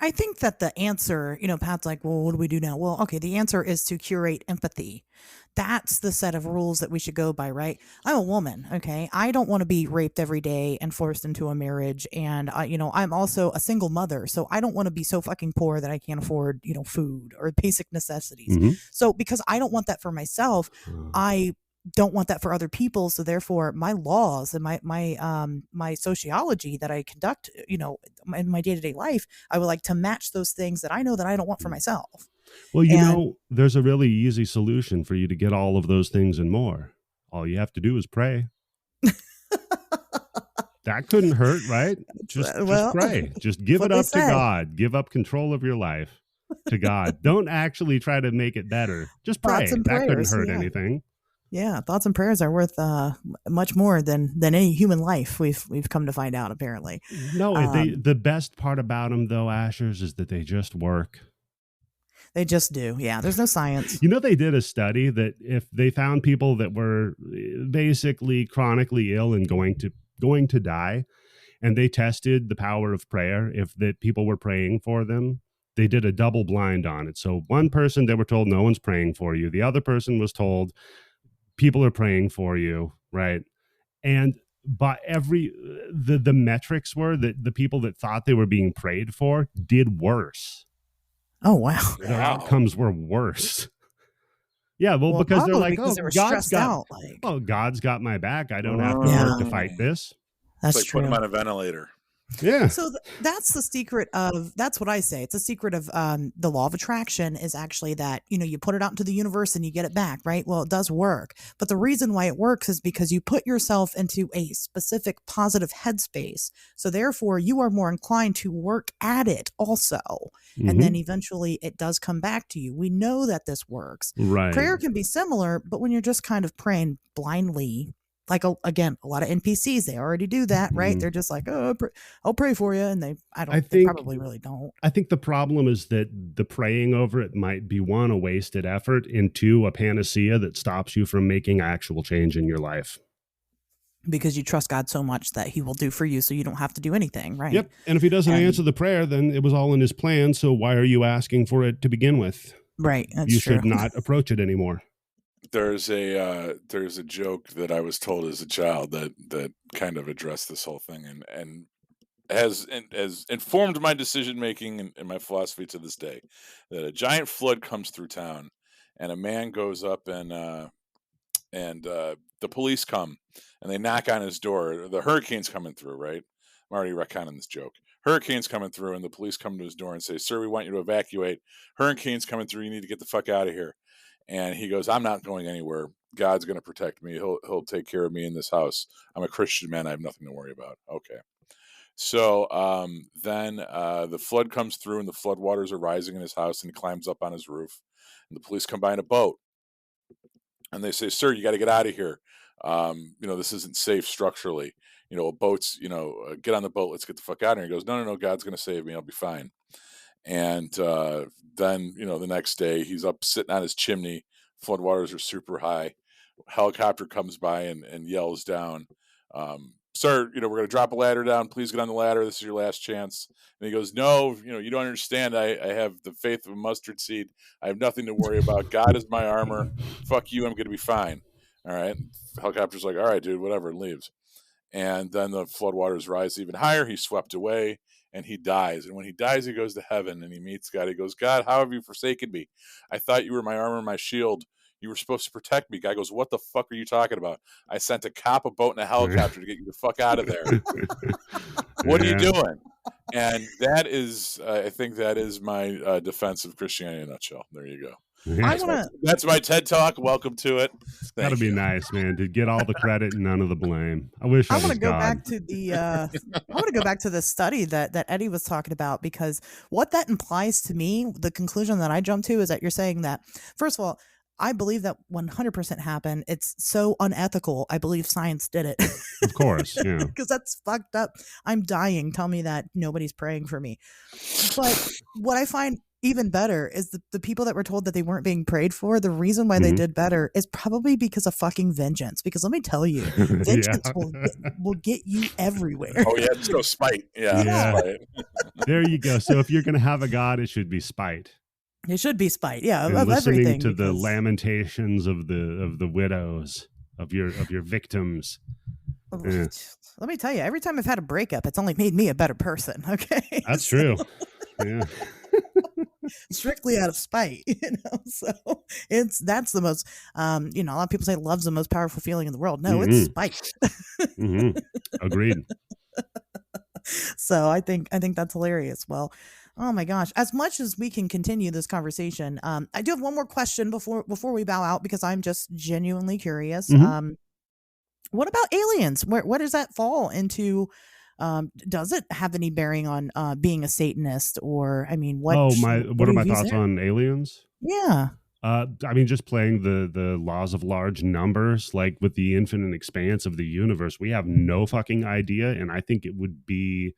I think that the answer, Pat's like, well, what do we do now? Well, okay, the answer is to curate empathy. That's the set of rules that we should go by, right? I'm a woman, okay? I don't want to be raped every day and forced into a marriage. And, I'm also a single mother. So I don't want to be so fucking poor that I can't afford, food or basic necessities. Mm-hmm. So because I don't want that for myself, I don't want that for other people. So therefore my laws and my sociology that I conduct, in my day-to-day life, I would like to match those things that I know that I don't want for myself. Well, And there's a really easy solution for you to get all of those things and more. All you have to do is pray. That couldn't hurt, right? Just well, pray. Just give what it they up to say. God. Give up control of your life to God. Don't actually try to make it better. Just Thoughts pray. and That couldn't prayers. hurt Yeah. anything. Yeah. Thoughts and prayers are worth much more than any human life. We've come to find out, apparently. No, the best part about them, though, Ashers, is that they just work. They just do. Yeah. There's no science. They did a study that if they found people that were basically chronically ill and going to die, and they tested the power of prayer, if that people were praying for them, they did a double blind on it. So one person, they were told no one's praying for you. The other person was told people are praying for you, right? And by the metrics were that the people that thought they were being prayed for did worse. Oh, wow. Their outcomes were worse. Yeah, well, because they're probably like, because oh, they were stressed out. Like, God's got my back. I don't have to Yeah. work to fight this. That's It's like true. put him on a ventilator. Yeah. So that's the secret of, that's what I say. It's a secret of the law of attraction is actually that, you put it out into the universe and you get it back, right? Well, it does work. But the reason why it works is because you put yourself into a specific positive headspace. So therefore you are more inclined to work at it also. Mm-hmm. And then eventually it does come back to you. We know that this works. Right. Prayer can be similar, but when you're just kind of praying blindly, like, again, a lot of NPCs, they already do that, right? Mm-hmm. They're just like, oh, I'll pray for you. And they probably really don't. I think the problem is that the praying over it might be, one, a wasted effort, and two, a panacea that stops you from making actual change in your life. Because you trust God so much that he will do for you so you don't have to do anything, right? Yep. And if he doesn't answer the prayer, then it was all in his plan. So why are you asking for it to begin with? Right. That's you true. should not approach it anymore. There's a joke that I was told as a child that kind of addressed this whole thing and has informed my decision making and my philosophy to this day. That a giant flood comes through town, and a man goes up and the police come and they knock on his door. The hurricane's coming through, right? I'm already retconning this joke. Hurricane's coming through, and the police come to his door and say, "Sir, we want you to evacuate. Hurricane's coming through. You need to get the fuck out of here." And he goes, "I'm not going anywhere. God's going to protect me. He'll take care of me in this house. I'm a Christian man. I have nothing to worry about." Okay. So then the flood comes through, and the flood waters are rising in his house, and he climbs up on his roof. And the police come by in a boat, and they say, "Sir, you got to get out of here. This isn't safe structurally. Boats. Get on the boat. Let's get the fuck out of here." He goes, "No. God's going to save me. I'll be fine." And then, the next day he's up sitting on his chimney. Floodwaters are super high. Helicopter comes by and yells down, "Sir, we're going to drop a ladder down. Please get on the ladder. This is your last chance." And he goes, "No, you don't understand. I have the faith of a mustard seed. I have nothing to worry about. God is my armor. Fuck you. I'm going to be fine." All right. And the helicopter's like, "All right, dude, whatever," and leaves. And then the floodwaters rise even higher. He's swept away. And he dies. And when he dies, he goes to heaven and he meets God. He goes, "God, how have you forsaken me? I thought you were my armor, my shield. You were supposed to protect me." God goes, "What the fuck are you talking about? I sent a cop, a boat, and a helicopter to get you the fuck out of there. What are you doing?" And that is, I think that is my defense of Christianity in a nutshell. There you go. I want to. That's my TED Talk. Welcome to it. That'd be nice, man, to get all the credit and none of the blame. I wish I want was to go God. back to the. I want to go back to the study that Eddie was talking about, because what that implies to me, the conclusion that I jumped to, is that you're saying that, first of all, I believe that 100% happened. It's so unethical. I believe science did it. Of course, yeah. Because that's fucked up. I'm dying. Tell me that nobody's praying for me. But what I find even better is the people that were told that they weren't being prayed for, the reason why they did better is probably because of fucking vengeance. Because let me tell you, vengeance will get you everywhere. Oh yeah, just go spite. Yeah. Spite. There you go. So if you're going to have a God, it should be spite. It should be spite, yeah, and of listening everything. To the lamentations of the widows of your victims. Let me tell you, every time I've had a breakup, it's only made me a better person. Okay, that's true. Yeah, strictly out of spite, So that's the most, a lot of people say love's the most powerful feeling in the world. No, it's spite. Agreed. So I think that's hilarious. Well, oh my gosh. As much as we can continue this conversation, I do have one more question before we bow out, because I'm just genuinely curious. What about aliens? Where does that fall into? Does it have any bearing on being a Satanist, or, I mean, what? What are my thoughts on aliens? Yeah. I mean, just playing the laws of large numbers, like with the infinite expanse of the universe, we have no fucking idea, and I think it would be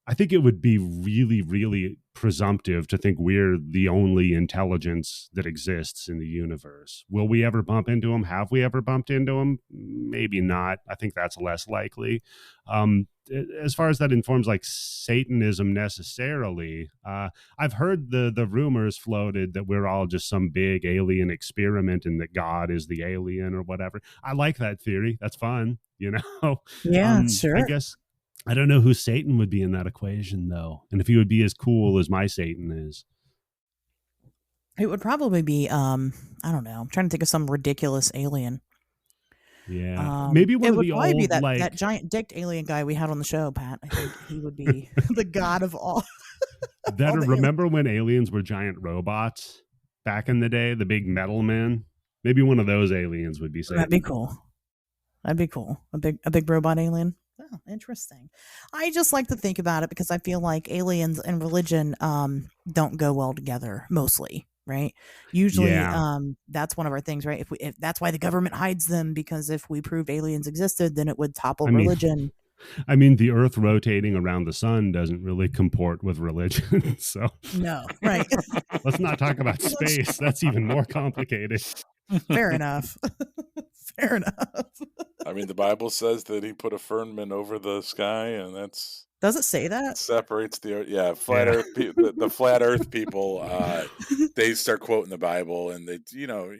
really, really presumptive to think we're the only intelligence that exists in the universe. Will we ever bump into them? Have we ever bumped into them? Maybe not. I think that's less likely. As far as that informs like Satanism necessarily, I've heard the rumors floated that we're all just some big alien experiment and that God is the alien or whatever. I like that theory. That's fun, Yeah, sure. I guess I don't know who Satan would be in that equation, though, and if he would be as cool as my Satan is. It would probably be, I don't know. I'm trying to think of some ridiculous alien. Yeah, maybe one of the old, be that giant dicked alien guy we had on the show, Pat. I think he would be the god of all. Remember when aliens were giant robots back in the day, the big metal men? Maybe one of those aliens would be Satan. That'd be cool. A big robot alien. Oh, interesting. I just like to think about it because I feel like aliens and religion don't go well together mostly, right? Usually that's one of our things, right? If that's why the government hides them, because if we proved aliens existed, then it would topple religion. I mean, the Earth rotating around the sun doesn't really comport with religion. So no, right. Let's not talk about space. That's even more complicated. Fair enough. Fair enough. I mean, the Bible says that he put a firmament over the sky, and that's... Does it say that? Separates the earth. Yeah, flat Earth. The flat Earth people, they start quoting the Bible, and they,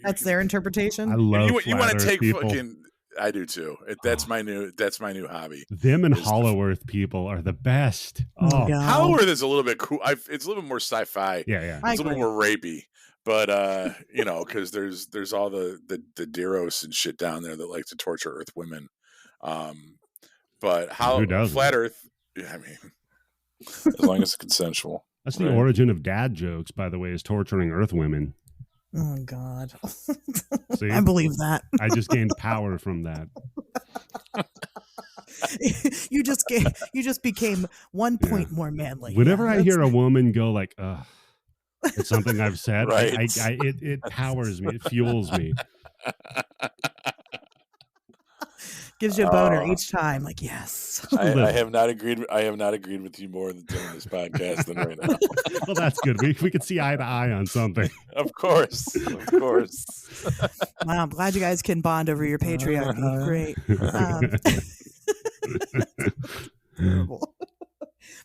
that's their interpretation. I love you want to take people. Fucking. I do too. That's my new hobby. Them and Hollow Earth people are the best. Oh, Hollow Earth is a little bit cool. It's a little bit more sci-fi. Yeah. It's a little more rapey. But because there's all the Deros and shit down there that like to torture Earth women. But flat Earth, I mean, as long as it's consensual. That's the origin of dad jokes, by the way, is torturing Earth women. Oh God. See? I believe that. I just gained power from that. You just became 1 point more manly. Whenever I hear a woman go like, ugh, it's something I've said, right. it powers me, it fuels me. Gives you a boner each time. Like, yes. I have not agreed with you more than during this podcast than right now. Well, that's good. We could see eye to eye on something. Of course. Wow, I'm glad you guys can bond over your patriarchy. Great. Terrible.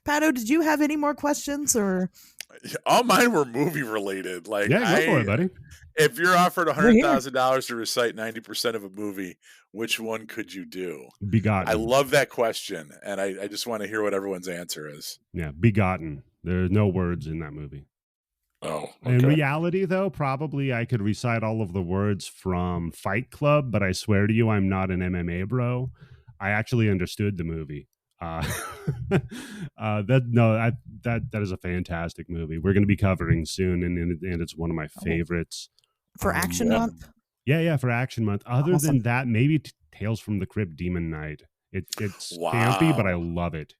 Pato, did you have any more questions, or? All mine were movie related. Like, yeah, go for it, buddy. If you're offered $100,000 to recite 90% of a movie, which one could you do? Begotten. I love that question, and I just want to hear what everyone's answer is. Yeah, Begotten. There are no words in that movie. Oh, okay. In reality, though, probably I could recite all of the words from Fight Club, but I swear to you, I'm not an MMA bro. I actually understood the movie. Uh, that is a fantastic movie. We're going to be covering soon, and it's one of my favorites. For Action Yeah. Month? Yeah, for Action Month. Other Awesome. than that, maybe Tales from the Crypt Demon Knight. It's campy, but I love it.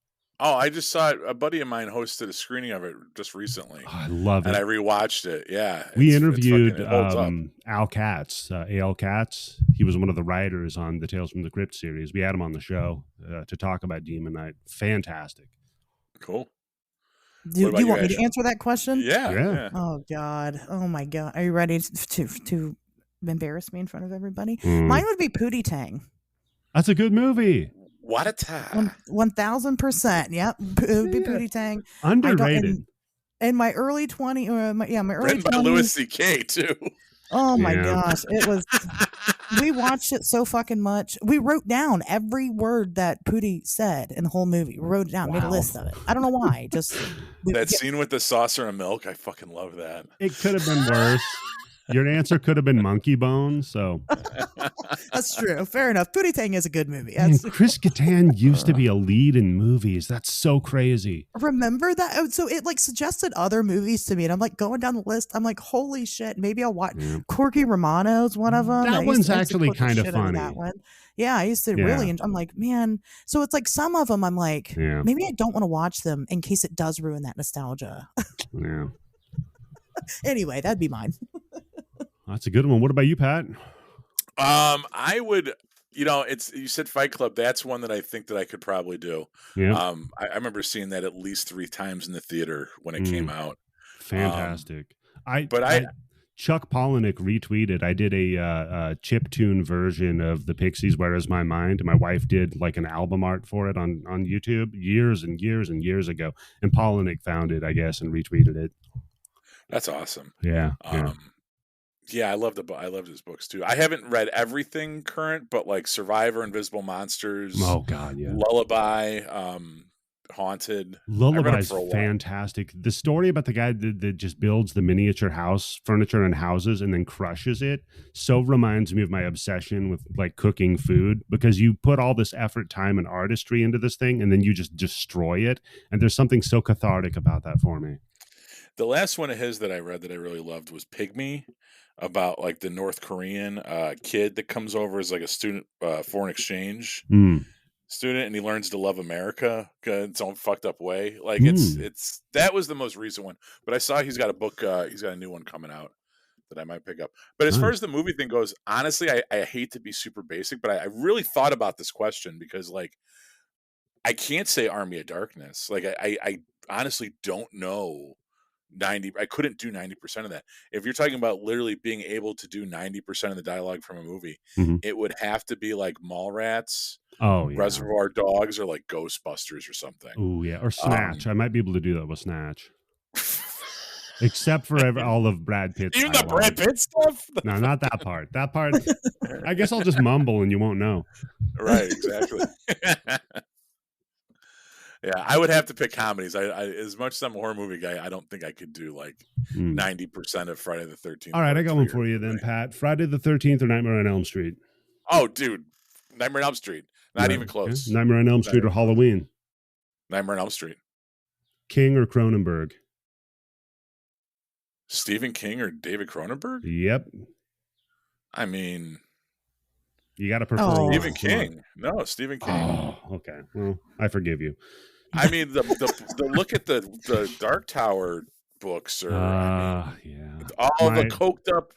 Oh, I just saw it. A buddy of mine hosted a screening of it just recently. Oh, I love and it. I rewatched it. Yeah. We interviewed it holds up. Al Katz, A.L. Katz. He was one of the writers on the Tales from the Crypt series. We had him on the show to talk about Demon Knight. Fantastic. Cool. Do you want me to answer that question? Yeah. Oh God. Oh my God. Are you ready to embarrass me in front of everybody? Mine would be Pootie Tang. That's a good movie. What a time. 1000%. Yep. It would be Pootie Tang. Underrated. In my early 20s, my early written 20s. by Louis C.K. too. Oh my gosh. It was, we watched it so fucking much. We wrote down every word that Pootie said in the whole movie. We wrote it down, made a list of it. I don't know why. Just that scene with the saucer of milk. I fucking love that. It could have been worse. Your answer could have been Monkey Bone. So that's true. Fair enough. Pootie Tang is a good movie. And Chris Kattan used to be a lead in movies. That's so crazy. Remember that? So it like suggested other movies to me, and I'm like going down the list. I'm like, holy shit! Maybe I'll watch. Corky Romano's one of them. That one's actually kind of funny. That one. Yeah, I used to really. I'm like, man. So it's like some of them. I'm like, maybe I don't want to watch them in case it does ruin that nostalgia. Yeah. Anyway, that'd be mine. That's a good one. What about you, Pat? I would, you said Fight Club. That's one that I think that I could probably do. Yeah. I remember seeing that at least 3 times in the theater when it came out. Fantastic. Chuck Palahniuk retweeted. I did a chiptune version of the Pixies, "Where Is My Mind?" My wife did like an album art for it on YouTube years and years and years ago. And Palahniuk found it, I guess, and retweeted it. That's awesome. Yeah. I loved his books too. I haven't read everything current, but like Survivor, Invisible Monsters. Oh God, yeah. Lullaby, Haunted. Lullaby's fantastic. The story about the guy that just builds the miniature house, furniture and houses, and then crushes it so reminds me of my obsession with like cooking food, because you put all this effort, time, and artistry into this thing, and then you just destroy it. And there's something so cathartic about that for me. The last one of his that I read that I really loved was Pygmy, about like the North Korean kid that comes over as like a student, foreign exchange student, and he learns to love America in its own fucked up way. Like it's that was the most recent one, but I saw he's got a book, he's got a new one coming out that I might pick up. But as far as the movie thing goes, honestly, I hate to be super basic, but I really thought about this question because like I can't say Army of Darkness. Like I honestly don't know. I couldn't do 90% of that. If you're talking about literally being able to do 90% of the dialogue from a movie, it would have to be like Mallrats, Reservoir Dogs, or like Ghostbusters or something. Oh yeah, or Snatch. I might be able to do that with Snatch. Except for all of Brad Pitt's Even dialogue. the Brad Pitt stuff? No, not that part. That part, I guess I'll just mumble and you won't know. Right, exactly. Yeah, I would have to pick comedies. I as much as I'm a horror movie guy, I don't think I could do like 90% of Friday the 13th. All right, I got one for you then, Pat. Friday the 13th or Nightmare on Elm Street? Oh, dude. Nightmare on Elm Street. Not even close. Okay. Nightmare on Elm Street or Halloween? Nightmare on Elm Street. King or Cronenberg? Stephen King or David Cronenberg? Yep. I mean... You got to prefer Stephen King. No, Stephen King. Oh, okay. Well, I forgive you. I mean, the look at the Dark Tower books, or all the coked up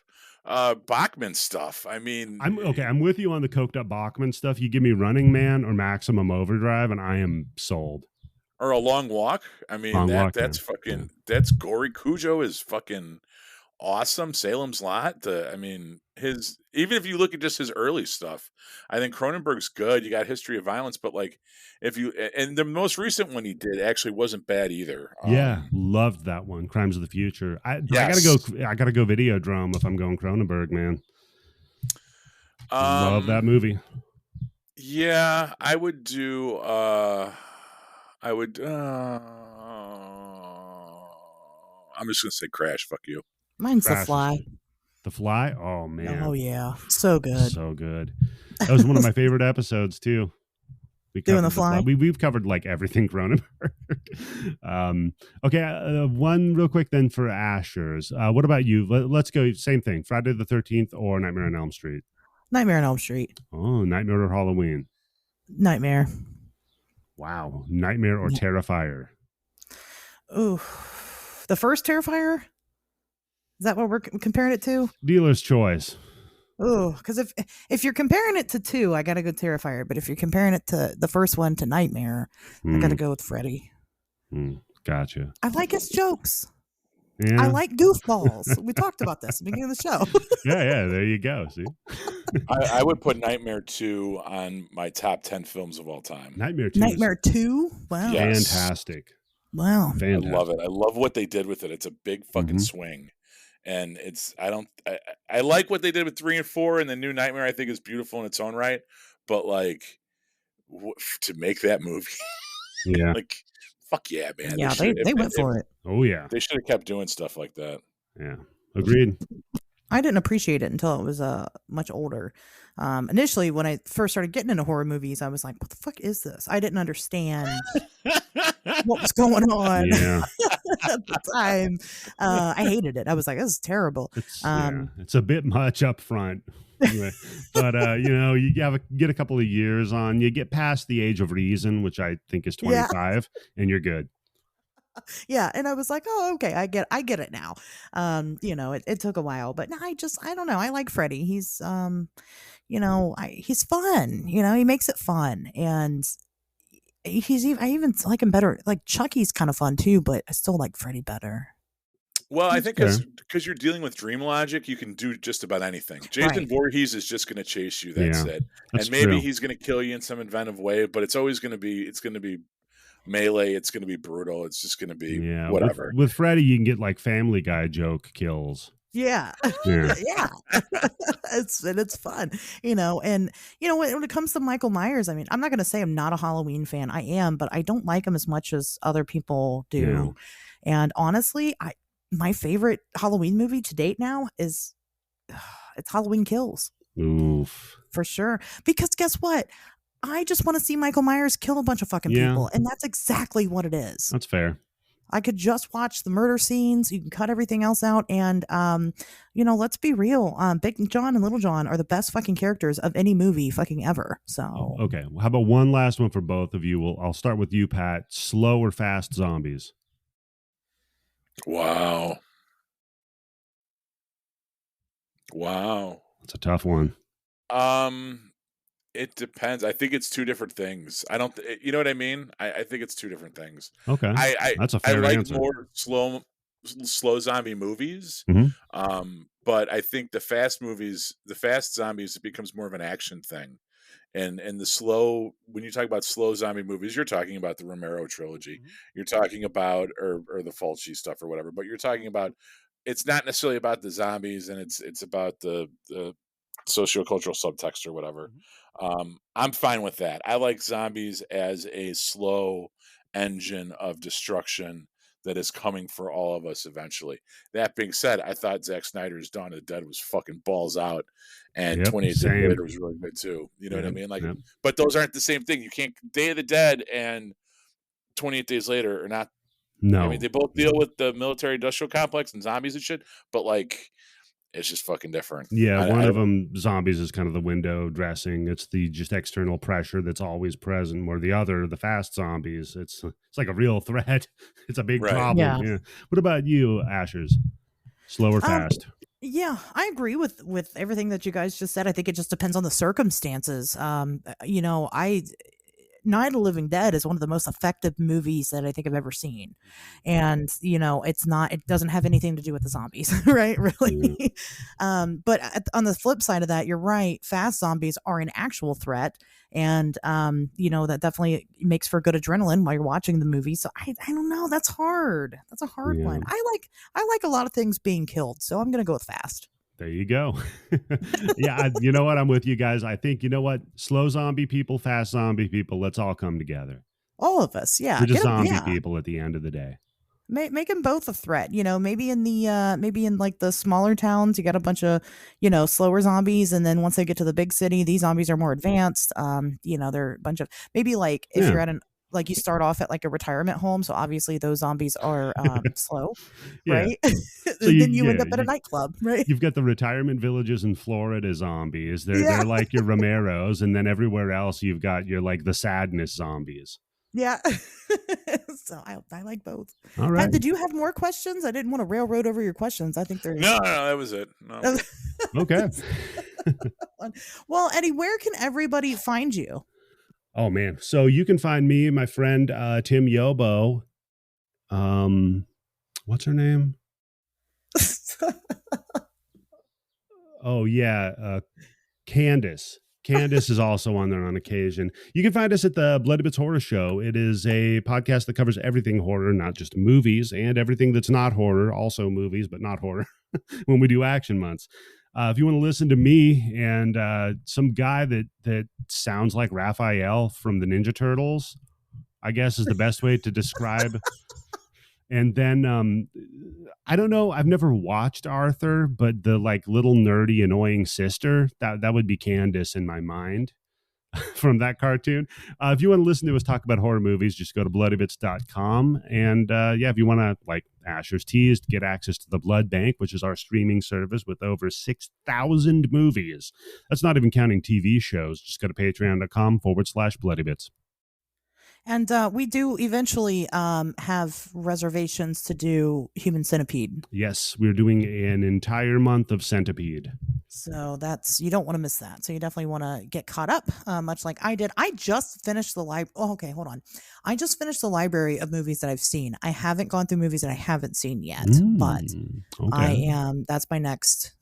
Bachman stuff. I mean, I'm with you on the coked up Bachman stuff. You give me Running Man or Maximum Overdrive, and I am sold. Or A Long Walk. I mean, that's fucking that's gory. Cujo is fucking awesome. Salem's Lot. Even if you look at just his early stuff, I think Cronenberg's good. You got History of Violence, but like and the most recent one he did actually wasn't bad either. Loved that one, Crimes of the Future. I gotta go Videodrome if I'm going Cronenberg, man. Love that movie. Yeah, I would do. I'm just gonna say Crash. Fuck you. Mine's The Fly. The Fly? Oh, man. Oh, yeah. So good. So good. That was one of my favorite episodes, too. We Doing the covered fly. we've covered like everything Cronenberg. Okay, one real quick then for Asher's. What about you? Let's go same thing. Friday the 13th or Nightmare on Elm Street. Nightmare on Elm Street. Oh, Nightmare or Halloween. Nightmare. Wow, Nightmare or Terrifier. Ooh, the first Terrifier. Is that what we're comparing it to? Dealer's choice. Oh, because if you're comparing it to 2, I gotta go Terrifier. But if you're comparing it to the first one to Nightmare, I gotta go with Freddy. Gotcha. I like his jokes. Yeah. I like goofballs. We talked about this at the beginning of the show. yeah. There you go. See, I would put Nightmare 2 on my top 10 films of all time. Nightmare 2. Nightmare 2. Wow. Yes. Fantastic. Wow. Fantastic. I love it. I love what they did with it. It's a big fucking swing. And I like what they did with 3 and 4, and the new Nightmare I think is beautiful in its own right. But like to make that movie, yeah, like fuck yeah, man. Yeah, they went for it. Oh yeah, they should have kept doing stuff like that. Yeah, agreed. I didn't appreciate it until it was much older. Initially, when I first started getting into horror movies, I was like, "What the fuck is this?" I didn't understand what was going on at the time. I hated it. I was like, "This is terrible." It's a bit much up front, but you get a couple of years on. You get past the age of reason, which I think is 25, and you're good. Yeah, and I was like, "Oh, okay, I get it now." It took a while, but no, I don't know. I like Freddy. He's he's fun. He makes it fun, and I even like him better. Like Chucky's kind of fun too, but I still like Freddy better. Well, I think because you're dealing with dream logic, you can do just about anything. Jason Voorhees is just going to chase you. That's it. And maybe he's going to kill you in some inventive way, but it's always going to be melee. It's going to be brutal. It's just going to be whatever. With Freddy, you can get like Family Guy joke kills. Yeah. Yeah. It's fun, and when it comes to Michael Myers, I mean, I'm not going to say I'm not a Halloween fan. I am, but I don't like him as much as other people do. Yeah. And honestly, my favorite Halloween movie to date now is it's Halloween Kills. Oof. For sure. Because guess what? I just want to see Michael Myers kill a bunch of fucking people. And that's exactly what it is. That's fair. I could just watch the murder scenes. You can cut everything else out. And, let's be real. Big John and Little John are the best fucking characters of any movie fucking ever. So. Okay. How about one last one for both of you? I'll start with you, Pat. Slow or fast zombies? Wow. That's a tough one. It depends. I think it's two different things. I don't, you know what I mean? I think it's two different things. Okay. That's a fair answer. More slow zombie movies. But I think the fast zombies, it becomes more of an action thing. And the slow, when you talk about slow zombie movies, you're talking about the Romero trilogy. You're talking about, or the Fulci stuff or whatever, but you're talking about, it's not necessarily about the zombies, and it's about the sociocultural subtext or whatever. I'm fine with that. I like zombies as a slow engine of destruction that is coming for all of us eventually. That being said, I thought Zack Snyder's Dawn of the Dead was fucking balls out, and 28 Days Later was really good too. You know what I mean? Like, but those aren't the same thing. You can't. Day of the Dead and 28 Days Later are not. No, I mean they both deal with the military industrial complex and zombies and shit, but like, it's just fucking different. Yeah, one of them, zombies, is kind of the window dressing. It's the just external pressure that's always present. Where the other, the fast zombies, it's like a real threat. It's a big problem. Yeah. What about you, Ashers? Slow or fast? Yeah, I agree with everything that you guys just said. I think it just depends on the circumstances. Night of the Living Dead is one of the most effective movies that I think I've ever seen. And, it doesn't have anything to do with the zombies, right? Really. But on the flip side of that, you're right. Fast zombies are an actual threat. And, that definitely makes for good adrenaline while you're watching the movie. So I don't know. That's hard. That's a hard one. I like a lot of things being killed. So I'm going to go with fast. There you go. Yeah, you know what? I'm with you guys. I think, slow zombie people, fast zombie people, let's all come together. All of us, yeah. We're just zombie people at the end of the day. Make them both a threat. Maybe maybe in like the smaller towns, you got a bunch of slower zombies, and then once they get to the big city, these zombies are more advanced. They're a bunch of maybe like if Yeah. you're at an like you start off at like a retirement home, so obviously those zombies are slow, Yeah. right? So And then you end up at a nightclub, right? you've got the retirement villages in Florida zombies. Yeah, They're like your Romeros, and then everywhere else you've got your like the sadness zombies. yeah. So I like both. All right. Did you have more questions? I didn't want to railroad over your questions. I think there's No, that was it. No. Okay. Well, Eddie, where can everybody find you? Oh man. So you can find me, my friend Tim Yobo. What's her name? Oh yeah, Candace. Candace is also on there on occasion. You can find us at the Bloody Bits Horror Show. It is a podcast that covers everything horror, not just movies, and everything that's not horror, also movies, but not horror, when we do action months. If you want to listen to me and some guy that sounds like Raphael from the Ninja Turtles, I guess is the best way to describe. And then I don't know, I've never watched Arthur, but the like little nerdy annoying sister, that would be Candace in my mind from that cartoon. If you want to listen to us talk about horror movies, just go to bloodybits.com. And yeah, if you want to, like Asher's teased, get access to the Blood Bank, which is our streaming service with over 6,000 movies. That's not even counting TV shows. Just go to patreon.com/bloodybits. And we do eventually have reservations to do Human Centipede. Yes, we're doing an entire month of Centipede. So you don't want to miss that. So you definitely want to get caught up, much like I did. I just finished the library. Oh, okay, hold on. I just finished the library of movies that I've seen. I haven't gone through movies that I haven't seen yet, but okay. I am. That's my next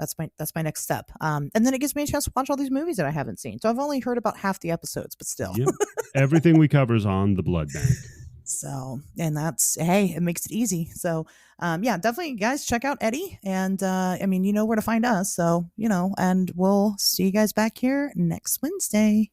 step. And then it gives me a chance to watch all these movies that I haven't seen. So I've only heard about half the episodes, but still. Yep. Everything we cover is on the Blood Bank. So, and it makes it easy. So, yeah, definitely guys check out Eddie. And, I mean, you know where to find us. So, and we'll see you guys back here next Wednesday.